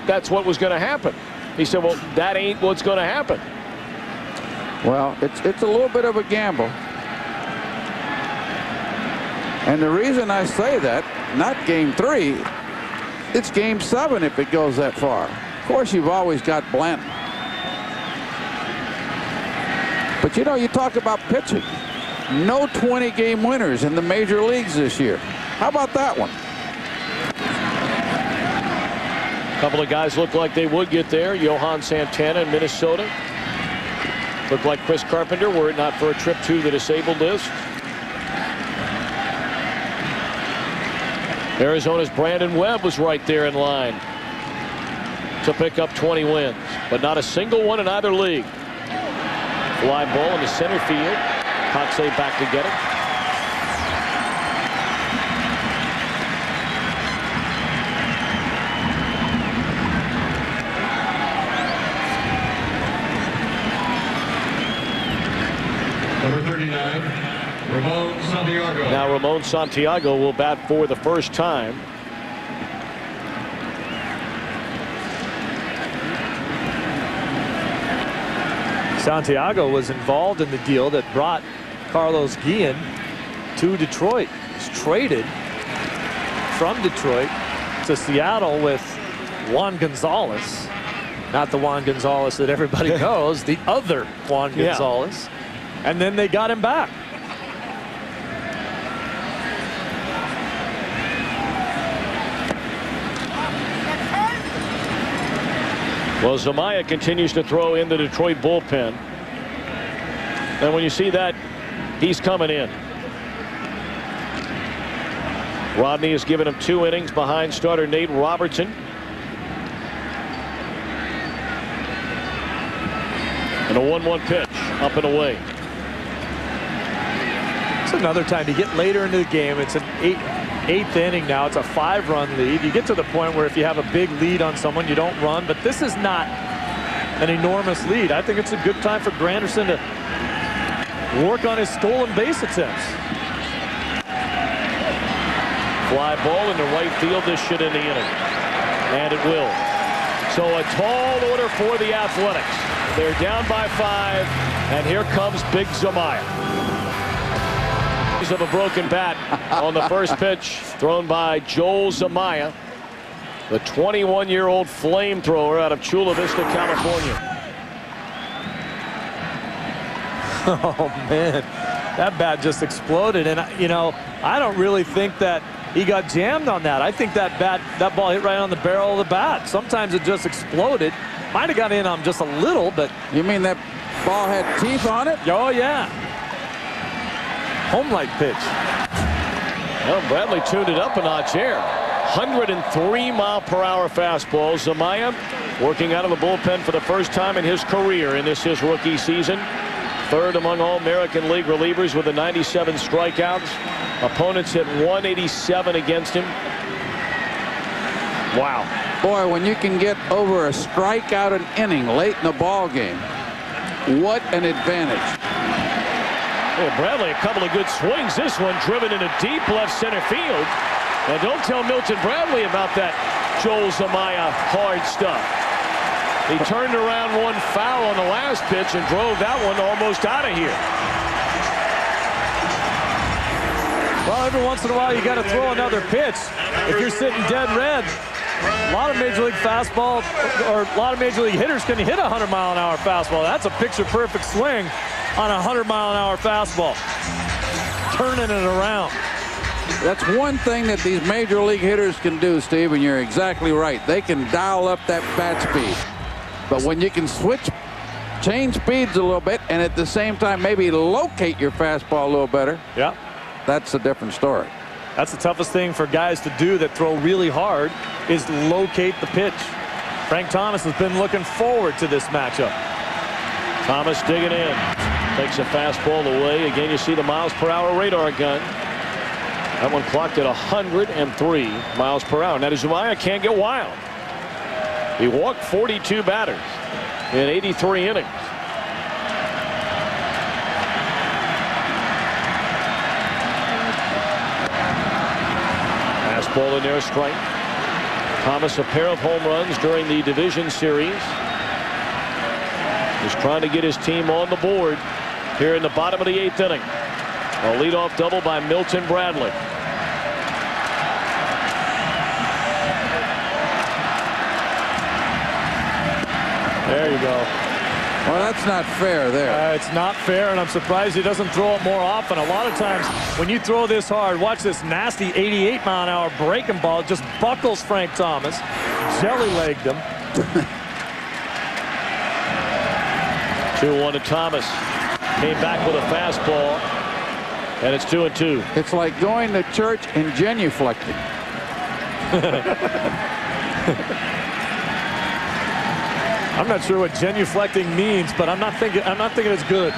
that's what was going to happen. He said, well, that ain't what's going to happen. Well, it's a little bit of a gamble. And the reason I say that, not game 3, it's game 7 if it goes that far. Of course, you've always got Blanton. But, you know, you talk about pitching. No 20-game winners in the major leagues this year. How about that one? A couple of guys look like they would get there. Johan Santana in Minnesota. Looked like Chris Carpenter, were it not for a trip to the disabled list. Arizona's Brandon Webb was right there in line to pick up 20 wins, but not a single one in either league. Fly ball in the center field. Coxey back to get it. Number 39. Ramon Santiago. Now Ramon Santiago will bat for the first time. Santiago was involved in the deal that brought Carlos Guillen to Detroit. He was traded from Detroit to Seattle with Juan Gonzalez. Not the Juan Gonzalez that everybody knows, the other Juan Gonzalez. And then they got him back. Well, Zamaya continues to throw in the Detroit bullpen. And when you see that, he's coming in. Rodney has given him 2 innings behind starter Nate Robertson. And a 1-1 pitch up and away. It's another time to get later into the game. It's an eighth inning now. It's a 5-run lead. You get to the point where if you have a big lead on someone, you don't run. But this is not an enormous lead. I think it's a good time for Granderson to work on his stolen base attempts. Fly ball into right field. This should end the inning. And it will. So a tall order for the Athletics. They're down by 5. And here comes Big Zamaya. Of a broken bat on the first pitch thrown by Joel Zamaya, the 21-year-old flamethrower out of Chula Vista, California. Oh man, that bat just exploded, and you know, I don't really think that he got jammed on that. I think that ball hit right on the barrel of the bat. Sometimes it just exploded. Might have got in on just a little, but you mean that ball had teeth on it? Oh yeah. Home-like pitch. Well, Bradley tuned it up a notch here. 103-mile-per-hour fastball. Zamaya working out of the bullpen for the first time in his career in his rookie season. 3rd among all American League relievers with the 97 strikeouts. Opponents hit 187 against him. Wow. Boy, when you can get over a strikeout an inning late in the ball game, what an advantage. Oh, Bradley, a couple of good swings. This one driven into deep left center field. And don't tell Milton Bradley about that Joel Zamaya hard stuff. He turned around one foul on the last pitch and drove that one almost out of here. Well, every once in a while you got to throw another pitch. If you're sitting dead red, a lot of Major League fastball or a lot of Major League hitters can hit a 100-mile-an-hour fastball. That's a picture-perfect swing on a 100-mile-an-hour fastball, turning it around. That's one thing that these Major League hitters can do, Steve, and you're exactly right. They can dial up that bat speed. But when you can switch change speeds a little bit, and at the same time maybe locate your fastball a little better. Yeah. That's a different story. That's the toughest thing for guys to do that throw really hard, is locate the pitch. Frank Thomas has been looking forward to this matchup. Thomas digging in. Takes a fastball away. Again, you see the miles-per-hour radar gun. That one clocked at 103 miles per hour. Now, Zumaya can't get wild. He walked 42 batters in 83 innings. Fastball in there, strike. Thomas, a pair of home runs during the division series. He's trying to get his team on the board here in the bottom of the 8th inning. A leadoff double by Milton Bradley. There you go. Well, that's not fair there. It's not fair, and I'm surprised he doesn't throw it more often. A lot of times when you throw this hard, watch this nasty 88-mile-an-hour breaking ball. Just buckles Frank Thomas. Jelly-legged him. 2-1 to Thomas. Came back with a fastball, and it's 2-2. It's like going to church and genuflecting. I'm not sure what genuflecting means, but I'm not thinking it's good.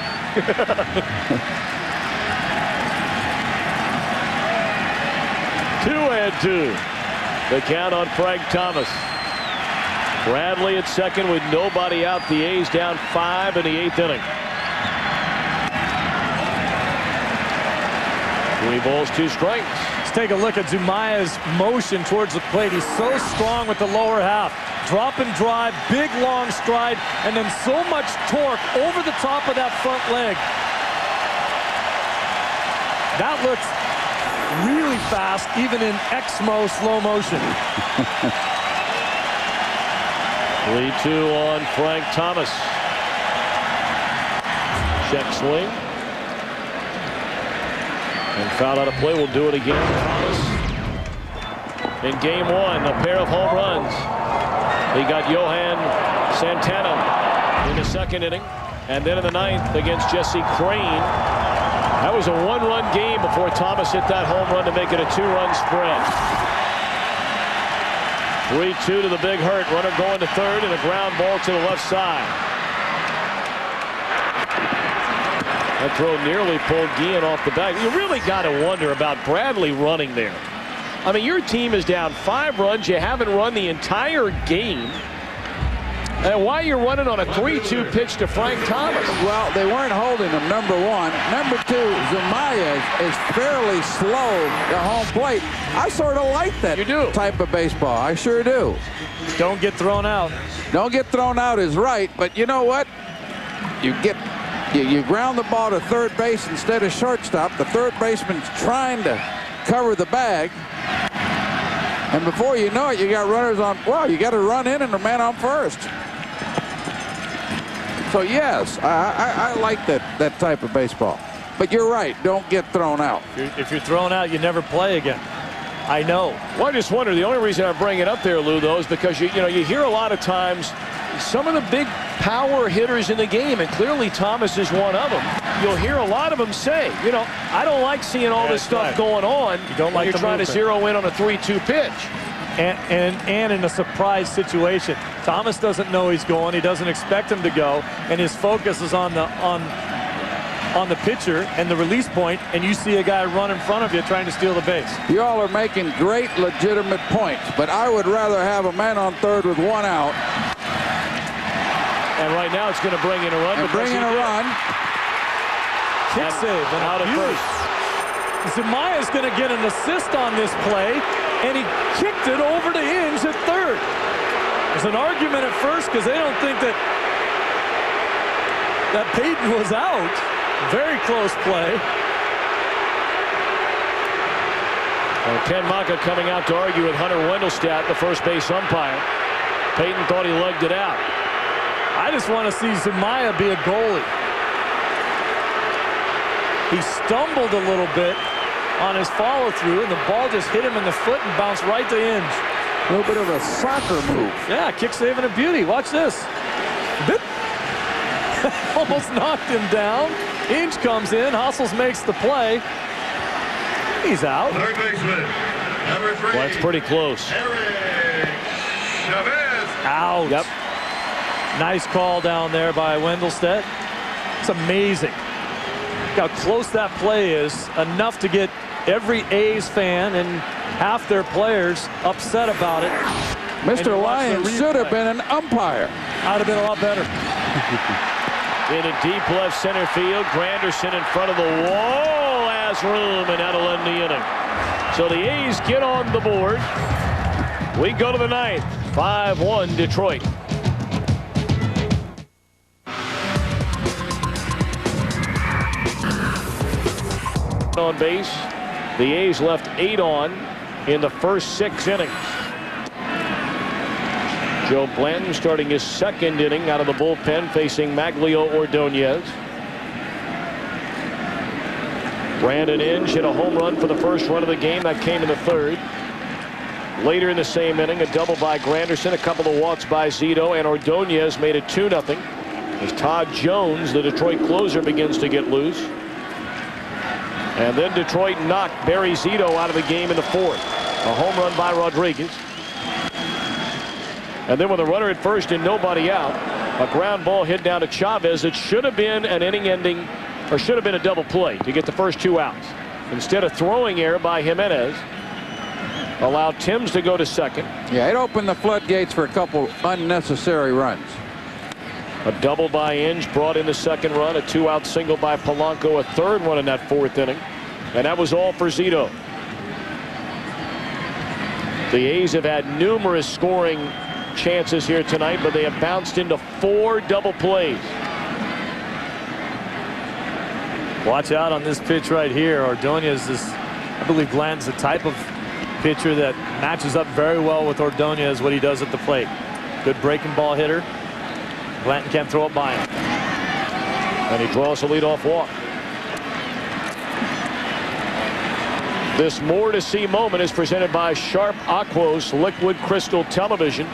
2-2. The count on Frank Thomas. Bradley at second with nobody out. The A's down 5 in the 8th inning. 3 balls, 2 strikes. Let's take a look at Zumaya's motion towards the plate. He's so strong with the lower half. Drop and drive, big long stride, and then so much torque over the top of that front leg. That looks really fast, even in Exmo slow motion. 3-2 on Frank Thomas. Check swing. And foul out of play. Will do it again. Thomas in game 1, a pair of home runs. He got Johan Santana in the 2nd inning, and then in the 9th against Jesse Crane. That was a 1-run game before Thomas hit that home run to make it a 2-run spread. 3-2 to the big hurt. Runner going to third, and a ground ball to the left side. That throw nearly pulled Guillen off the back. You really got to wonder about Bradley running there. I mean, your team is down 5 runs. You haven't run the entire game. And why you're running on a 3-2 pitch to Frank Thomas? Well, they weren't holding him, number 1. Number 2, Zumaya is fairly slow to home plate. I sort of like that type of baseball. I sure do. Don't get thrown out. Don't get thrown out is right, but you know what? You ground the ball to third base instead of shortstop. The third baseman's trying to cover the bag. And before you know it, you got runners on. Well, you got to run in and a man on first. So yes, I like that type of baseball. But you're right. Don't get thrown out. If you're thrown out, you never play again. I know. Well, I just wonder. The only reason I bring it up there, Lou, though, is because you hear a lot of times some of the big power hitters in the game, and clearly Thomas is one of them. You'll hear a lot of them say, I don't like seeing all this stuff going on. You don't like when you're trying to zero in on a 3-2 pitch. And in a surprise situation, Thomas doesn't know he's going. He doesn't expect him to go, and his focus is on the pitcher and the release point, and you see a guy run in front of you trying to steal the base. You all are making great legitimate points, but I would rather have a man on third with 1 out. And right now it's going to bring in a run. Kick save and out at first. Zumaya's going to get an assist on this play, and he kicked it over to Inge at third. There's an argument at first because they don't think that Peyton was out. Very close play. Well, Ken Maka coming out to argue with Hunter Wendelstadt, the first base umpire. Peyton thought he lugged it out. I just want to see Zumaya be a goalie. He stumbled a little bit on his follow-through, and the ball just hit him in the foot and bounced right to Inge. A little bit of a soccer move. Yeah, kick saving a beauty. Watch this. Almost knocked him down. Inge comes in. Hustles makes the play. He's out. Third baseman, number 3. Well, that's pretty close. Out. Yep. Nice call down there by Wendelstedt. It's amazing how close that play is. Enough to get every A's fan and half their players upset about it. Mr. Lyons should have been an umpire. I'd have been a lot better. In a deep left center field, Granderson in front of the wall has room, and that'll end the inning. So the A's get on the board. We go to the ninth. 5-1 Detroit. On base. The A's left 8 on in the first 6 innings. Joe Blanton starting his 2nd inning out of the bullpen, facing Maglio Ordonez. Brandon Inge hit a home run for the first run of the game. That came in the 3rd. Later in the same inning, a double by Granderson, a couple of walks by Zito, and Ordonez made it 2-0 as Todd Jones, the Detroit closer, begins to get loose. And then Detroit knocked Barry Zito out of the game in the 4th. A home run by Rodriguez. And then with a runner at first and nobody out, a ground ball hit down to Chavez. It should have been an inning-ending, or should have been a double play to get the first 2 outs. Instead, a throwing error by Jimenez allowed Timms to go to 2nd. Yeah, it opened the floodgates for a couple unnecessary runs. A double by Inge brought in the 2nd run. A 2-out single by Polanco, a 3rd run in that 4th inning. And that was all for Zito. The A's have had numerous scoring chances here tonight, but they have bounced into 4 double plays. Watch out on this pitch right here. Ordonez is, I believe, Blanton's the type of pitcher that matches up very well with Ordonez, what he does at the plate. Good breaking ball hitter. Blanton can't throw it by him. And he draws a leadoff walk. This more to see moment is presented by Sharp Aquos Liquid Crystal Television,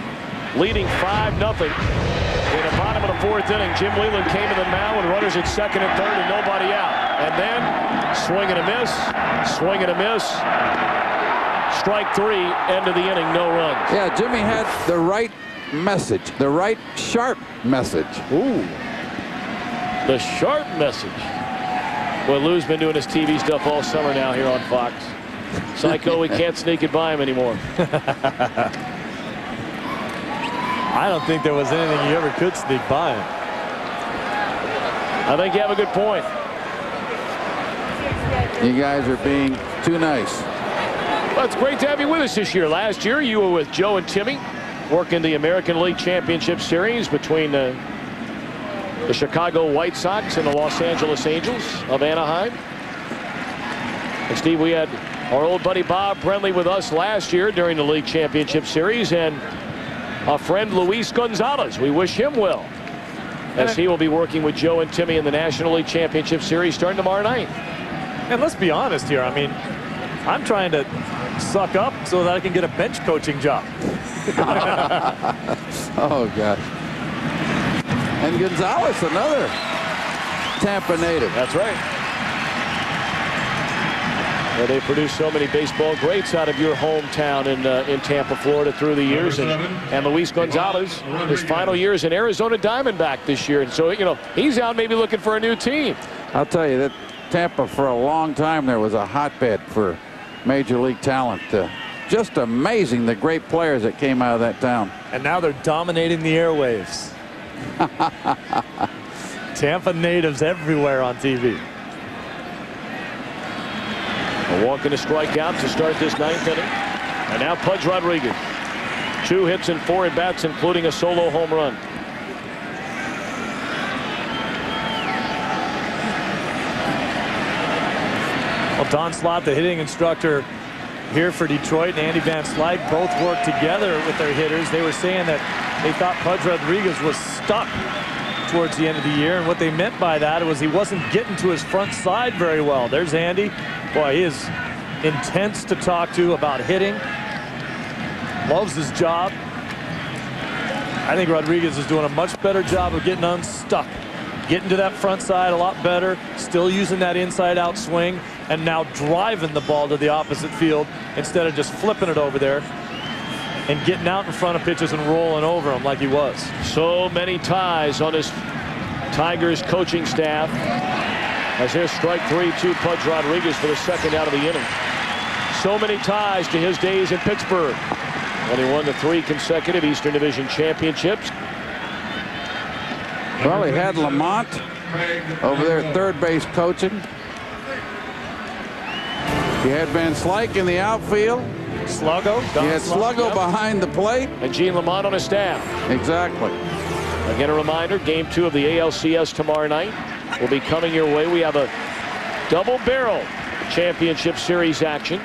leading 5-0 in the bottom of the 4th inning. Jim Leyland came to the mound with runners at 2nd and 3rd and nobody out. And then swing and a miss, swing and a miss. Strike 3, end of the inning, no runs. Yeah, Jimmy had the right message, the right sharp message. Ooh, the sharp message. Well, Lou's been doing his TV stuff all summer now here on Fox. Psycho, we can't sneak it by him anymore. I don't think there was anything you ever could sneak by him. I think you have a good point. You guys are being too nice. Well, it's great to have you with us this year. Last year, you were with Joe and Timmy working the American League Championship Series between the Chicago White Sox and the Los Angeles Angels of Anaheim. And Steve, we had our old buddy Bob Brenly with us last year during the League Championship Series, and our friend Luis Gonzalez. We wish him well as he will be working with Joe and Timmy in the National League Championship Series starting tomorrow night. And let's be honest here. I mean, I'm trying to suck up so that I can get a bench coaching job. Oh, God. And Gonzalez, another Tampa native. That's right. Well, they produced so many baseball greats out of your hometown in Tampa, Florida through the years. And Luis Gonzalez, his final year is an Arizona Diamondback this year. And so, you know, he's out maybe looking for a new team. I'll tell you that Tampa, for a long time, there was a hotbed for major league talent. Just amazing, the great players that came out of that town. And now they're dominating the airwaves. Tampa natives everywhere on TV. A walk and a strikeout to start this 9th inning. And now Pudge Rodriguez. 2 hits and 4 at bats, including a solo home run. Well, Don Slott, the hitting instructor here for Detroit, and Andy Van Slyke both worked together with their hitters. They were saying that they thought Pudge Rodriguez was stuck towards the end of the year, and what they meant by that was he wasn't getting to his front side very well. There's Andy. Boy, he is intense to talk to about hitting. Loves his job. I think Rodriguez is doing a much better job of getting unstuck getting to that front side a lot better, still using that inside-out swing, and now driving the ball to the opposite field instead of just flipping it over there and getting out in front of pitches and rolling over them like he was. So many ties on his Tigers coaching staff as their strike 3-2 Pudge Rodriguez for the second out of the inning. So many ties to his days in Pittsburgh when he won the 3 consecutive Eastern Division championships. Well, he had Lamont over there at third base coaching. He had Van Slyke in the outfield. Sluggo. He had Sluggo behind the plate. And Gene Lamont on his staff. Exactly. Again, a reminder, Game 2 of the ALCS tomorrow night will be coming your way. We have a double barrel championship series action.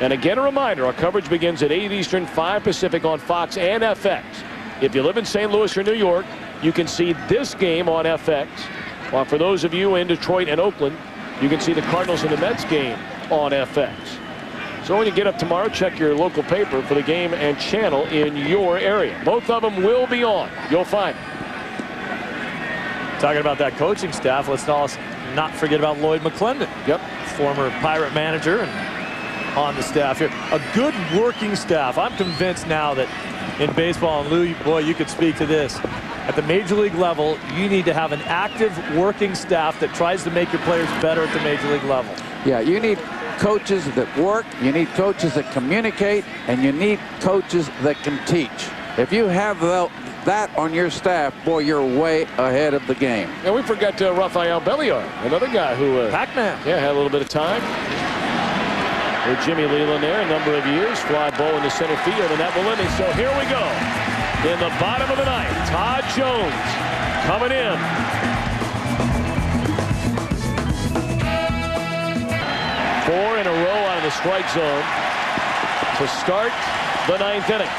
And again, a reminder, our coverage begins at 8 Eastern, 5 Pacific on Fox and FX. If you live in St. Louis or New York, you can see this game on FX. While for those of you in Detroit and Oakland, you can see the Cardinals and the Mets game on FX. So when you get up tomorrow, check your local paper for the game and channel in your area. Both of them will be on. You'll find it. Talking about that coaching staff, let's not forget about Lloyd McClendon. Yep. Former Pirate manager and on the staff here. A good working staff. I'm convinced now that in baseball, and Lou, boy, you could speak to this. At the major league level, you need to have an active working staff that tries to make your players better at the major league level. Yeah, you need coaches that work, you need coaches that communicate, and you need coaches that can teach. If you have that on your staff, boy, you're way ahead of the game. And we forgot Rafael Belliard, another guy who Pac-Man. Yeah, had a little bit of time with Jimmy Leland there a number of years. Fly ball into center field, and that will end it. So here we go. In the bottom of the ninth, Todd Jones coming in. Four in a row out of the strike zone to start the ninth inning.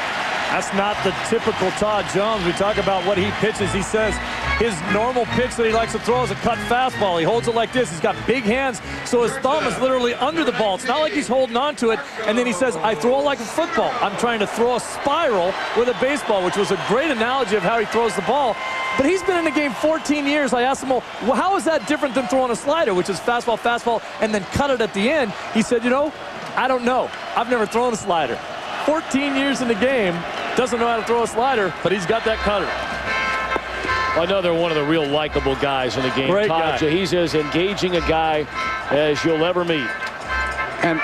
That's not the typical Todd Jones. We talk about what he pitches. He says his normal pitch that he likes to throw is a cut fastball. He holds it like this. He's got big hands, so his thumb is literally under the ball. It's not like he's holding on to it. And then he says, I throw it like a football. I'm trying to throw a spiral with a baseball, which was a great analogy of how he throws the ball. But he's been in the game 14 years. I asked him, well, how is that different than throwing a slider, which is fastball, fastball, and then cut it at the end? He said, you know, I don't know. I've never thrown a slider. 14 years in the game, doesn't know how to throw a slider, but he's got that cutter. Another one of the real likable guys in the game. Great Todd, guy. He's as engaging a guy as you'll ever meet. And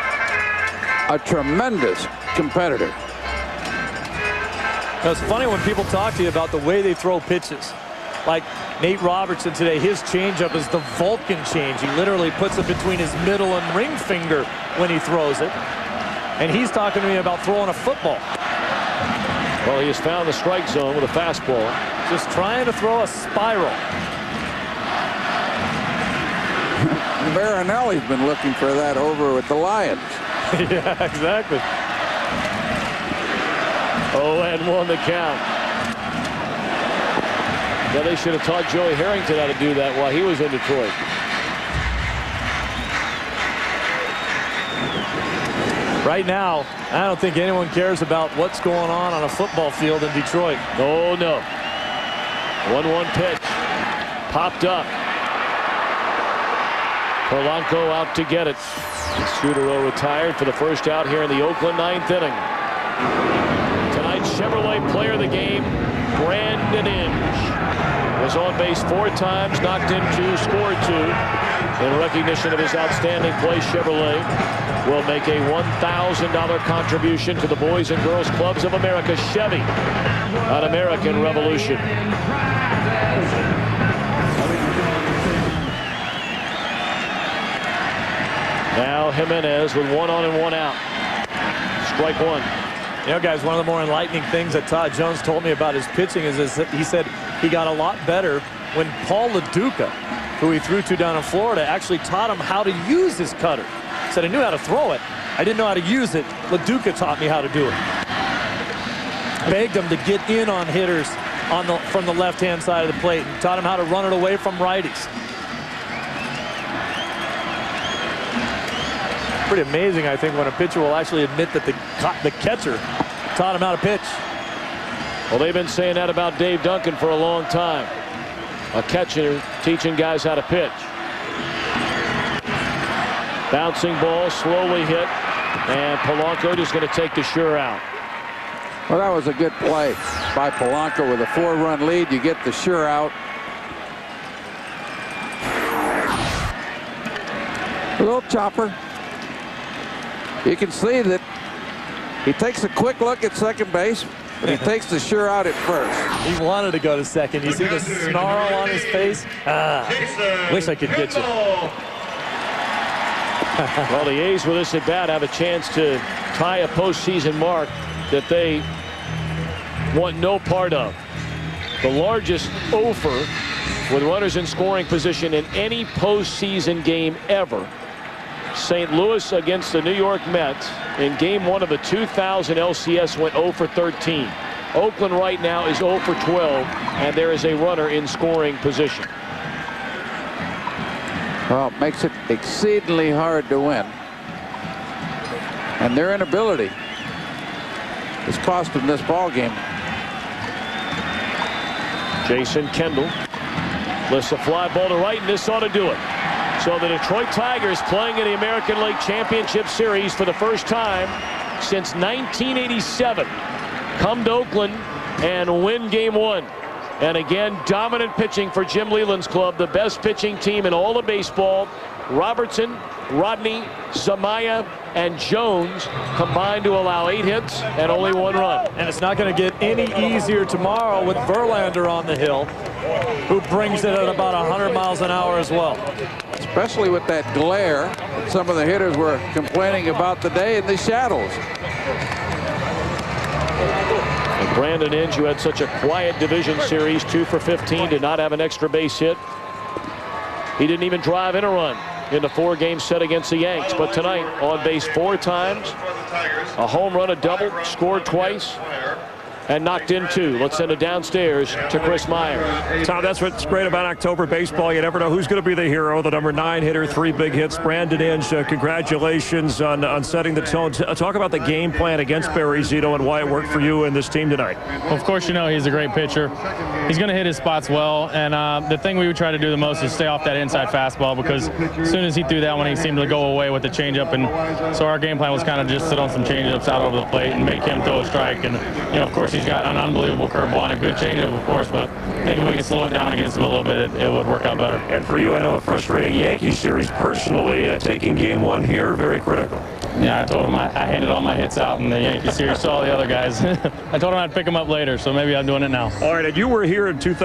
a tremendous competitor. Now, it's funny when people talk to you about the way they throw pitches. Like Nate Robertson today, his changeup is the Vulcan change. He literally puts it between his middle and ring finger when he throws it. And he's talking to me about throwing a football. Well, he has found the strike zone with a fastball. Just trying to throw a spiral. Marinelli's been looking for that over with the Lions. Yeah, exactly. 0-1 the count. Yeah, they should have taught Joey Harrington how to do that while he was in Detroit. Right now, I don't think anyone cares about what's going on a football field in Detroit. Oh, no. 1-1 pitch. Popped up. Polanco out to get it. Sudero retired for the first out here in the Oakland ninth inning. Tonight's Chevrolet player of the game, Brandon Inge. Was on base 4 times, knocked in 2, scored 2. In recognition of his outstanding play, Chevrolet will make a $1,000 contribution to the Boys and Girls Clubs of America. Chevy, an American Revolution. Now Jimenez with 1 on and 1 out. Strike 1. You know, guys, one of the more enlightening things that Todd Jones told me about his pitching is that he said he got a lot better when Paul LaDuca, who he threw to down in Florida, actually taught him how to use his cutter. He said, I knew how to throw it. I didn't know how to use it. LaDuca taught me how to do it. Begged him to get in on hitters from the left-hand side of the plate and taught him how to run it away from righties. Pretty amazing, I think, when a pitcher will actually admit that the catcher taught him how to pitch. Well, they've been saying that about Dave Duncan for a long time. A catcher teaching guys how to pitch. Bouncing ball, slowly hit, and Polanco just going to take the sure out. Well, that was a good play by Polanco with a 4-run lead. You get the sure out. A little chopper. You can see that he takes a quick look at second base, but he takes the sure out at first. He wanted to go to second. You see the snarl on his face? Wish I could get you. Well, the A's with this at bat have a chance to tie a postseason mark that they want no part of. The largest offer with runners in scoring position in any postseason game ever. St. Louis against the New York Mets in game 1 of the 2000 LCS went 0 for 13. Oakland right now is 0 for 12, and there is a runner in scoring position. Well, it makes it exceedingly hard to win. And their inability has cost them this ball game. Jason Kendall lifts a fly ball to right, and this ought to do it. So the Detroit Tigers playing in the American League Championship Series for the first time since 1987 come to Oakland and win game 1. And again, dominant pitching for Jim Leyland's club, the best pitching team in all of baseball. Robertson, Rodney, Zamaya, and Jones combined to allow 8 hits and only 1 run. And it's not going to get any easier tomorrow with Verlander on the hill, who brings it at about 100 miles an hour as well. Especially with that glare that some of the hitters were complaining about today in the shadows. And Brandon Inge, who had such a quiet division series, 2 for 15, did not have an extra base hit. He didn't even drive in a run in the 4-game set against the Yanks. But tonight, on base 4 times, a home run, a double, scored twice, and knocked in 2. Let's send it downstairs to Chris Myers. Tom, that's what's great about October baseball. You never know who's going to be the hero. The number 9 hitter, 3 big hits. Brandon Inge, congratulations on setting the tone. Talk about the game plan against Barry Zito and why it worked for you and this team tonight. Well, of course, you know he's a great pitcher. He's going to hit his spots well, and the thing we would try to do the most is stay off that inside fastball, because as soon as he threw that one, he seemed to go away with the changeup, and so our game plan was kind of just sit on some changeups out over the plate and make him throw a strike. And you know, of course, he's got an unbelievable curveball and a good changeup, of course, but maybe we can slow it down against him a little bit. It would work out better. And for you, I know a frustrating Yankee series personally, taking game 1 here, very critical. Yeah, I told him I handed all my hits out in the Yankee series to all the other guys. I told him I'd pick them up later, so maybe I'm doing it now. All right, and you were here in 2000.